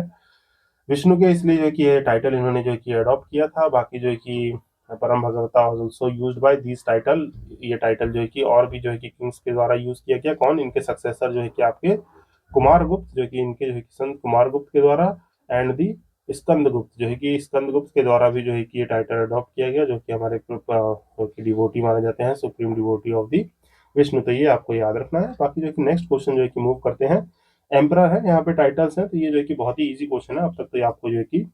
विष्णु के, इसलिए जो है कि ये टाइटल इन्होंने जो है कि अडॉप्ट किया था। बाकी जो है कि परम भगवता was also used by this title, ये टाइटल जो है कि और भी जो है कि किंग्स के द्वारा यूज किया गया, कौन, इनके सक्सेसर जो है कि आपके कुमारगुप्त, जो कि इनके जो है कि संत कुमारगुप्त के द्वारा, एंड दी स्कंदगुप्त, जो है कि स्कंदगुप्त के द्वारा भी जो है कि ये टाइटल अडॉप्ट किया गया, जो कि हमारे डिवोटी माने जाते हैं, supreme devotee of the Vishnu. तो ये आपको याद रखना है। बाकी जो कि नेक्स्ट क्वेश्चन जो है कि मूव करते हैं, एम्परर है, यहाँ पे टाइटल्स हैं। तो ये जो है कि बहुत ही इजी क्वेश्चन है, अब तक तो ये आपको जो है कि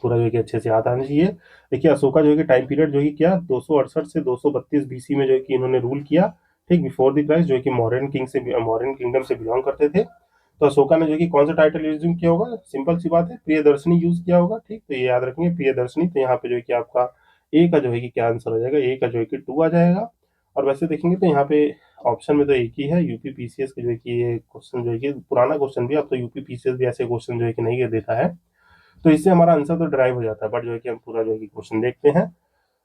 पूरा जो है कि अच्छे से याद आना चाहिए। देखिए अशोका जो है कि टाइम पीरियड जो है कि क्या, 268 से 232 बीसी में जो है कि इन्होंने रूल किया, ठीक, बिफोर द क्राइस्ट, जो है कि मौर्यन किंग से, मौर्यन किंगडम से बिलोंग करते थे। तो अशोका ने जो है कि कौन सा टाइटल यूज किया होगा, सिंपल सी बात है, प्रियदर्शनी यूज किया होगा, ठीक। तो ये याद रखेंगे प्रियदर्शनी। तो यहाँ पे जो है कि आपका ए का जो है कि क्या आंसर हो जाएगा, ए का जो है कि 2 आ जाएगा। और वैसे देखेंगे तो यहाँ पे ऑप्शन में तो एक ही है, यूपी पीसीएस के जो है कि ये क्वेश्चन जो है कि पुराना क्वेश्चन भी, अब तो यूपी पीसीएस भी ऐसे क्वेश्चन जो है कि नहीं देता है। तो इससे हमारा आंसर तो ड्राइव हो जाता है, बट जो है कि हम पूरा जो है कि क्वेश्चन देखते हैं।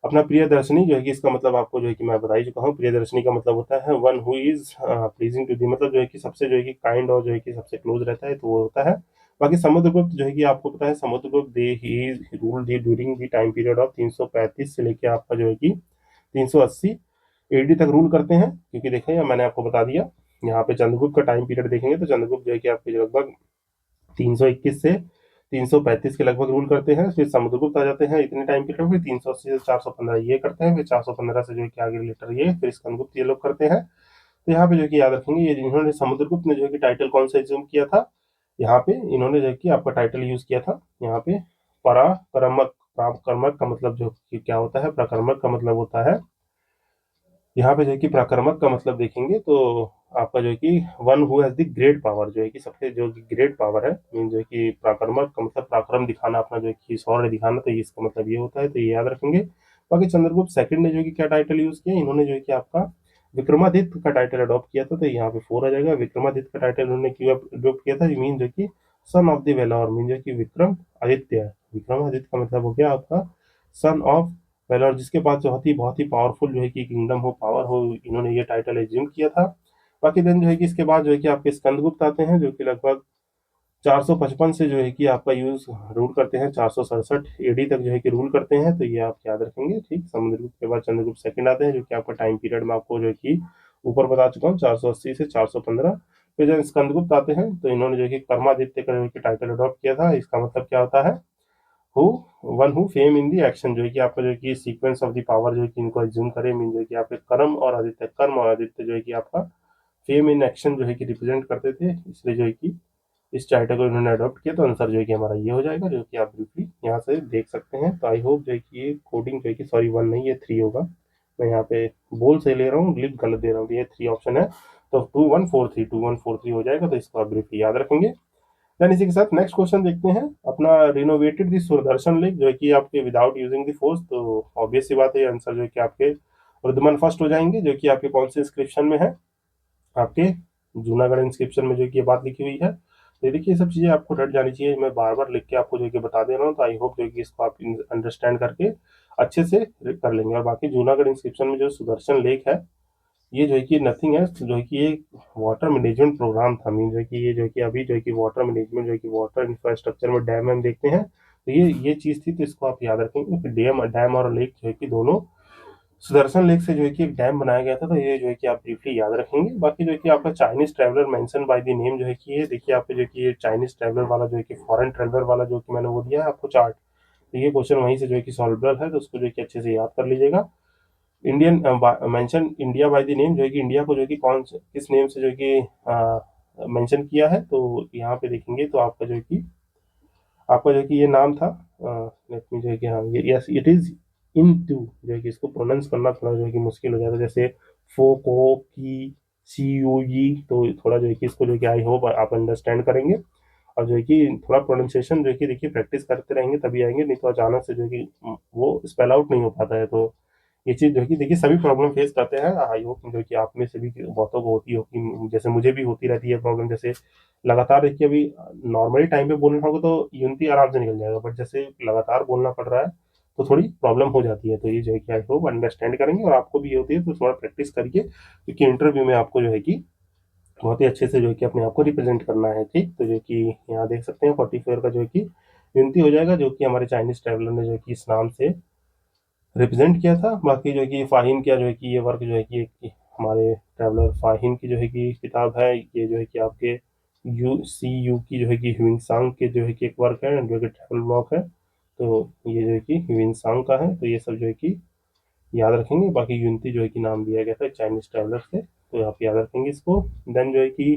अपना प्रियदर्शनी जो है कि इसका मतलब आपको जो है कि मैं बता ही चुका हूँ, प्रियदर्शनी का मतलब होता है one who is pleasing to the, मतलब जो है कि सबसे जो है कि काइंड और जो है कि सबसे क्लोज रहता है, तो वो होता है। बाकी समुद्रगुप्त जो है कि आपको पता है, Samudragupta they he rule the during the time period of 335 से लेके आपका जो है कि 380 एडी तक रूल करते हैं। क्योंकि देखें, मैंने आपको बता दिया, यहाँ पे चंद्रगुप्त का टाइम पीरियड देखेंगे तो चंद्रगुप्त जो है कि आपके लगभग 321 से 335 के लगभग रूल करते हैं। फिर समुद्रगुप्त आ जाते हैं इतने टाइम पीरियड में, फिर 380 से 415 ये करते हैं, फिर 415 से जो है कि आगे लेटर ये, फिर स्कंदगुप्त ये लोग करते हैं। तो यहाँ पे जो है कि याद रखेंगे, ये इन्होंने समुद्रगुप्त ने जो है कि टाइटल कौन सा एज्यूम किया था, यहाँ पे इन्होंने जो है कि आपका टाइटल यूज किया था, यहाँ पे पराक्रमक, प्राक्रमक का मतलब जो कि क्या होता है, प्राक्रमक का मतलब होता है, यहाँ पे जो है कि प्राक्रमक का मतलब देखेंगे तो आपका जो है कि one who has the great power, जो है कि सबसे जो कि ग्रेट पावर है, मीन जो है कि प्राक्रमक का मतलब पराक्रम दिखाना, अपना जो है कि शौर्य दिखाना, तो ये इसका मतलब ये होता है, तो ये याद रखेंगे। बाकी चंद्रगुप्त सेकंड ने जो है कि क्या टाइटल यूज किया, इन्होंने जो है कि आपका विक्रमादित्य का टाइटल अडॉप्ट किया था, तो यहाँ पे 4 आ जाएगा। विक्रमादित्य का टाइटल उन्होंने क्यों अडॉप्ट किया था, मीन जो कि son of the valour, mean जो कि विक्रम आदित्य, विक्रमादित्य का मतलब हो गया आपका सन ऑफ पहले, और जिसके पास बहुत ही पावरफुल जो है कि किंगडम हो, पावर हो, इन्होंने ये टाइटल एज्यूम किया था। बाकी देन जो है कि इसके बाद जो है कि आपके स्कंदगुप्त आते हैं, जो कि लगभग 455 से जो है कि आपका यूज रूल करते हैं, 467 एडी तक जो है कि रूल करते हैं, तो ये आप याद रखेंगे। ठीक, समुद्रगुप्त के बाद चंद्रगुप्त सेकंड आते हैं, जो कि आपका टाइम पीरियड में आपको जो है कि ऊपर बता चुका हूँ, 480 से 415। फिर जब स्कंदगुप्त आते हैं तो इन्होंने जो है कि कर्मादित्य का जो है कि टाइटल अडॉप्ट किया था, इसका मतलब क्या होता है, who one who fame in the action, जो है कि आपका जो है कि सीक्वेंस ऑफ द पावर जो है कि इनको एज्यूम करे, मीन जो है कि आपके कर्म और आदित्य जो है कि आपका फेम इन एक्शन जो है कि रिप्रेजेंट करते थे, इसलिए जो है कि इस चार्टर को इन्होंने अडॉप्ट किया, तो आंसर जो है कि हमारा ये हो जाएगा, जो कि आप ब्रीफली यहाँ से देख सकते हैं। तो आई होप जो है कि ये कोडिंग जो है कि सॉरी 1 नहीं, ये 3 होगा, मैं यहाँ पे बोल से ले रहा हूँ, लिख गलत दे रहा हूँ, ये 3 ऑप्शन है, तो 2143 हो जाएगा, तो इसको आप ब्रीफली याद रखेंगे। देन इसी के साथ नेक्स्ट क्वेश्चन देखते हैं अपना, रिनोवेटेड दी सुदर्शन लेक, जो है कि आपके विदाउट यूजिंग द फोर्स, तो ऑब्वियस सी बात है, आंसर जो है कि आपके वर्धमान फर्स्ट हो जाएंगे, जो कि आपके कौन से इंस्क्रिप्शन में है, आपके जूनागढ़ इंस्क्रिप्शन में जो कि ये बात लिखी हुई है। तो देखिए, ये सब चीजें आपको रट जानी चाहिए, मैं बार बार लिख के आपको जो है कि बता दे रहा हूँ, तो आई होप जो है कि इसको आप अंडरस्टैंड करके अच्छे से कर लेंगे। और बाकी जूनागढ़ इंस्क्रिप्शन में जो सुदर्शन लेक है, ये जो है कि नथिंग है, जो है कि ये वाटर मैनेजमेंट प्रोग्राम था, मीन जो है कि ये जो है कि अभी जो है कि वाटर मैनेजमेंट जो है कि वाटर इंफ्रास्ट्रक्चर में डैम हम देखते हैं, तो ये चीज थी, तो इसको आप याद रखेंगे। डैम डैम और लेक जो है कि दोनों सुदर्शन लेक से जो है कि एक डैम बनाया गया था, तो ये जो है कि आप ब्रीफली याद रखेंगे। बाकी जो है कि आपका Chinese traveller mention by the name, जो है कि ये देखिए आपको जो है कि ये चाइनीज ट्रैवलर वाला जो है कि फॉरेन ट्रैवलर वाला जो कि मैंने वो दिया है आपको चार्ट, तो ये क्वेश्चन वहीं से जो है कि सॉल्वेबल है, तो उसको जो है कि अच्छे से याद कर लीजिएगा। Indian mention India by the name, जो है कि इंडिया को जो है कि कौन से किस नेम से जो है कि मेंशन किया है, तो यहाँ पे देखेंगे तो आपका जो है कि आपका जो है कि ये नाम था, लेट मी जो है कि हाँ, ये yes it is in two, जो है कि इसको प्रोनाउंस करना थोड़ा जो है कि मुश्किल हो जाता है, जैसे फो को की सी यू ई, तो थोड़ा जो है कि इसको जो है कि आई होप आप अंडरस्टैंड करेंगे, और जो है कि थोड़ा प्रोनाउंसिएशन जो है कि देखिए प्रैक्टिस करते रहेंगे तभी आएंगे, नहीं तो अचानक से जो है कि वो स्पेल आउट नहीं हो पाता है। तो ये चीज़ जो है कि देखिए सभी प्रॉब्लम फेस करते हैं, आई होप जो है कि आप में से भी बहुतों को होती होगी, जैसे मुझे भी होती रहती है प्रॉब्लम, जैसे लगातार देखिए अभी नॉर्मली टाइम पे बोलना होगा तो यूनिटी आराम से निकल जाएगा, बट जैसे लगातार बोलना पड़ रहा है तो थोड़ी प्रॉब्लम हो जाती है, तो ये जो है कि आई होप अंडरस्टैंड करेंगे, और आपको भी ये होती है तो थोड़ा प्रैक्टिस करिए, क्योंकि इंटरव्यू में आपको जो है कि बहुत ही अच्छे से जो है कि अपने आप को रिप्रेजेंट करना है। ठीक, तो जो कि यहाँ देख सकते हैं 44 का जो है कि यूनिटी हो जाएगा, जो कि हमारे चाइनीज ट्रैवलर ने जो है कि इस नाम से रिप्रेजेंट किया था। बाकी जो है कि फाहिन का जो है कि ये वर्क जो है कि हमारे ट्रैवलर फाहिन की जो है कि किताब है, ये जो है कि आपके यू की जो है कि ह्यूइंसांग के जो है कि एक वर्क है, जो कि ट्रैवल ब्लॉग है, तो ये जो है कि ह्यूइंसांग का है, तो ये सब जो है कि याद रखेंगे। बाकी यूनिटी जो है कि नाम दिया गया था चाइनीज ट्रैवलर से, तो आप याद रखेंगे इसको। देन जो है कि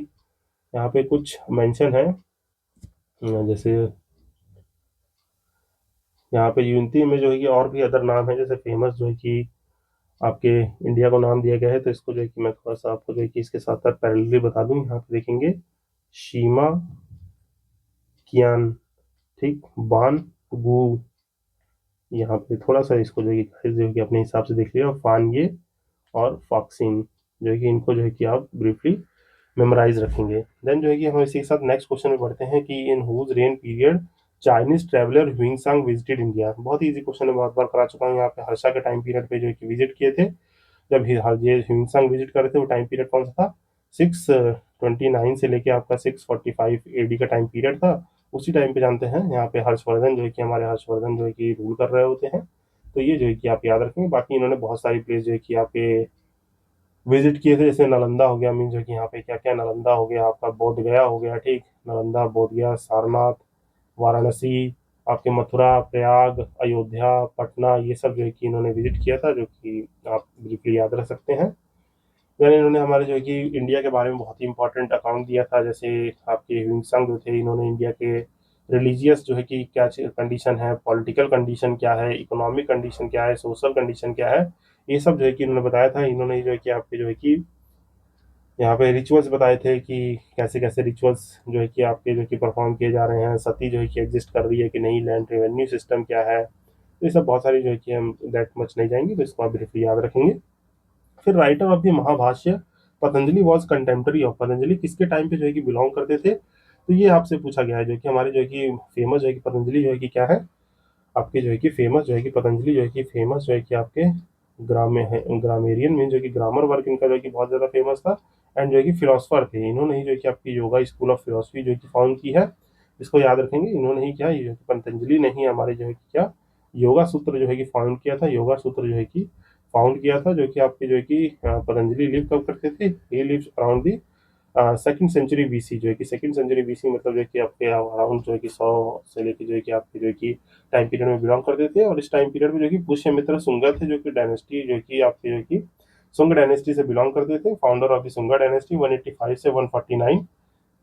यहाँ पे कुछ मेंशन है, जैसे यहाँ पे यूनिटी में जो है कि और भी अदर नाम है, जैसे फेमस जो है कि आपके इंडिया को नाम दिया गया है, तो इसको जो है कि मैं थोड़ा सा आपको जो है कि इसके साथ साथ पैरेलली बता दूं, यहाँ पे देखेंगे शीमा कियान, ठीक, बान गु, यहाँ पे थोड़ा सा इसको जो है कि guys जो है कि अपने हिसाब से देख लिया, और फान ये और फॉक्सिन, जो है कि इनको जो है कि आप ब्रीफली मेमोराइज रखेंगे। देन जो है कि हम इसी के साथ नेक्स्ट क्वेश्चन में बढ़ते हैं कि in whose reign period Chinese traveller Hiuen Tsang visited India. बहुत ही इजी क्वेश्चन है, बहुत बार करा चुका हूँ, यहाँ पे हर्षा के टाइम पीरियड पे जो है कि विजिट किए थे, जब ये ह्यूमसंग विजिट कर रहे थे, वो टाइम पीरियड कौन सा था, 629 से लेके आपका 645 एडी का टाइम पीरियड था। उसी टाइम पे जानते हैं यहाँ पे हर्षवर्धन जो है कि हमारे हर्षवर्धन जो है कि रूल कर रहे होते हैं, तो ये जो है कि आप याद रखेंगे। बाकी इन्होंने बहुत सारी प्लेस जो है कि आपके विजिट किए थे, जैसे नालंदा हो गया, मीन जो कि यहाँ पे क्या क्या, नालंदा हो गया आपका, बोध गया हो गया, ठीक, नालंदा, बोध गया, सारनाथ, वाराणसी, आपके मथुरा, प्रयाग, अयोध्या, पटना, ये सब जो है कि इन्होंने विजिट किया था, जो कि आप ब्रीफली याद रख सकते हैं। देन इन्होंने हमारे जो है कि इंडिया के बारे में बहुत ही इंपॉर्टेंट अकाउंट दिया था, जैसे आपके ह्यूइंसांग जो थे, इन्होंने इंडिया के रिलीजियस जो है कि क्या कंडीशन है, पॉलिटिकल कंडीशन क्या है, इकोनॉमिक कंडीशन क्या है, सोशल कंडीशन क्या है, ये सब जो है कि इन्होंने बताया था। इन्होंने जो है कि आपके जो है कि यहाँ पे रिचुअल्स बताए थे कि कैसे कैसे रिचुअल्स जो है कि आपके जो कि परफॉर्म किए जा रहे हैं, सती जो है कि एग्जिस्ट कर रही है कि नहीं, लैंड रेवेन्यू सिस्टम क्या है, तो ये सब बहुत सारी जो है कि हम दैट मच नहीं जाएंगे, तो इसको आप ब्रीफली याद रखेंगे। फिर writer of the Mahabhashya Patanjali was contemporary of, Patanjali किसके टाइम पे जो है कि बिलोंग करते थे, तो ये आपसे पूछा गया है। जो कि हमारे जो है कि फेमस जो है कि पतंजलि जो है कि क्या है आपके जो है कि फेमस जो है कि पतंजलि जो है कि फेमस जो है कि आपके ग्राम्य है, ग्रामेरियन में जो है कि ग्रामर वर्क इनका जो है कि बहुत ज़्यादा फेमस था। एंड जो है कि फिलोसफर थे, इन्होंने ही जो है कि आपकी योगा स्कूल ऑफ फिलोसफी जो है कि फाउंड की है। इसको याद रखेंगे, इन्होंने ही क्या, ये जो है कि पतंजलि ने ही हमारे जो है कि क्या योगा सूत्र जो है कि फाउंड किया था, योगा सूत्र जो है कि फाउंड किया था। जो कि आपके जो है कि पतंजलि लिव कब करते थे, ये lives around the second century BC, जो है कि सेकंड सेंचुरी बीसी मतलब जो है कि आपके अराउंड जो है कि 100 से लेके जो है कि आपके जो है कि टाइम पीरियड में बिलोंग करते थे। और इस टाइम पीरियड में जो कि पुष्यमित्र शुंगा थे, जो कि डायनेस्टी जो कि आपके जो कि शुंग डायनेस्टी से बिलोंग करते थे, founder of the Shunga dynasty 185 से 149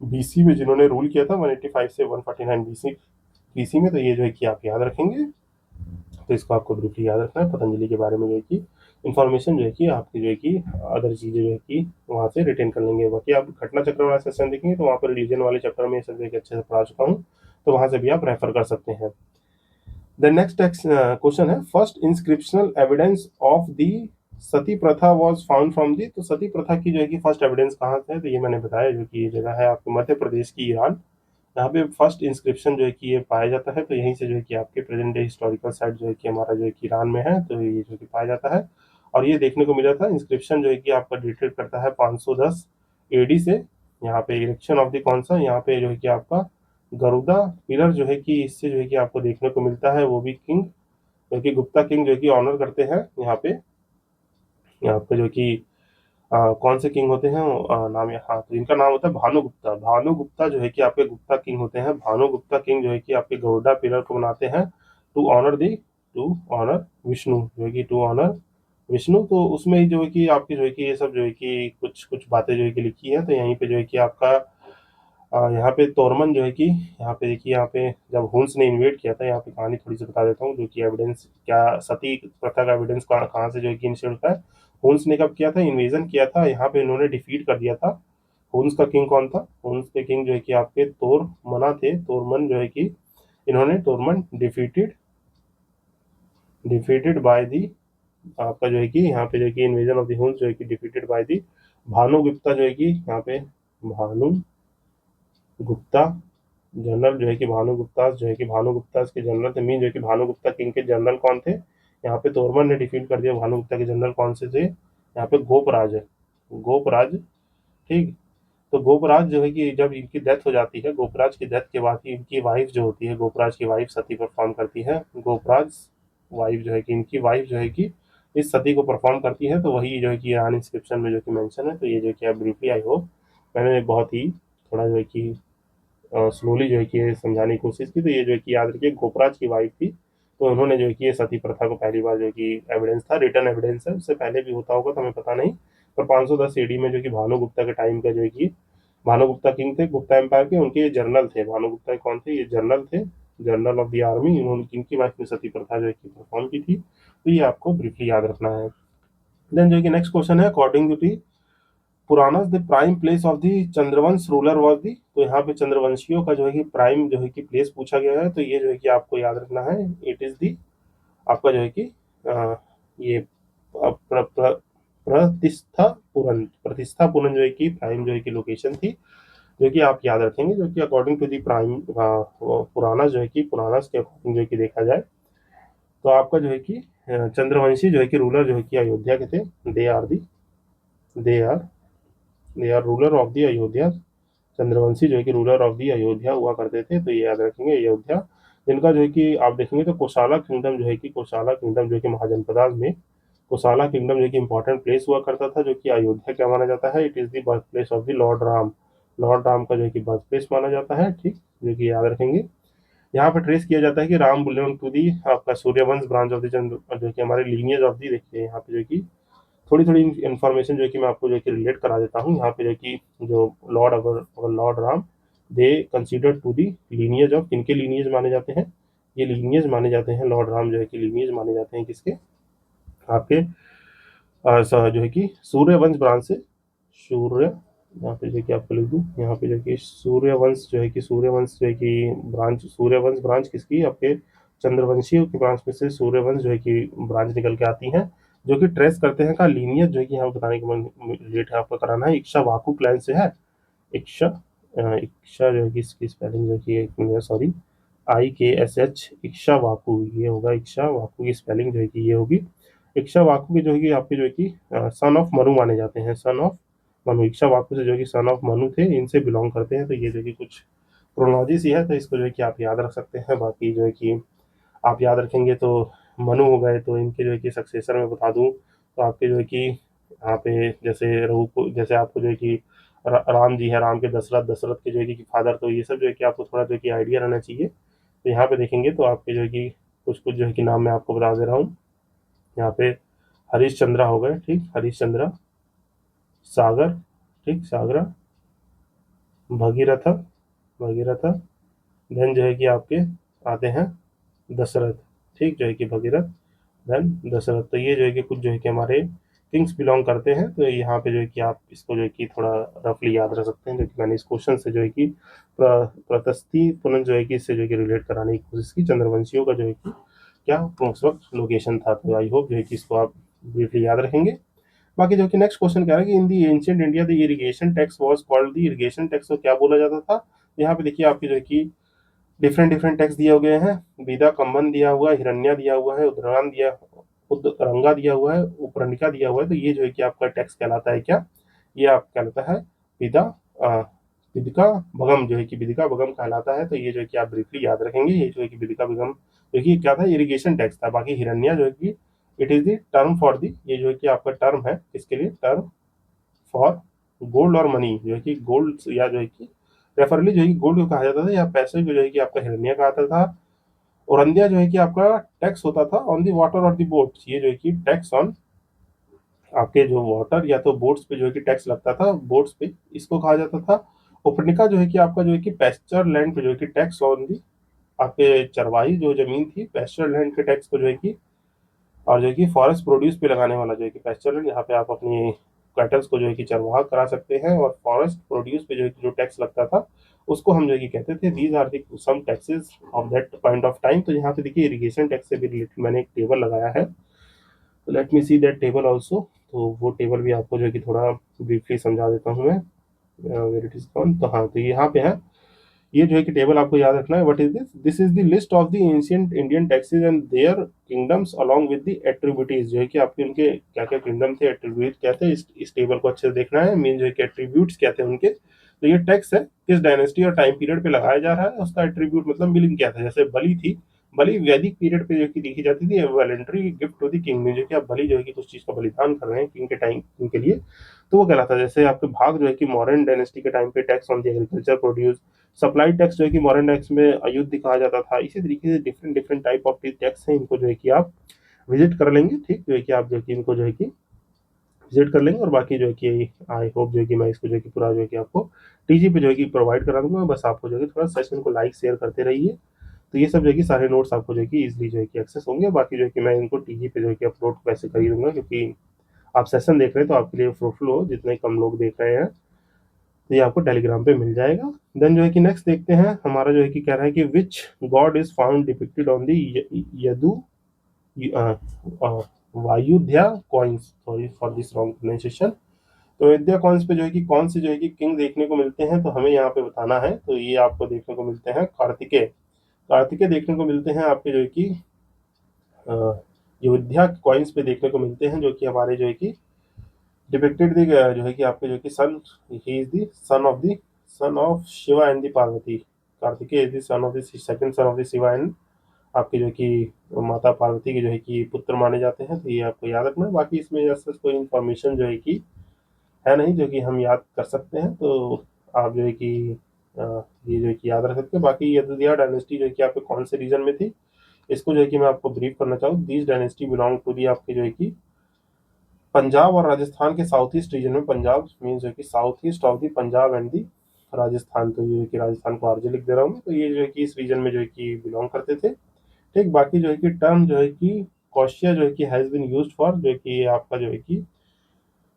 बीसी में जिन्होंने रूल किया था, 185 से 149 बीसी बीसी में। तो ये जो है कि आप याद रखेंगे, तो इसको आपको ब्रीफली याद रखना है। पतंजलि के बारे में जो है कि इन्फॉर्मेशन जो है कि आपकी जो है कि अदर चीज़ें जो है कि वहाँ से रिटेन कर लेंगे। बाकी आप घटना चक्र वाला सेशन देखेंगे तो वहाँ पर रिलीजन वाले चैप्टर में ये सब जो है कि अच्छे से पढ़ा चुका हूँ, तो वहाँ से भी आप रेफर कर सकते हैं। द नेक्स्ट क्वेश्चन है, first inscriptional evidence of the sati pratha was found from the, तो सती प्रथा की जो है कि फर्स्ट एविडेंस कहाँ से है, तो ये मैंने बताया जो कि ये जगह है आपके मध्य प्रदेश की ईरान। यहाँ पे फर्स्ट इंस्क्रिप्शन जो है कि ये पाया जाता है, तो यहीं से जो है कि आपके प्रेजेंट डे हिस्टोरिकल साइट जो है कि हमारा जो है कि ईरान में है, तो ये जो कि पाया जाता है। और ये देखने को मिला था, इंस्क्रिप्शन जो है कि आपका डेटेड करता है 510 एडी से। यहाँ पे इरेक्शन ऑफ द कौन सा, यहाँ पे जो है कि आपका गरुड़ा पिलर जो है कि इससे जो है कि आपको देखने को मिलता है, वो भी किंग जो कि गुप्ता किंग जो है कि ऑनर करते हैं यहाँ पे। यहाँ पे जो कि कौन से किंग होते हैं, नाम, हाँ, तो इनका नाम होता है भानुगुप्ता। भानुगुप्ता जो है कि आपके गुप्ता किंग होते हैं, भानुगुप्ता किंग जो है कि आपके गरुड़ा पिलर को बनाते हैं टू ऑनर विष्णु, जो है कि टू ऑनर विष्णु। तो उसमें ही जो है कि आपकी जो है कि ये सब जो है कि कुछ कुछ बातें जो है कि लिखी है। तो यहीं पे जो है कि आपका यहाँ पे तोरमन जो है कि यहाँ पे देखिए, यहाँ पे जब हुन्स ने इन्वेड किया था, यहाँ पे कहानी थोड़ी सी बता देता हूँ, जो कि एविडेंस क्या सती प्रथा का एविडेंस कहाँ से जो है कि इनिशिएट होता है। हुन्स ने कब किया था, इन्वेजन किया था, यहाँ पे इन्होंने डिफीट कर दिया था। हुन्स का किंग कौन था, हुन्स के किंग जो है कि आपके तोरमना थे, तोरमन जो है कि इन्होंने तोरमन डिफीटेड डिफीटेड बाय दी आपका जो है कि यहाँ पे जो है कि इन्वेजन ऑफ द हुन्स जो है कि डिफीटेड बाय दी भानुगुप्ता जो है कि यहाँ पे भानु गुप्ता जनरल जो है कि भानुगुप्ता जो है कि भानुगुप्ता के जनरल थे, मीन जो है कि भानुगुप्ता किंग के जनरल कौन थे, यहाँ पे तोरमन ने डिफीट कर दिया। भानुगुप्ता के जनरल कौन से थे, यहाँ पे गोपराज है, गोपराज, ठीक। तो गोपराज जो है कि जब इनकी डेथ हो जाती है, गोपराज की डेथ के बाद ही इनकी वाइफ जो होती है, गोपराज की वाइफ सती परफॉर्म करती है। गोपराज वाइफ जो है कि इनकी वाइफ जो है कि इस सती को परफॉर्म करती है, तो वही जो है कि ईरान इंस्क्रिप्शन में जो कि मेंशन है। तो ये जो कि आप ब्रीफली, आई होप मैंने बहुत ही थोड़ा जो है कि स्लोली जो है कि ये समझाने की कोशिश की। तो ये जो है कि याद रखिए, गोपराज की वाइफ थी, तो उन्होंने जो है कि ये सती प्रथा को पहली बार जो है कि एविडेंस था, रिटर्न एविडेंस है, उससे पहले भी होता होगा तो हमें पता नहीं। पर 510 एडी में जो कि भानुगुप्ता के टाइम का जो है कि भानुगुप्ता किंग थे गुप्ता एम्पायर के, उनके ये जनरल थे। भानुगुप्ता कौन थे, ये जनरल थे, जनरल ऑफ द आर्मी। इन्होंने इनकी वाइफ ने सती प्रथा जो है कि परफॉर्म की थी। तो ये आपको ब्रीफली याद रखना है। देन जो है कि नेक्स्ट क्वेश्चन है, अकॉर्डिंग टू दी पुराना the prime place of the Chandravansh ruler was the, तो यहाँ पे चंद्रवंशियों का जो है कि प्राइम जो है कि प्लेस पूछा गया है। तो ये जो है कि आपको याद रखना है, इट इज दी आपका जो है कि ये प्रतिष्ठापुरन जो है कि प्राइम जो है कि लोकेशन थी, जो कि आप याद रखेंगे। जो कि अकॉर्डिंग टू दी प्राइम पुराना जो है कि पुराना के अकॉर्डिंग जो है कि देखा जाए, तो आपका जो है कि चंद्रवंशी जो है कि रूलर जो है कि अयोध्या के थे। They are the they are they are ruler of the Ayodhya. Chandravanshi जो है कि रूलर ऑफ दी अयोध्या हुआ करते थे, तो ये याद रखेंगे, अयोध्या। जिनका जो है कि आप देखेंगे तो कोशाला किंगडम जो है कि कोशाला किंगडम जो है कि महाजनपदाज में कोशाला किंगडम जो है कि इंपॉर्टेंट प्लेस हुआ करता था, जो कि अयोध्या क्या माना जाता है, it is the birth place of the Lord Ram. Lord Ram का जो है कि बर्थ प्लेस माना जाता है, ठीक, जो कि याद रखेंगे। यहाँ पर ट्रेस किया जाता है कि राम बिलोंग टू दी आपका सूर्यवंश ब्रांच ऑफ द चंद्र जो कि हमारे लीनियज ऑफ दी, देखिए यहाँ पे जो कि थोड़ी थोड़ी इन्फॉर्मेशन जो है कि मैं आपको जो है कि रिलेट करा देता हूँ। यहाँ पे जो है कि जो लॉर्ड अगर lord Ram they consider to the lineage of, किनके लीनियज माने जाते हैं, ये लीनियज माने जाते हैं, लॉर्ड राम जो है कि लीनियज माने जाते हैं किसके, आपके जो है कि सूर्यवंश ब्रांच से, सूर्य, यहाँ पे जो है कि आपको लिख दूँ, यहाँ पे जो है कि सूर्यवंश जो है कि सूर्यवंश जो है कि ब्रांच, सूर्यवंश ब्रांच किसकी, आपके चंद्रवंशियों की ब्रांच में से सूर्यवंश जो है कि ब्रांच निकल के आती है, जो कि ट्रेस करते हैं का लीनियज जो है कि यहाँ बताने के मन रिलेट है आपको कराना है, इक्ष्वाकु क्लैन से है। इक्शा इक्शा जो है कि इसकी स्पेलिंग जो है कि एक मिनट, सॉरी, IKSH, इक्ष्वाकु, ये होगा इक्ष्वाकु की स्पेलिंग जो है कि ये होगी। इक्ष्वाकु के जो है कि आपके जो है कि सन ऑफ मनु माने जाते हैं, सन ऑफ मनु, इक्ष्वाकु से जो है कि सन ऑफ मनु थे, इनसे बिलोंग करते हैं। तो ये जो है कि कुछ क्रोनोलॉजी सी है, तो इसको जो है कि आप याद रख सकते हैं। बाकी जो है कि आप याद रखेंगे तो मनु हो गए, तो इनके जो है कि सक्सेसर में बता दूं तो आपके जो है कि यहाँ पे जैसे जैसे आपको जो है कि राम जी है, राम के दशरथ, दशरथ के जो है कि फादर, तो ये सब जो है कि आपको थोड़ा जो है कि आइडिया रहना चाहिए। तो यहाँ पे देखेंगे तो आपके जो है कि कुछ कुछ जो है कि नाम मैं आपको बता दे रहा हूँ। यहाँ पे हरीश चंद्रा हो गए, ठीक, हरीश चंद्रा, सागर, ठीक, सागरा, भगीरथ, भगीरथ, देन जो है कि आपके आते हैं दशरथ, ठीक, जो है कि भगीरथ, देन दशरथ। तो ये जो है कि कुछ जो है कि हमारे किंग्स बिलोंग करते हैं। तो यहाँ पे जो है कि आप इसको जो है कि थोड़ा रफली याद रख सकते हैं, जो कि मैंने इस क्वेश्चन से जो है कि प्रतस्थी पुनः जो है कि इससे जो है कि रिलेट कराने की कोशिश की, चंद्रवंशियों का जो है कि क्या उस वक्त लोकेशन था। तो आई होप जो है कि इसको आप ब्रीफली याद रखेंगे। बाकी जो कि नेक्स्ट क्वेश्चन कह रहा है कि in the ancient India the irrigation tax was called, the irrigation tax को क्या बोला जाता था। यहाँ पे देखिए आपकी जो है कि डिफरेंट डिफरेंट टैक्स दिए गए हैं। बीदा कंबन दिया हुआ है, हिरण्या दिया हुआ है, उद्रान दिया, उद्रंगा दिया हुआ है, उपरनिका दिया हुआ है। तो ये जो है कि आपका टैक्स कहलाता है क्या, ये आप कहलाता है विदा विदिका भगम, जो है कि विदिका भगम कहलाता है। तो ये जो है कि आप ब्रीफली याद रखेंगे, ये जो है कि विदिका भगम जो कि क्या था, इरिगेशन टैक्स था। बाकी हिरण्या जो है कि it is the term for the, ये जो है कि आपका टर्म है किसके लिए, टर्म फॉर गोल्ड और मनी, जो है कि गोल्ड या जो है कि रेफरली जो है कि गोल्ड को कहा जाता था, या पैसे को जो है कि आपका हिरण्या कहा जाता था। औरंदिया जो है कि आपका टैक्स होता था ऑन दी वाटर और दी बोट, ये जो है कि टैक्स ऑन आपके जो वाटर या तो बोट्स पे जो है कि टैक्स लगता था, बोट्स पे, इसको कहा जाता था। उपनिका जो है कि आपका जो है कि पैस्चर लैंड पे जो है कि टैक्स ऑन दी, आपके चरवाही जो जमीन थी, पैस्चर लैंड के टैक्स को जो है कि, और जो है कि फॉरेस्ट प्रोड्यूस पे लगाने वाला जो है कि पैस्चर लैंड, यहाँ पे आप अपनी कैटल्स को जो है कि चरवाहा करा सकते हैं, और फॉरेस्ट प्रोड्यूस पे जो है कि जो टैक्स लगता था उसको हम जो है कि कहते थे these are the some taxes of that point of time. तो यहाँ पे देखिए इरिगेशन टैक्स से भी रिलेटेड मैंने एक टेबल लगाया है, तो let me see that table also. तो वो टेबल भी आपको जो है कि थोड़ा ब्रीफली समझा देता हूँ मैं, वेर इट इज कौन, तो हाँ, तो यहाँ पे है, ये जो है कि टेबल आपको याद रखना है। What is this, this is the list of the ancient Indian taxes and their kingdoms along with the attributes, जो है कि आपके उनके क्या क्या किंगडम थे, एट्रीब्यूट क्या थे, इस टेबल को अच्छे से देखना है। मीन जो है कि एट्रीब्यूट्स क्या थे उनके, तो ये टैक्स है किस डायनेस्टी और टाइम पीरियड पे लगाया जा रहा है, उसका एट्रीब्यूट मतलब मीनिंग क्या था। जैसे बलि थी, बलि वैदिक पीरियड पे जो कि देखी जाती थी, voluntary gift to the king, में जो कि आप बलि जो है कि कुछ चीज का बलिदान कर रहे हैं किंग के टाइम, किंग के लिए, तो वो कहलाता है। जैसे आपके भाग जो है कि मॉडर्न डायनेस्टी के टाइम पे tax on the agriculture produce, supply tax जो है कि मॉडर्न टैक्स में अयुद्ध कहा जाता था। इसी तरीके से different different type of tax हैं, इनको जो है कि आप विजिट कर लेंगे, ठीक, जो है कि आप जो है कि इनको जो है कि विजिट कर लेंगे। और बाकी जो है कि आई होप जो है कि मैं इसको जो है कि पूरा जो है कि आपको टीजी पे जो है कि प्रोवाइड करा दूंगा। बस आपको जो है कि थोड़ा सेशन को लाइक शेयर करते रहिए, तो ये सब जो है कि सारे नोट्स आपको जो है कि इजिली जो है कि एक्सेस होंगे। बाकी जो है कि मैं इनको टीजी पे जो है कि अपलोड वैसे कर ही दूंगा, क्योंकि आप सेशन देख रहे हैं तो आपके लिए फ्रूटफुल हो, जितने कम लोग देख रहे हैं तो ये आपको टेलीग्राम पे मिल जाएगा। देन जो है कि नेक्स्ट देखते हैं, हमारा जो है कि कह रहा है कि which god is found depicted on the यदु वायुध्या coins, sorry for this wrong pronunciation. तो अयोध्या कॉइन्स पे जो है कि कौन से जो है कि किंग देखने को मिलते हैं, तो हमें यहाँ पे बताना है। तो ये आपको देखने को मिलते हैं कार्तिकेय, कार्तिकेय देखने को मिलते हैं आपके जो है कि अयोध्या कॉइन्स पे देखने को मिलते हैं, जो कि हमारे जो है कि डिपिक्टेड दी जो है कि आपके जो कि son, he is the son of Shiva and the Parvati. Kartikeya is the son of the second son of the Shiva and आपके जो कि माता पार्वती के जो है कि पुत्र माने जाते हैं। तो ये आपको याद रखना है। बाकी इसमें ऐसा कोई इंफॉर्मेशन जो है कि है नहीं जो कि हम याद कर सकते हैं, तो आप जो है कि ये जो है कि याद रख सकते हैं। बाकी यदुदिया डायनेस्टी जो है कि आपके कौन से रीजन में थी, इसको जो है कि मैं आपको ब्रीफ करना चाहूँ। These dynasty belong to the आपके जो है कि पंजाब और राजस्थान के साउथ ईस्ट रीजन में, पंजाब मीन्स जो कि south east of the Punjab and the Rajasthan, तो ये कि राजस्थान को आरजे लिख दे रहा हूँ मैं। तो ये जो है कि इस रीजन में जो है कि बिलोंग करते थे। ठीक, बाकी जो है कि टर्म जो है कि कौशिया जो है कि हैज बीन यूज्ड फॉर, जो है कि आपका जो है कि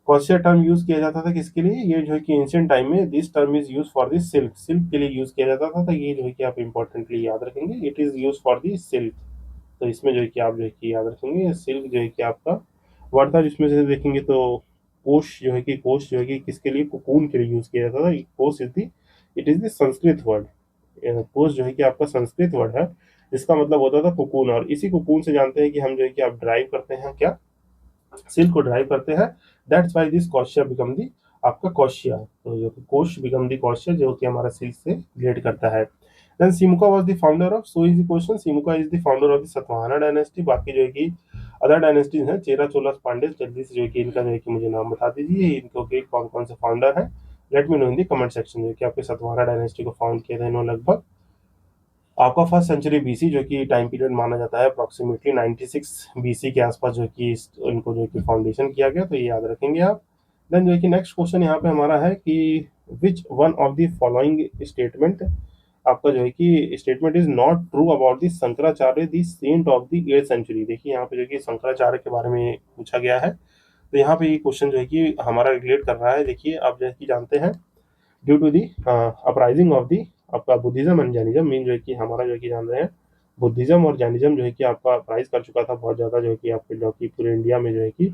कौशिया टर्म यूज किया जाता था किसके लिए, ये जो है कि एंशियंट टाइम में this term is use for this silk, silk के लिए यूज किया जाता था। तो ये जो है कि आप इंपॉर्टेंटली याद रखेंगे, it is use for the silk. तो इसमें जो है कि आप जो है कि याद रखेंगे सिल्क जो है कि आपका वर्ड था। जिसमें से देखेंगे तो कोश जो है कि कोश जो है कि किसके लिए, कोकून के लिए यूज किया जाता था। कोश is the, it is the Sanskrit word. कोश जो है कि आपका संस्कृत वर्ड है, जिसका मतलब होता था कोकून। और इसी कोकून से जानते हैं कि हम जो है कि आप ड्राइव करते हैं क्या, सिल्क को ड्राइव करते हैं। दैट्स वाई दिस कौशिया बिकम दी, आपका कौशिया, तो जो कोश बिकम दी कौशिया, जो कि हमारा सिल्क से रिलेट करता है। Then Simuka was the founder of, so is the question, Simuka is the founder of the Satavahana dynasty. बाकी जो है कि अदर डायनेस्टीज हैं, चेरा, चोलास, पांड्य, जल्दी से जो है कि इनका जो है कि मुझे नाम बता दीजिए, इनको के कौन कौन से फाउंडर है। Late me no in the comment section, जो कि आपके सातवाहना डायनेस्टी को फाउंड किया था इन्होंने लगभग आपका फर्स्ट सेंचुरी बीसी, जो कि टाइम पीरियड माना जाता है अप्रोक्सीमेटली 96 बीसी के आसपास, जो कि इनको जो कि फाउंडेशन किया गया। तो ये याद रखेंगे आप। देन जो है कि नेक्स्ट क्वेश्चन यहाँ पे हमारा है कि which one of the following statement, आपका जो है कि statement is not true about the Shankaracharya the saint of the 8th century. देखिए यहाँ पे जो कि शंकराचार्य के बारे में पूछा गया है। तो यहाँ पे ये क्वेश्चन जो है कि हमारा रिलेट कर रहा है। देखिए आप जो है कि जानते हैं due to the uprising of the, आपका बुद्धिज्म एंड जैनिज्म, मीन जो है कि हमारा जो है कि जान रहे हैं बुद्धिज्म और जैनिज्म जो है कि आपका अपराइज कर चुका था बहुत ज़्यादा, जो है कि आपके जो कि पूरे इंडिया में जो है कि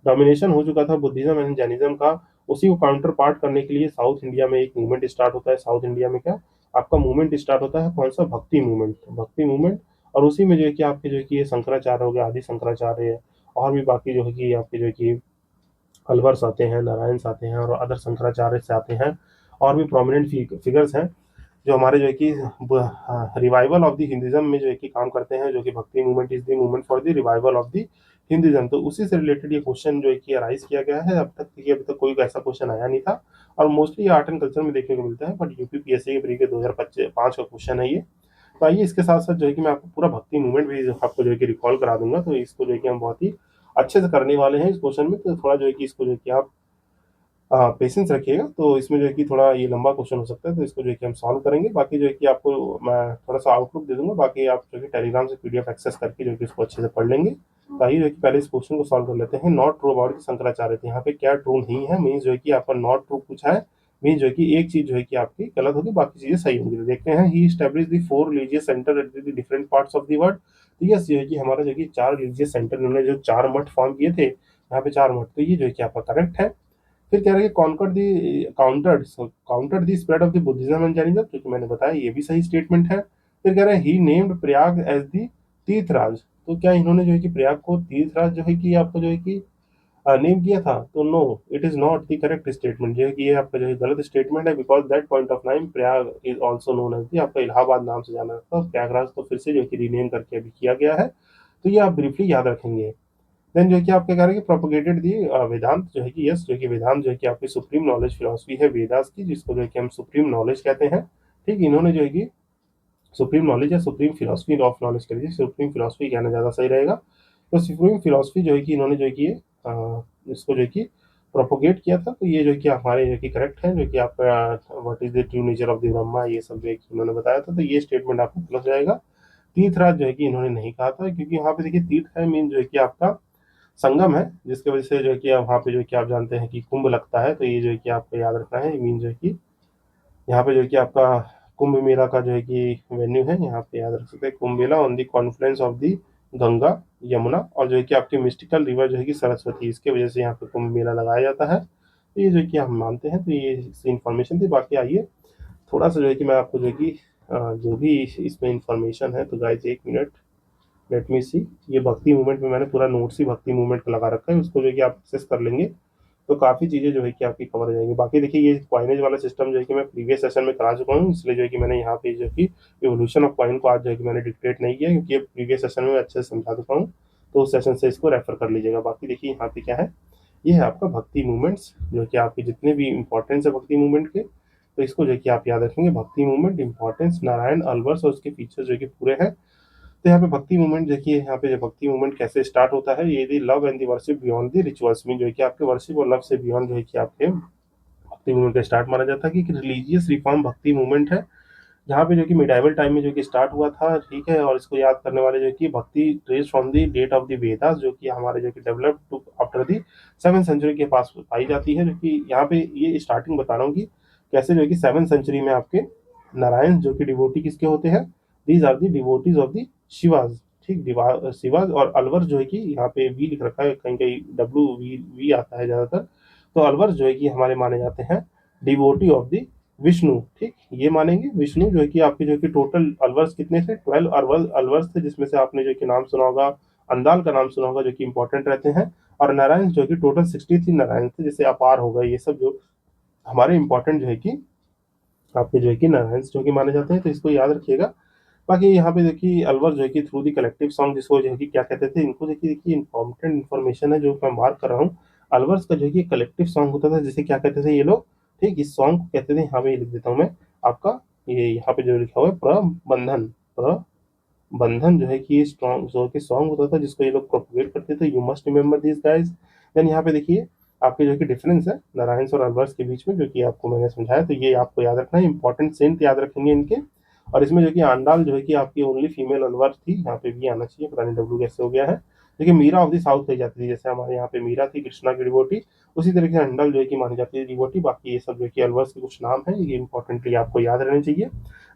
डोमिनेशन हो चुका था बुद्धिज्म एंड जैनिज्म का। उसी को काउंटर पार्ट करने के लिए साउथ इंडिया में एक मूवमेंट स्टार्ट होता है। साउथ इंडिया में क्या आपका मूवमेंट स्टार्ट होता है, कौन सा, भक्ति मूवमेंट, भक्ति मूवमेंट। और उसी में जो है कि आपके जो है कि ये शंकराचार्य हो गया, आदि शंकराचार्य है, और भी बाकी जो है कि आपके जो है कि अलवर्स आते हैं, नारायण आते हैं, और अदर शंकराचार्य से आते हैं, और भी प्रोमिनेंट फिगर्स हैं जो हमारे जो है कि रिवाइवल ऑफ द हिंदुइज्म में जो है कि काम करते हैं। जो कि भक्ति movement is the movement for the revival of the Hinduism. तो उसी से रिलेटेड ये क्वेश्चन जो है कि अराइज किया गया है। अब तक देखिए, अभी तक कोई ऐसा क्वेश्चन आया नहीं था, और मोस्टली आर्ट एंड कल्चर में देखने को मिलता है, बट यूपीपीएससी के प्री के 2005 का क्वेश्चन है ये। तो आइए इसके साथ साथ जो है कि मैं आपको पूरा भक्ति मूवमेंट भी आपको जो है कि रिकॉल करा दूंगा। तो इसको जो है कि हम बहुत ही अच्छे से करने वाले हैं इस क्वेश्चन में। तो थोड़ा जो है कि इसको जो है कि आप पेशेंस रखिएगा। तो इसमें जो है कि थोड़ा ये लंबा क्वेश्चन हो सकता है, तो इसको जो है कि हम सॉल्व करेंगे। बाकी जो है कि आपको मैं थोड़ा सा आउटलुक दे दूंगा, बाकी आप जो है कि टेलीग्राम से पीडीएफ एक्सेस करके जो है कि इसको अच्छे से पढ़ लेंगे। तो आइए जो है कि पहले इस क्वेश्चन को सॉल्व कर लेते हैं। नॉट ट्रू अबाउट शंकराचार्य, तो यहाँ पे क्या ट्रू नहीं है, मीन्स जो है कि आपका नॉट ट्रू पूछा है, मीन्स जो है कि एक चीज जो है कि आपकी गलत होगी, बाकी चीजें सही होंगी। तो देखते हैं, he establish the 4 religious center at the different parts of the world. तो यस, जो है कि हमारा जो है कि 4 रिलीजियस सेंटर, उन्होंने जो 4 मठ फॉर्म किए थे, यहाँ पे 4 मठ, तो ये जो है कि आपका करेक्ट है। फिर कह रहे हैं conquered the, countered the spread of the Buddhism and Jainism, जो कि मैंने बताया ये भी सही स्टेटमेंट है। फिर कह रहे हैं ही नेम्ड प्रयाग एज दी तीर्थराज, तो क्या इन्होंने जो है कि प्रयाग को तीर्थराज जो है कि आपको जो है कि नेम किया था। तो no, it is not the correct statement, जो है कि ये आपका जो है गलत स्टेटमेंट है। Because that point of time Prayag is also known as the, आपका इलाहाबाद नाम से जाना था, प्रयागराज तो फिर से जो है कि रीनेम करके अभी किया गया है। तो ये आप ब्रीफली याद रखेंगे। देन जो है कि आप क्या कह रहे हैं कि प्रोपोगेटेड दी वेदांत, जो है कि यस, जो है कि वेदांत जो है कि आपकी सुप्रीम नॉलेज फिलोसफी है वेदास की, जिसको जो है कि हम सुप्रीम नॉलेज कहते हैं। ठीक, इन्होंने जो है कि सुप्रीम नॉलेज या सुप्रीम फिलोसफी ऑफ नॉलेज कर लीजिए, सुप्रीम फिलोसफी कहना ज़्यादा सही रहेगा। तो सुप्रीम फिलोसफी जो है कि इन्होंने जो है कि इसको जो है कि प्रोपोगेट किया था। तो ये जो है कि हमारे जो कि करेक्ट है, जो कि आपका what is the true nature of the Brahma, ये सब जो है कि इन्होंने बताया था। तो ये स्टेटमेंट आपको गलत जाएगा। तीर्थराज जो है कि इन्होंने नहीं कहा था, क्योंकि यहाँ पे देखिए तीर्थ है मीन जो है कि आपका संगम है, जिसकी वजह से जो है कि आप वहाँ पे जो है कि आप जानते हैं कि कुंभ लगता है। तो ये जो है कि आपको याद रखना है, मीन जो है कि यहाँ पे जो है कि आपका कुंभ मेला का जो है कि वेन्यू है, यहाँ पे याद रख सकते हैं Kumbh Mela on the confluence of the Ganga, Yamuna, और जो है कि आपकी मिस्टिकल रिवर जो है कि सरस्वती, इसके वजह से यहाँ पे कुंभ मेला लगाया जाता है। तो ये जो है कि हम मानते हैं। तो ये इन्फॉर्मेशन थी। बाकी आइए थोड़ा सा जो है कि मैं आपको जो है कि जो भी इसमें इंफॉर्मेशन है, तो गाइस एक मिनट, लेट मी सी। ये भक्ति मूवमेंट में मैंने पूरा नोट्स ही भक्ति मूवमेंट का लगा रखा है, उसको जो है कि आप एक्सेस कर लेंगे तो काफ़ी चीज़ें जो है कि आपकी कवर हो जाएंगी। बाकी देखिए ये कॉइनेज वाला सिस्टम जो है कि मैं प्रीवियस सेशन में करा चुका हूँ, इसलिए जो है कि मैंने यहाँ पे जो है कि इवोल्यूशन ऑफ कॉइन को आज जो है कि मैंने डिक्टेट नहीं किया, क्योंकि ये प्रीवियस सेशन में अच्छे से समझा चुका हूँ। तो उस सेशन से इसको रेफर कर लीजिएगा। बाकी देखिए यहाँ पे क्या है, ये है आपका भक्ति मूवमेंट्स, जो कि आपके जितने भी इंपॉर्टेंस है भक्ति मूवमेंट के, तो इसको जो है कि आप याद रखेंगे। भक्ति मूवमेंट इंपॉर्टेंस, नारायण अलवर्स और उसके फीचर्स जो है कि पूरे हैं। तो यहाँ पे भक्ति मूवमेंट देखिए, यहाँ पे जो भक्ति मूवमेंट कैसे स्टार्ट होता है, ये love and the worship beyond the rituals में, जो है कि आपके वर्शिप और लव से बियॉन्ड जो है कि आपके भक्ति मूवमेंट का स्टार्ट माना जाता है कि रिलीजियस रिफॉर्म भक्ति मूवमेंट है, जहाँ पे जो कि मिडाइवल टाइम में जो कि स्टार्ट हुआ था, ठीक है। और इसको याद करने वाले जो कि bhakti trace from the date of the Vedas, जो कि हमारे जो कि develop after the 7th century के पास पाई जाती है, जो कि यहाँ पे ये स्टार्टिंग बता रहा हूँ कि कैसे जो है कि 7th सेंचुरी में आपके नारायण जो कि डिवोटी किसके होते हैं, these are the devotees of the Shivas, ठीक। शिवाज और अलवर जो है कि यहाँ पे वी लिख रखा है, कहीं कहीं डब्ल्यू वी वी आता है ज्यादातर, तो अलवर जो है कि हमारे माने जाते हैं डिवोटी ऑफ द विष्णु, ठीक। ये मानेंगे विष्णु जो है कि आपके जो कि टोटल अलवर्स कितने थे, 12 अलवर्स थे, जिसमें से आपने जो कि नाम सुना होगा, अंदाल का नाम सुना होगा, जो कि इंपॉर्टेंट रहते हैं। और नारायण जो कि टोटल 63 नारायण थे, जैसे अपार हो गए, ये सब जो हमारे इंपॉर्टेंट जो है कि आपके जो है कि नारायण जो कि माने जाते हैं, तो इसको याद रखिएगा। बाकी यहाँ पे देखिए अलवर जो है कि थ्रू दी कलेक्टिव सॉन्ग, जिसको जो है कि क्या कहते थे, इनको देखिए इंपॉर्टेंट इन्फॉर्मेशन है जो मैं मार्क कर रहा हूँ। अलवर्स का जो है कि कलेक्टिव सॉन्ग होता था, जिसे क्या कहते थे ये लोग, ठीक। इस सॉन्ग को कहते थे, यहाँ पे लिख देता हूँ मैं आपका, ये यहाँ पे जो लिखा हुआ है प्रबंधन, प्रबंधन जो है कि ये स्ट्रॉन्ग जो कि सॉन्ग होता था, जिसको ये लोग प्रोपोगेट करते थे। You must remember this guys. Then यहाँ पे देखिए आपके जो कि डिफरेंस है नारायण और अलवर्स के बीच में, जो कि आपको मैंने समझाया, तो ये आपको याद रखना है, इंपॉर्टेंट सेंट याद रखेंगे इनके। और इसमें जो कि आंडाल जो है कि आपकी ओनली फीमेल अलवर थी, यहाँ पे भी आना चाहिए, पता नहीं डब्ल्यू कैसे हो गया है। देखिए मीरा ऑफ द साउथ कही जाती थी, जैसे हमारे यहाँ पे मीरा थी कृष्णा की डिवोटी, उसी तरीके से अंडल जो है कि मानी जाती है डिवोटी। बाकी ये सब जो है कि अलवर्स के कुछ नाम है, ये इंपॉर्टेंटली आपको याद रहने चाहिए।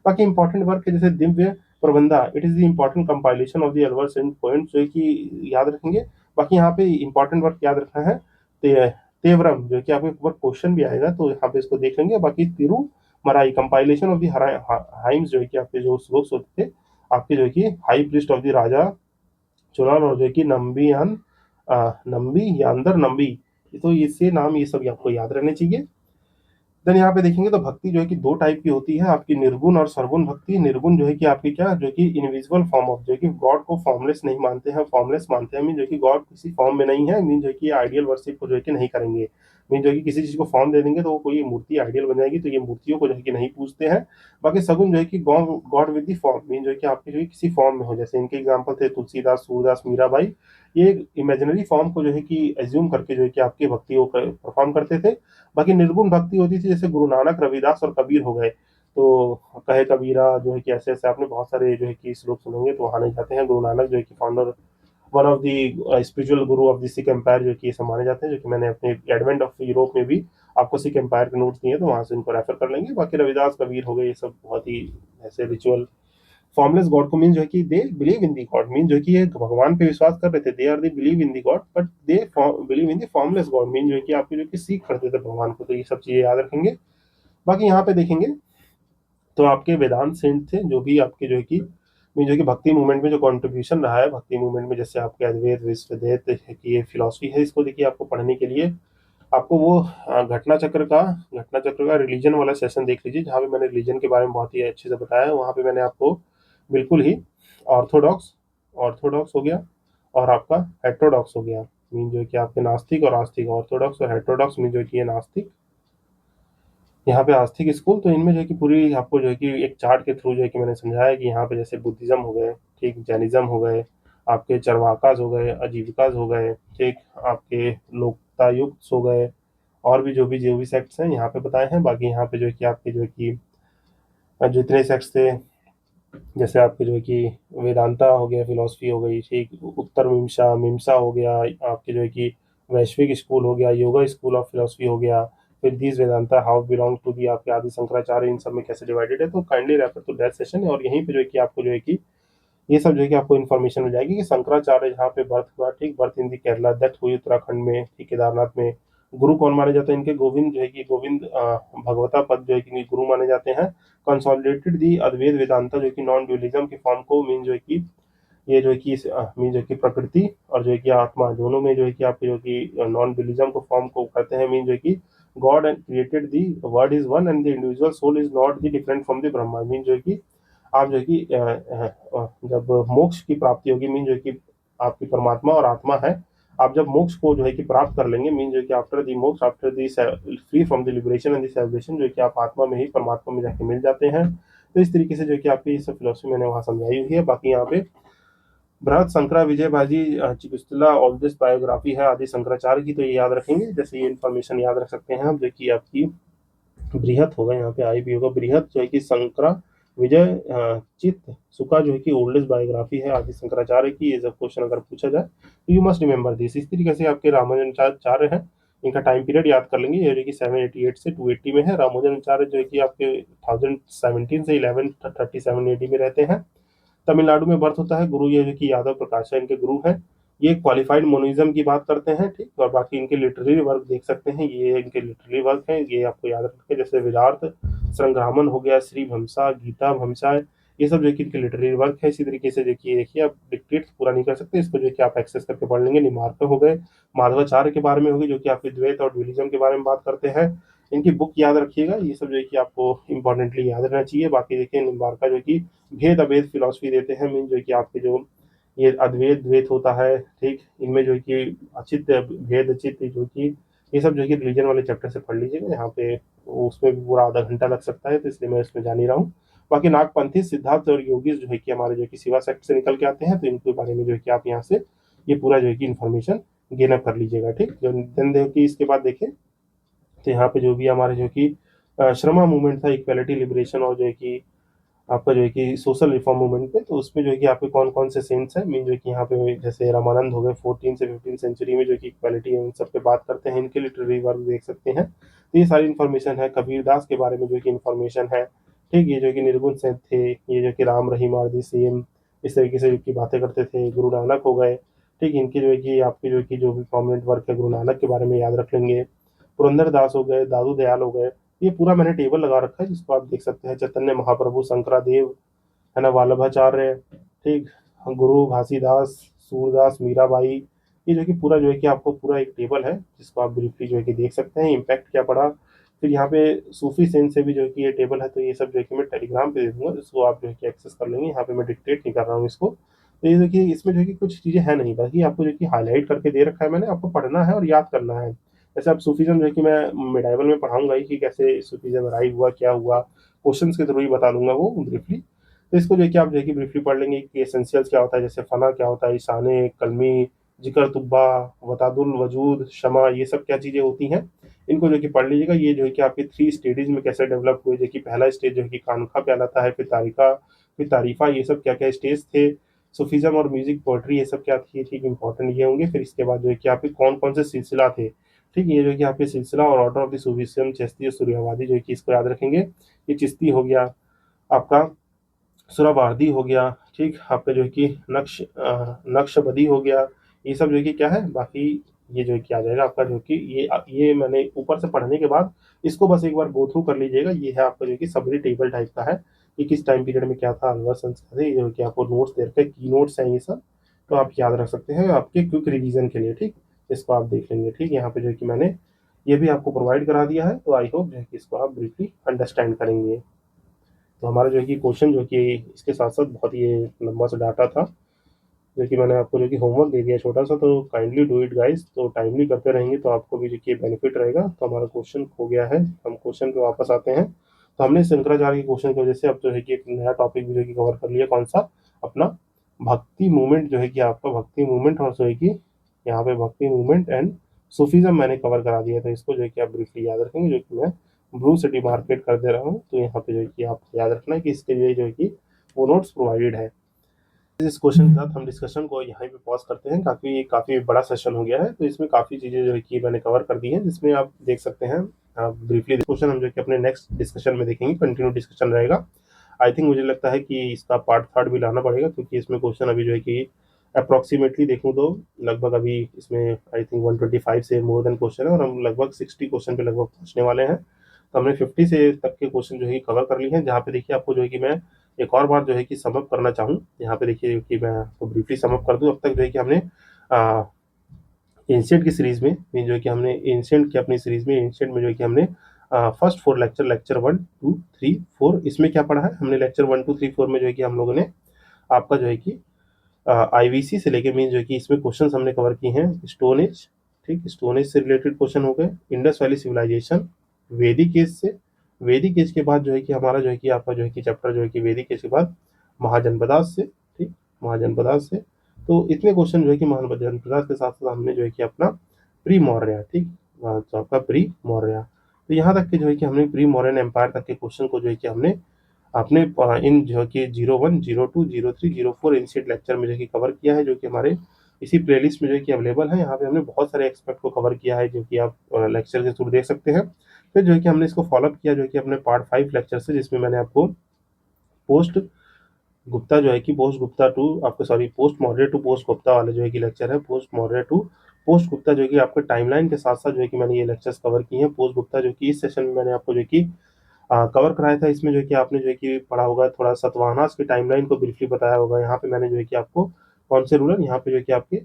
बाकी इंपॉर्टेंट वर्क है जैसे Divya Prabandha, it is the important compilation of the Alvars and poems, जो है कि याद रखेंगे। बाकी यहाँ पे इंपॉर्टेंट वर्क याद रखना है तेवरम, जो है कि आपके ऊपर क्वेश्चन भी आएगा, तो यहाँ पे इसको देख लेंगे। बाकी तिरु मराई कंपाइलेशन ऑफ दी हाइम्स, जो है कि आपके जो श्लोक होते थे, आपके जो है कि हाई प्रीस्ट ऑफ द राजा चुनान, और जो है कि नंबीयान, नंबी या अंदर नंबी, तो इससे नाम ये सब आपको याद रहने चाहिए। देन यहाँ पे देखेंगे तो भक्ति जो है कि दो टाइप की होती है आपकी, निर्गुण और सरगुण भक्ति। निर्गुण जो है कि आपकी क्या, जो कि इनविजिबल फॉर्म ऑफ, जो कि गॉड को फॉर्मलेस नहीं मानते हैं, फॉर्मलेस मानते हैं, मीन जो कि गॉड किसी फॉर्म में नहीं है, मीन जो कि आइडियल वर्शिप को जो है कि नहीं करेंगे। मीन जो कि किसी चीज को फॉर्म दे देंगे तो वो कोई मूर्ति आइडियल बन जाएगी, तो ये मूर्तियों को जो है कि नहीं पूछते हैं। बाकी सगुन जो है कि God with the form, mean जो है कि आपके जो है किसी फॉर्म में हो, जैसे इनके एग्जाम्पल थे तुलसीदास, सूरदास, मीराबाई, ये इमेजिनरी फॉर्म को जो है कि एज्यूम करके जो है कि आपकी भक्ति को परफॉर्म करते थे। बाकी निर्गुण भक्ति होती थी, जैसे गुरु नानक, रविदास और कबीर हो गए, तो कहे कबीरा जो है कि ऐसे ऐसे आपने बहुत सारे जो है कि श्लोक सुनेंगे, तो वहां नहीं जाते हैं। गुरु नानक जो है कि founder, one of the spiritual Guru of the Sikh empire, जो कि ये सब माने जाते हैं, जो कि मैंने अपने एडवेंट ऑफ यूरोप में भी आपको सिख एम्पायर के नोट्स दिए, तो वहां से इनको रेफर कर लेंगे। बाकी रविदास, कबीर हो गए, ये सब बहुत ही ऐसे रिचुअल फॉर्मलेस गॉड को मीन जो है कि दे believe in the God, mean जो है कि ये भगवान पे विश्वास कर रहे थे, they are they believe in the god, but they believe in the formless god, mean जो है कि आपके जो कि सीख करते थे भगवान को, तो ये सब चीजें याद रखेंगे। बाकी यहाँ पे देखेंगे तो आपके वेदांत सेंट थे, जो भी आपके जो है कि मीन जो कि भक्ति मूवमेंट में जो कंट्रीब्यूशन रहा है भक्ति मूवमेंट में, जैसे आपके अद्वैत विश्वदेत है कि ये फिलॉसफी है, इसको देखिए आपको पढ़ने के लिए आपको वो घटना चक्र का रिलीजन वाला सेशन देख लीजिए, जहाँ पे मैंने रिलीजन के बारे में बहुत ही अच्छे से बताया है। वहाँ पे मैंने आपको बिल्कुल ही ऑर्थोडॉक्स ऑर्थोडॉक्स हो गया और आपका हेट्रोडॉक्स हो गया, मीन जो है कि आपके नास्तिक और आस्तिक, ऑर्थोडॉक्स और हेट्रोडॉक्स मीन जो है कि ये नास्तिक, यहाँ पे आस्तिक स्कूल, तो इनमें जो है कि पूरी आपको जो है कि एक चार्ट के थ्रू जो है कि मैंने समझाया कि यहाँ पे जैसे बुद्धिज्म हो गए, ठीक, जैनिज्म हो गए, आपके चरवाकाज हो गए, अजीविकाज हो गए, ठीक, आपके लोकतायुक्त हो गए, और भी जो भी सेक्ट्स हैं यहाँ पे बताए हैं। बाकी यहाँ पे जो है कि आपके जो है कि जितने सेक्ट्स थे, जैसे आपके जो है कि वेदांता हो गया, फिलोसफी हो गई, ठीक, उत्तर मीमांसा मीमांसा हो गया, आपके जो है कि वैश्विक स्कूल हो गया, योगा स्कूल ऑफ फिलोसफी हो गया, फिर this Vedanta how belong to the आपके आदि शंकराचार्य, इन सब में कैसे डिवाइडेड है, तो kindly refer to that session. और यहीं पे जो है कि आपको जो है कि ये सब जो है कि आपको इन्फॉर्मेशन मिल जाएगी कि शंकराचार्य जहाँ पे बर्थ हुआ, ठीक, birth in the Kerala, death हुई उत्तराखंड में, ठीक, केदारनाथ में। गुरु कौन माने जाते हैं इनके, गोविंद जो है कि गोविंद भगवता पद जो है कि गुरु माने जाते हैं। कंसोलिडेटेड दी अद्वैत वेदांता, जो कि नॉन ड्यूलिज्म की फॉर्म को, मीन जो है कि ये जो है कि मीन जो है कि प्रकृति और जो है कि आत्मा दोनों में जो है कि आपके जो कि नॉन ड्यूलिज्म को फॉर्म को करते हैं, मीन जो है कि god and created the word is one and the individual soul is not the different from the Brahma, mean जो है कि आप जो है कि जब मोक्ष की प्राप्ति होगी, मीन जो है कि आपकी परमात्मा और आत्मा है, आप जब मोक्ष को जो है कि प्राप्त कर लेंगे, मीन जो है कि आफ्टर दी मोक्ष, after the free from the liberation and the celebration, जो है कि आप आत्मा में ही परमात्मा में जाके मिल जाते हैं। तो इस तरीके से जो है कि आपकी ये सब फिलोसफी मैंने वहाँ समझाई हुई है। बाकी यहाँ पे बृहद शंकरा विजय बाजी चिकित्सला ऑल दिस बायोग्राफी है आदि शंकराचार्य की, तो ये याद रखेंगे, जैसे ये इन्फॉर्मेशन याद रख सकते हैं आप, जो कि आपकी बृहत होगा, यहाँ पे आई भी होगा। बृहत जो है कि शंकरा विजय चित्त सुका जो है कि ओल्डेस्ट बायोग्राफी है आदि शंकराचार्य की। ये सब क्वेश्चन अगर पूछा जाए तो यू मस्ट रिमेंबर दिस। इस तरीके से आपके रामानुजाचार्य हैं, इनका टाइम पीरियड याद कर लेंगे। ये जो कि 788 से 280 में है। रामानुजाचार्य जो है कि आपके 1017 से 1137 एडी में रहते हैं। तमिलनाडु में बर्थ होता है। गुरु ये जो कि यादव प्रकाश है, इनके गुरु हैं। ये क्वालिफाइड मोनिज्म की बात करते हैं, ठीक। और बाकी इनके लिटरेरी वर्क देख सकते हैं, ये इनके लिटरेरी वर्क हैं, ये आपको याद रखें। जैसे विदार्थ संग्रामन हो गया, श्री भमसा, गीता भमसा, ये सब जो कि इनके लिटरेरी वर्क है। इसी तरीके से देखिए आप डिक्टेट पूरा नहीं कर सकते, इसको जो कि आप एक्सेस करके पढ़ लेंगे। निमार्क हो गए, माधवाचार्य के बारे में होगी जो कि आपके द्वैत और ड्यूलिज्म के बारे में बात करते हैं। इनकी बुक याद रखिएगा, ये सब जो है कि आपको इंपॉर्टेंटली याद रहना चाहिए। बाकी देखिए निम्बार्का जो कि भेद अभेद फिलॉसफी देते हैं, मीन जो कि आपके जो ये अद्वैत द्वैत होता है, ठीक। इनमें जो है कि अचित भेद चित्त जो कि ये सब जो है कि रिलीजन वाले चैप्टर से पढ़ लीजिएगा। यहाँ पे उसमें भी पूरा आधा घंटा लग सकता है, तो इसलिए मैं इसमें जा नहीं रहा हूँ। बाकी नागपंथी सिद्धार्थ और योगी जो है कि हमारे जो कि शिवा सेक्ट से निकल के आते हैं, तो इनके बारे में जो है कि आप यहाँ से ये पूरा जो है कि इन्फॉर्मेशन गेन अप कर लीजिएगा, ठीक। जो देन देखिए कि इसके बाद देखें तो यहाँ पे जो भी हमारे जो कि श्रमा मूवमेंट था, इक्वेलिटी लिबरेशन, और जो है कि आपका जो है कि सोशल रिफॉर्म मूवमेंट पे, तो उसमें जो है कि आपके कौन कौन से सेंट्स हैं, मीन जो कि यहाँ पे जैसे रामानंद हो गए 14 से 15 सेंचुरी में, जो कि इक्वालिटी है उन सब पे बात करते हैं। इनके लिटरेरी वर्क देख सकते हैं, तो ये सारी इन्फॉर्मेशन है। कबीरदास के बारे में जो कि इन्फॉर्मेशन है, ठीक। ये जो कि निर्गुण सेंट थे, ये जो कि राम रहीम आरदी सेम इस तरीके से की बातें करते थे। गुरु नानक हो गए, ठीक। इनके जो है कि आपके जो कि जो भी प्रोमिनेंट वर्क है गुरु नानक के बारे में याद रख लेंगे। पुरंदर दास हो गए, दादू दयाल हो गए। ये पूरा मैंने टेबल लगा रखा है जिसको आप देख सकते हैं। चैतन्य महाप्रभु, शंकरादेव, है ना, वल्लभाचार्य, ठीक। गुरु घासीदास, सूरदास, मीराबाई। ये जो कि पूरा जो है कि आपको पूरा एक टेबल है जिसको आप ब्रीफली जो है कि देख सकते हैं। इम्पैक्ट क्या पड़ा, फिर यहाँ पे सूफी सेंस से भी जो है कि ये टेबल है, तो ये सब जो है कि मैं टेलीग्राम पे दे दूंगा, जिसको आप जो है कि एक्सेस कर लेंगे। यहाँ पे मैं डिक्टेट नहीं कर रहा हूँ इसको। तो ये देखिए इसमें जो है कि कुछ चीज़ें हैं नहीं, बाकी आपको जो कि हाईलाइट करके दे रखा है मैंने, आपको पढ़ना है और याद करना है। जैसे आप सूफीज़्म जो है कि मैं मिडाइवल में पढ़ाऊंगा ही कि कैसे सूफीज़्म अराइव हुआ, क्या हुआ, क्वेश्चंस के थ्रू ही बता दूंगा वो ब्रीफली। तो इसको जो है कि आप जो है कि ब्रीफली पढ़ लेंगे कि एसेंशियल्स क्या होता है, जैसे फना क्या होता है, ईशाने, कलमी, जिक्र तुब्बा, वतादुल वजूद, शमा, ये सब क्या चीज़ें होती हैं, इनको जो है कि पढ़ लीजिएगा। ये जो है कि आपके 3 स्टेजेस में कैसे डेवलप हुए, जो कि पहला स्टेज जो है कि कानखा कहलाता है, फिर तारिका, फिर तारीफा, ये सब क्या क्या स्टेज थे। सूफीज़्म और म्यूजिक, पोएट्री, ये सब क्या थी, ठीक, इंपॉर्टेंट ये होंगे। फिर इसके बाद जो है कि आपके कौन कौन से सिलसिला थे, ठीक। ये जो है कि आपके सिलसिला और ऑर्डर ऑफ द सूफीज़्म, चिश्ती और सूर्यवादी जो है कि इसको याद रखेंगे। ये चिश्ती हो गया आपका, सुराबार्दी हो गया, ठीक। आपका जो है कि नक्शबदी हो गया। ये सब जो है कि क्या है, बाकी ये जो है कि आ जाएगा आपका जो कि ये मैंने ऊपर से पढ़ने के बाद इसको बस एक बार गो थ्रू कर लीजिएगा। ये है आपका जो कि समरी टेबल टाइप का है कि किस टाइम पीरियड में क्या था, अलवर संस्कार है, ये जो कि आपको नोट्स दे रखे हैं, की नोट्स हैं ये सब, तो आप याद रख सकते हैं आपके क्विक रिवीजन के लिए, ठीक। इसको आप देख लेंगे, ठीक। यहाँ पे जो है कि मैंने ये भी आपको प्रोवाइड करा दिया है, तो आई होप जो है कि इसको आप ब्रीफली अंडरस्टैंड करेंगे। तो हमारा जो है कि क्वेश्चन जो कि इसके साथ साथ बहुत ये लंबा सा डाटा था, जो कि मैंने आपको जो कि होमवर्क दे दिया छोटा सा, तो काइंडली डू इट गाइस। तो टाइमली करते रहेंगे तो आपको भी जो कि बेनिफिट रहेगा। तो हमारा क्वेश्चन हो गया है, हम क्वेश्चन पे वापस आते हैं। तो हमने शंकराचार्य के क्वेश्चन की वजह से अब जो है कि एक नया टॉपिक भी जो है कि कवर कर लिया, कौन सा, अपना भक्ति मूवमेंट जो है कि आपका भक्ति मूवमेंट, और जो है कि यहाँ पे भक्ति मूवमेंट एंड सूफीज़्म मैंने कवर करा दिया था। इसको जो है कि आप ब्रीफली याद रखेंगे, जो कि मैं ब्लू सिटी मार्केट कर दे रहा हूँ। तो यहाँ पे जो है कि आप याद रखना है कि इसके लिए जो है कि वो नोट्स प्रोवाइडेड है। इस क्वेश्चन के साथ हम डिस्कशन को यहीं पे पॉज करते हैं। काफ़ी काफ़ी बड़ा सेशन हो गया है, तो इसमें काफ़ी चीज़ें जो है कि मैंने कवर कर दी हैं, जिसमें आप देख सकते हैं। ब्रीफली क्वेश्चन हम जो कि अपने नेक्स्ट डिस्कशन में देखेंगे, कंटिन्यू डिस्कशन रहेगा। आई थिंक मुझे लगता है कि इसका पार्ट थर्ड भी लाना पड़ेगा, क्योंकि इसमें क्वेश्चन अभी जो है कि अप्रॉक्सीमेटली देखूँ तो लगभग अभी इसमें आई थिंक 125 से मोर देन क्वेश्चन है, और हम लगभग 60 क्वेश्चन पे लगभग पहुँचने वाले हैं। तो हमने 50 से तक के क्वेश्चन जो है कवर कर लिए हैं। जहाँ पे देखिए आपको जो है कि मैं एक और बार जो है कि सम अप करना चाहूँ, यहाँ पे देखिए कि मैं आपको ब्रीफली सम अप कर दूँ। अब तक जो है कि हमने एंशिएंट की सीरीज में जो है कि हमने एंशिएंट की अपनी सीरीज में एंशिएंट में जो है कि हमने फर्स्ट 4 लेक्चर, लेक्चर 1 2 3 4, इसमें क्या पढ़ा है हमने, लेक्चर 1 2 3 4 में जो है कि हम लोगों ने आपका जो है कि आईवीसी से लेके मीन जो है कि इसमें क्वेश्चन हमने कवर किए हैं। स्टोन एज, ठीक, स्टोन एज से रिलेटेड क्वेश्चन हो गए। इंडस वैली सिविलाइजेशन, वैदिक एज से, वैदिक एज के बाद जो है कि हमारा जो है कि आपका जो है कि चैप्टर जो है कि वैदिक एज के बाद महाजनपदास से, ठीक, महाजनपदास से। तो इतने क्वेश्चन जो है कि महाजनपदास के साथ साथ हमने जो है कि अपना प्री मौर्य, ठीक, तो आपका प्री मौर्य, तो यहाँ तक के जो है कि हमने प्री मॉडर्न एम्पायर तक के क्वेश्चन को जो है कि हमने आपने इन जो है कि 01, 02, 03, 04 इन सेट लेक्चर में जो है कि कवर किया है, जो कि हमारे इसी प्लेलिस्ट में जो है कि अवेलेबल है। यहाँ पे हमने बहुत सारे एक्सपर्ट को कवर किया है, जो कि आप लेक्चर के थ्रू देख सकते हैं। फिर जो है कि हमने इसको फॉलोअप किया जो है कि अपने पार्ट 5 लेक्चर से, जिसमें मैंने आपको पोस्ट गुप्ता जो है कि पोस्ट गुप्ता टू आपको sorry post moderate to post Gupta वाले जो है कि लेक्चर है, post moderate to post Gupta जो है कि आपके टाइमलाइन के साथ साथ जो है कि मैंने ये लेक्चर्स कवर किए हैं। पोस्ट गुप्ता जो कि इस सेशन में मैंने आपको जो है कि कवर कराया था। इसमें जो है कि आपने जो है कि पढ़ा होगा, थोड़ा सतवाहनास की टाइमलाइन को ब्रीफली बताया होगा। यहाँ पे मैंने जो है कि आपको कौन से रूलर, यहाँ पे जो है कि आपके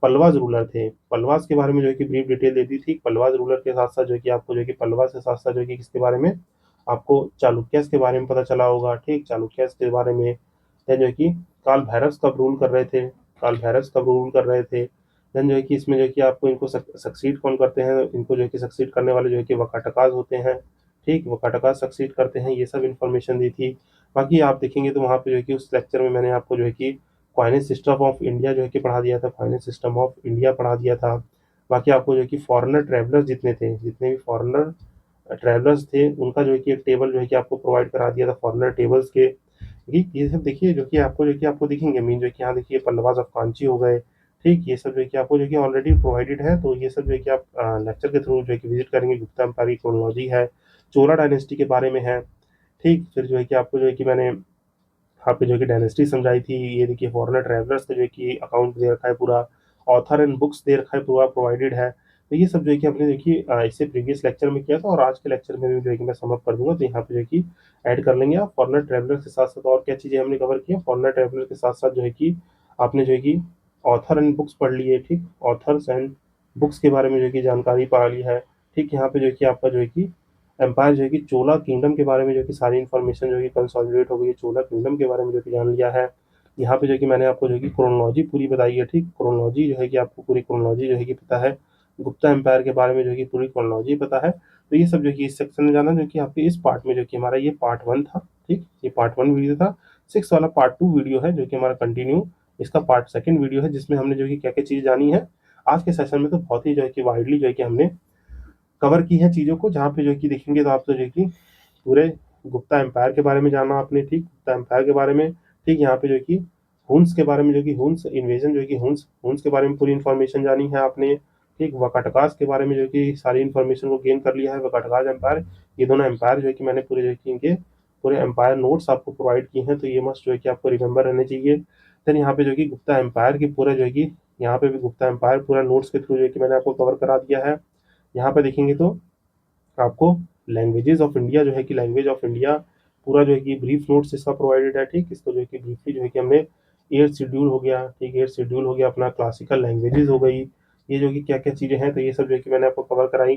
पल्लवाज रूलर थे, पल्लवाज के बारे में जो है कि ब्रीफ डिटेल दे दी थी। पल्लवाज रूलर के साथ साथ जो है कि आपको जो है कि पल्लवाज के साथ साथ जो है कि किसके बारे में, आपको चालुक्यस के बारे में पता चला होगा। ठीक, चालुक्यस के बारे में देन जो है कि काल भैरव कब रूल कर रहे थे, काल भैरव कब रूल कर रहे थे। देन जो है कि इसमें जो है कि आपको इनको सक्सीड कौन करते हैं, इनको जो है कि सक्सीड करने वाले जो है कि वकाटकाज होते हैं। ठीक, वकाटकाज सक्सीड करते हैं, ये सब इन्फॉर्मेशन दी थी। बाकी आप देखेंगे तो वहाँ पे जो है कि उस लेक्चर में मैंने आपको जो है कि फाइनेंस सिस्टम ऑफ इंडिया जो है कि पढ़ा दिया था, फाइनेंस सिस्टम ऑफ इंडिया पढ़ा दिया था। बाकी आपको जो है कि फॉरेनर ट्रैवलर्स जितने थे, जितने भी फॉरेनर ट्रैवलर्स थे, उनका जो है कि एक टेबल जो है कि आपको प्रोवाइड करा दिया था फॉरेनर टेबल्स के। ये सब देखिए जो कि आपको जो कि आपको दिखेंगे मीन जो कि यहाँ देखिए पल्लवाज ऑफ कांची हो गए। ठीक, ये सब जो है कि आपको जो कि ऑलरेडी प्रोवाइडेड है। तो ये सब जो है कि आप लेक्चर के थ्रू जो है कि विजिट करेंगे। गुप्ता एम्पायर की क्रोनोलॉजी है, चोला डायनेस्टी के बारे में है। ठीक, फिर जो है कि आपको जो है कि मैंने यहाँ पे जो कि डायनेस्टी समझाई थी। ये देखिए फॉरेनर ट्रैवलर्स का जो है कि अकाउंट दे रखा है पूरा, ऑथर एंड बुक्स दे रखा है पूरा प्रोवाइडेड है। तो ये सब जो है कि हमने देखिए इससे प्रीवियस लेक्चर में किया था, और आज के लेक्चर में भी जो है कि मैं समअप कर दूंगा। तो यहाँ पे जो है कि ऐड कर लेंगे आप फॉरेनर ट्रैवलर के साथ साथ और क्या चीज़ें हमने कवर की है। फॉरेनर ट्रैवलर के साथ साथ जो है कि आपने जो है कि ऑथर एंड बुक्स पढ़ ली है। ठीक, ऑथर्स एंड बुक्स के बारे में जो है कि जानकारी पा ली है। ठीक, यहाँ पे जो है कि आपका जो है कि एम्पायर जो है कि चोला किंगडम के बारे में जो कि सारी इन्फॉर्मेशन जो है कि कंसोलिडेट हो गई है, चोला किंगडम के बारे में जो कि जान लिया है। यहाँ पे जो कि मैंने आपको जो है कि क्रोनोलॉजी पूरी बताई है। ठीक, क्रोनोलॉजी जो है कि आपको पूरी क्रोनोलॉजी जो है कि पता है, गुप्ता एम्पायर के बारे में जो है कि पूरी क्रोनोलॉजी पता है। तो ये सब जो है कि इस सेक्शन में जाना जो कि आपके इस पार्ट में जो कि हमारा ये पार्ट 1 था। ठीक, ये पार्ट 1 वीडियो था। 6 वाला पार्ट 2 वीडियो है जो कि हमारा कंटिन्यू इसका पार्ट 2 वीडियो है, जिसमें हमने जो कि क्या क्या चीज़ जानी है। आज के सेशन में तो बहुत ही जो है कि वाइडली जो है कि हमने कवर की है चीज़ों को, जहाँ पे जो है कि देखेंगे तो आप तो जो है कि पूरे गुप्ता एम्पायर के बारे में जाना आपने। ठीक, गुप्ता एम्पायर के बारे में। ठीक, यहाँ पे जो है कि हुन्स के बारे में जो कि हुन्स इन्वेजन जो है कि हुन्स हुन्स के बारे में पूरी इन्फॉर्मेशन जानी है आपने। ठीक, वकाटकास के बारे में जो कि सारी इन्फॉर्मेशन को गेन कर लिया है। वकाटकास एम्पायर, ये दोनों एम्पायर जो है कि मैंने पूरे जो है कि इनके पूरे एम्पायर नोट्स आपको प्रोवाइड किए हैं। तो ये मस्ट जो है कि आपको रिमेंबर रहने चाहिए। देन यहाँ पे जो कि गुप्ता एम्पायर की पूरा जो है कि यहाँ पे भी गुप्ता एम्पायर पूरा नोट्स के थ्रू जो है कि मैंने आपको कवर करा दिया है। यहाँ पे देखेंगे तो आपको लैंग्वेजेस ऑफ इंडिया जो है कि लैंग्वेज ऑफ इंडिया पूरा जो है कि ब्रीफ नोट्स इसका प्रोवाइडेड है। ठीक, इसको जो है कि ब्रीफली जो है कि हमने एयर शेड्यूल हो गया। ठीक, एयर शेड्यूल हो गया, अपना क्लासिकल लैंग्वेजेस हो गई, ये जो कि क्या क्या चीज़ें हैं, तो ये सब जो है कि मैंने आपको कवर कराई।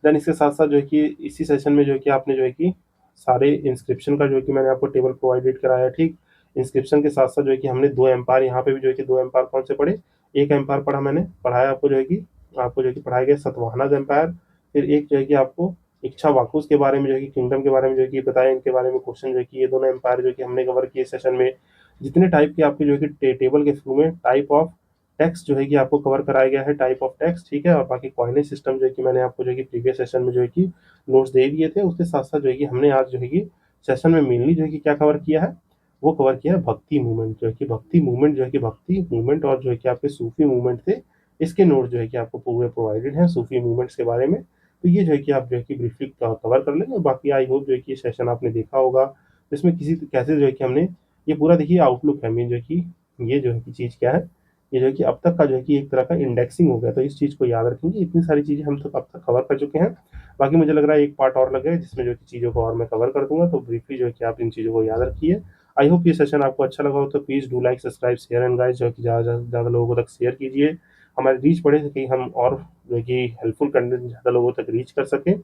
देन इसके साथ साथ जो है कि इसी सेशन में जो है कि आपने जो है कि सारे इंस्क्रिप्शन का जो है कि मैंने आपको टेबल प्रोवाइडेड कराया। ठीक, इंस्क्रिप्शन के साथ साथ जो है कि हमने 2 एम्पायर, यहाँ पे भी जो है कि 2 एम्पायर कौन से पढ़े, एक एम्पायर पढ़ा मैंने पढ़ाया आपको जो है कि आपको जो है कि पढ़ाया गया सतवाहनाज एम्पायर। फिर एक जो है कि आपको इच्छा वाकुस के बारे में जो है कि किंगडम के बारे में जो है कि बताया, इनके बारे में क्वेश्चन जो है कि ये दोनों एम्पायर जो है कि हमने कवर किए सेशन में। जितने टाइप के आपके जो है कि टेबल के थ्रू में टाइप ऑफ टैक्स जो है कि आपको कवर कराया गया है, टाइप ऑफ टैक्स। ठीक है, और बाकी कॉइनेज सिस्टम जो है कि मैंने आपको जो है कि प्रीवियस सेशन में जो है कि नोट्स दे दिए थे। उसके साथ साथ जो है कि हमने आज जो है कि सेशन में मेनली जो है कि क्या कवर किया है, वो कवर किया है भक्ति मूवमेंट। जो है कि भक्ति मूवमेंट जो है कि भक्ति मूवमेंट और जो है कि आपके सूफी मूवमेंट थे, इसके नोट जो है कि आपको पूरे प्रोवाइडेड हैं सूफी मूवमेंट्स के बारे में। तो ये जो है कि आप जो है कि ब्रीफली कवर कर लेंगे। और बाकी आई होप जो है कि ये सेशन आपने देखा होगा, इसमें किसी कैसे जो है कि हमने ये पूरा देखिए आउटलुक है मेन जो है कि ये जो है कि चीज़ क्या है, ये जो है कि अब तक का जो है कि एक तरह का इंडेक्सिंग हो गया। तो इस चीज़ को याद रखेंगे, इतनी सारी चीज़ें हम तो अब तक कवर कर चुके हैं। बाकी मुझे लग रहा है एक पार्ट और लगे जिसमें जो कि चीज़ों को और मैं कवर कर दूंगा। तो ब्रीफली जो है कि आप इन चीज़ों को याद रखिए। आई होप ये सेशन आपको अच्छा लगा हो, तो please do like subscribe share and guys जो है कि ज़्यादा से ज़्यादा लोगों तक शेयर कीजिए। हमारी रीच बढ़े कि हम और जो है कि हेल्पफुल कंटेंट ज़्यादा लोगों तक रीच कर सकें।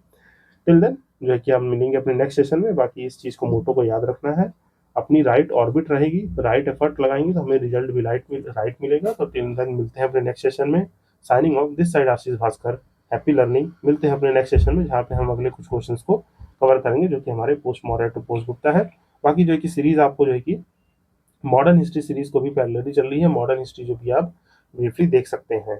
टिल देन जो है कि हम मिलेंगे अपने नेक्स्ट सेशन में। बाकी इस चीज़ को मोटो को याद रखना है, अपनी राइट ऑर्बिट रहेगी, राइट एफर्ट लगाएंगे तो हमें रिजल्ट भी राइट मिलेगा। तो टिल देन मिलते हैं अपने नेक्स्ट सेशन में। Signing off this side Ashish Bhaskar, happy learning. मिलते हैं अपने नेक्स्ट सेशन में, जहाँ पे हम अगले कुछ क्वेश्चंस को कवर करेंगे जो कि हमारे post modern to post Gupta है। बाकी जो है कि सीरीज आपको जो है कि मॉडर्न हिस्ट्री सीरीज को भी पैरेलली चल रही है, मॉडर्न हिस्ट्री जो भी आप ब्रीफली देख सकते हैं।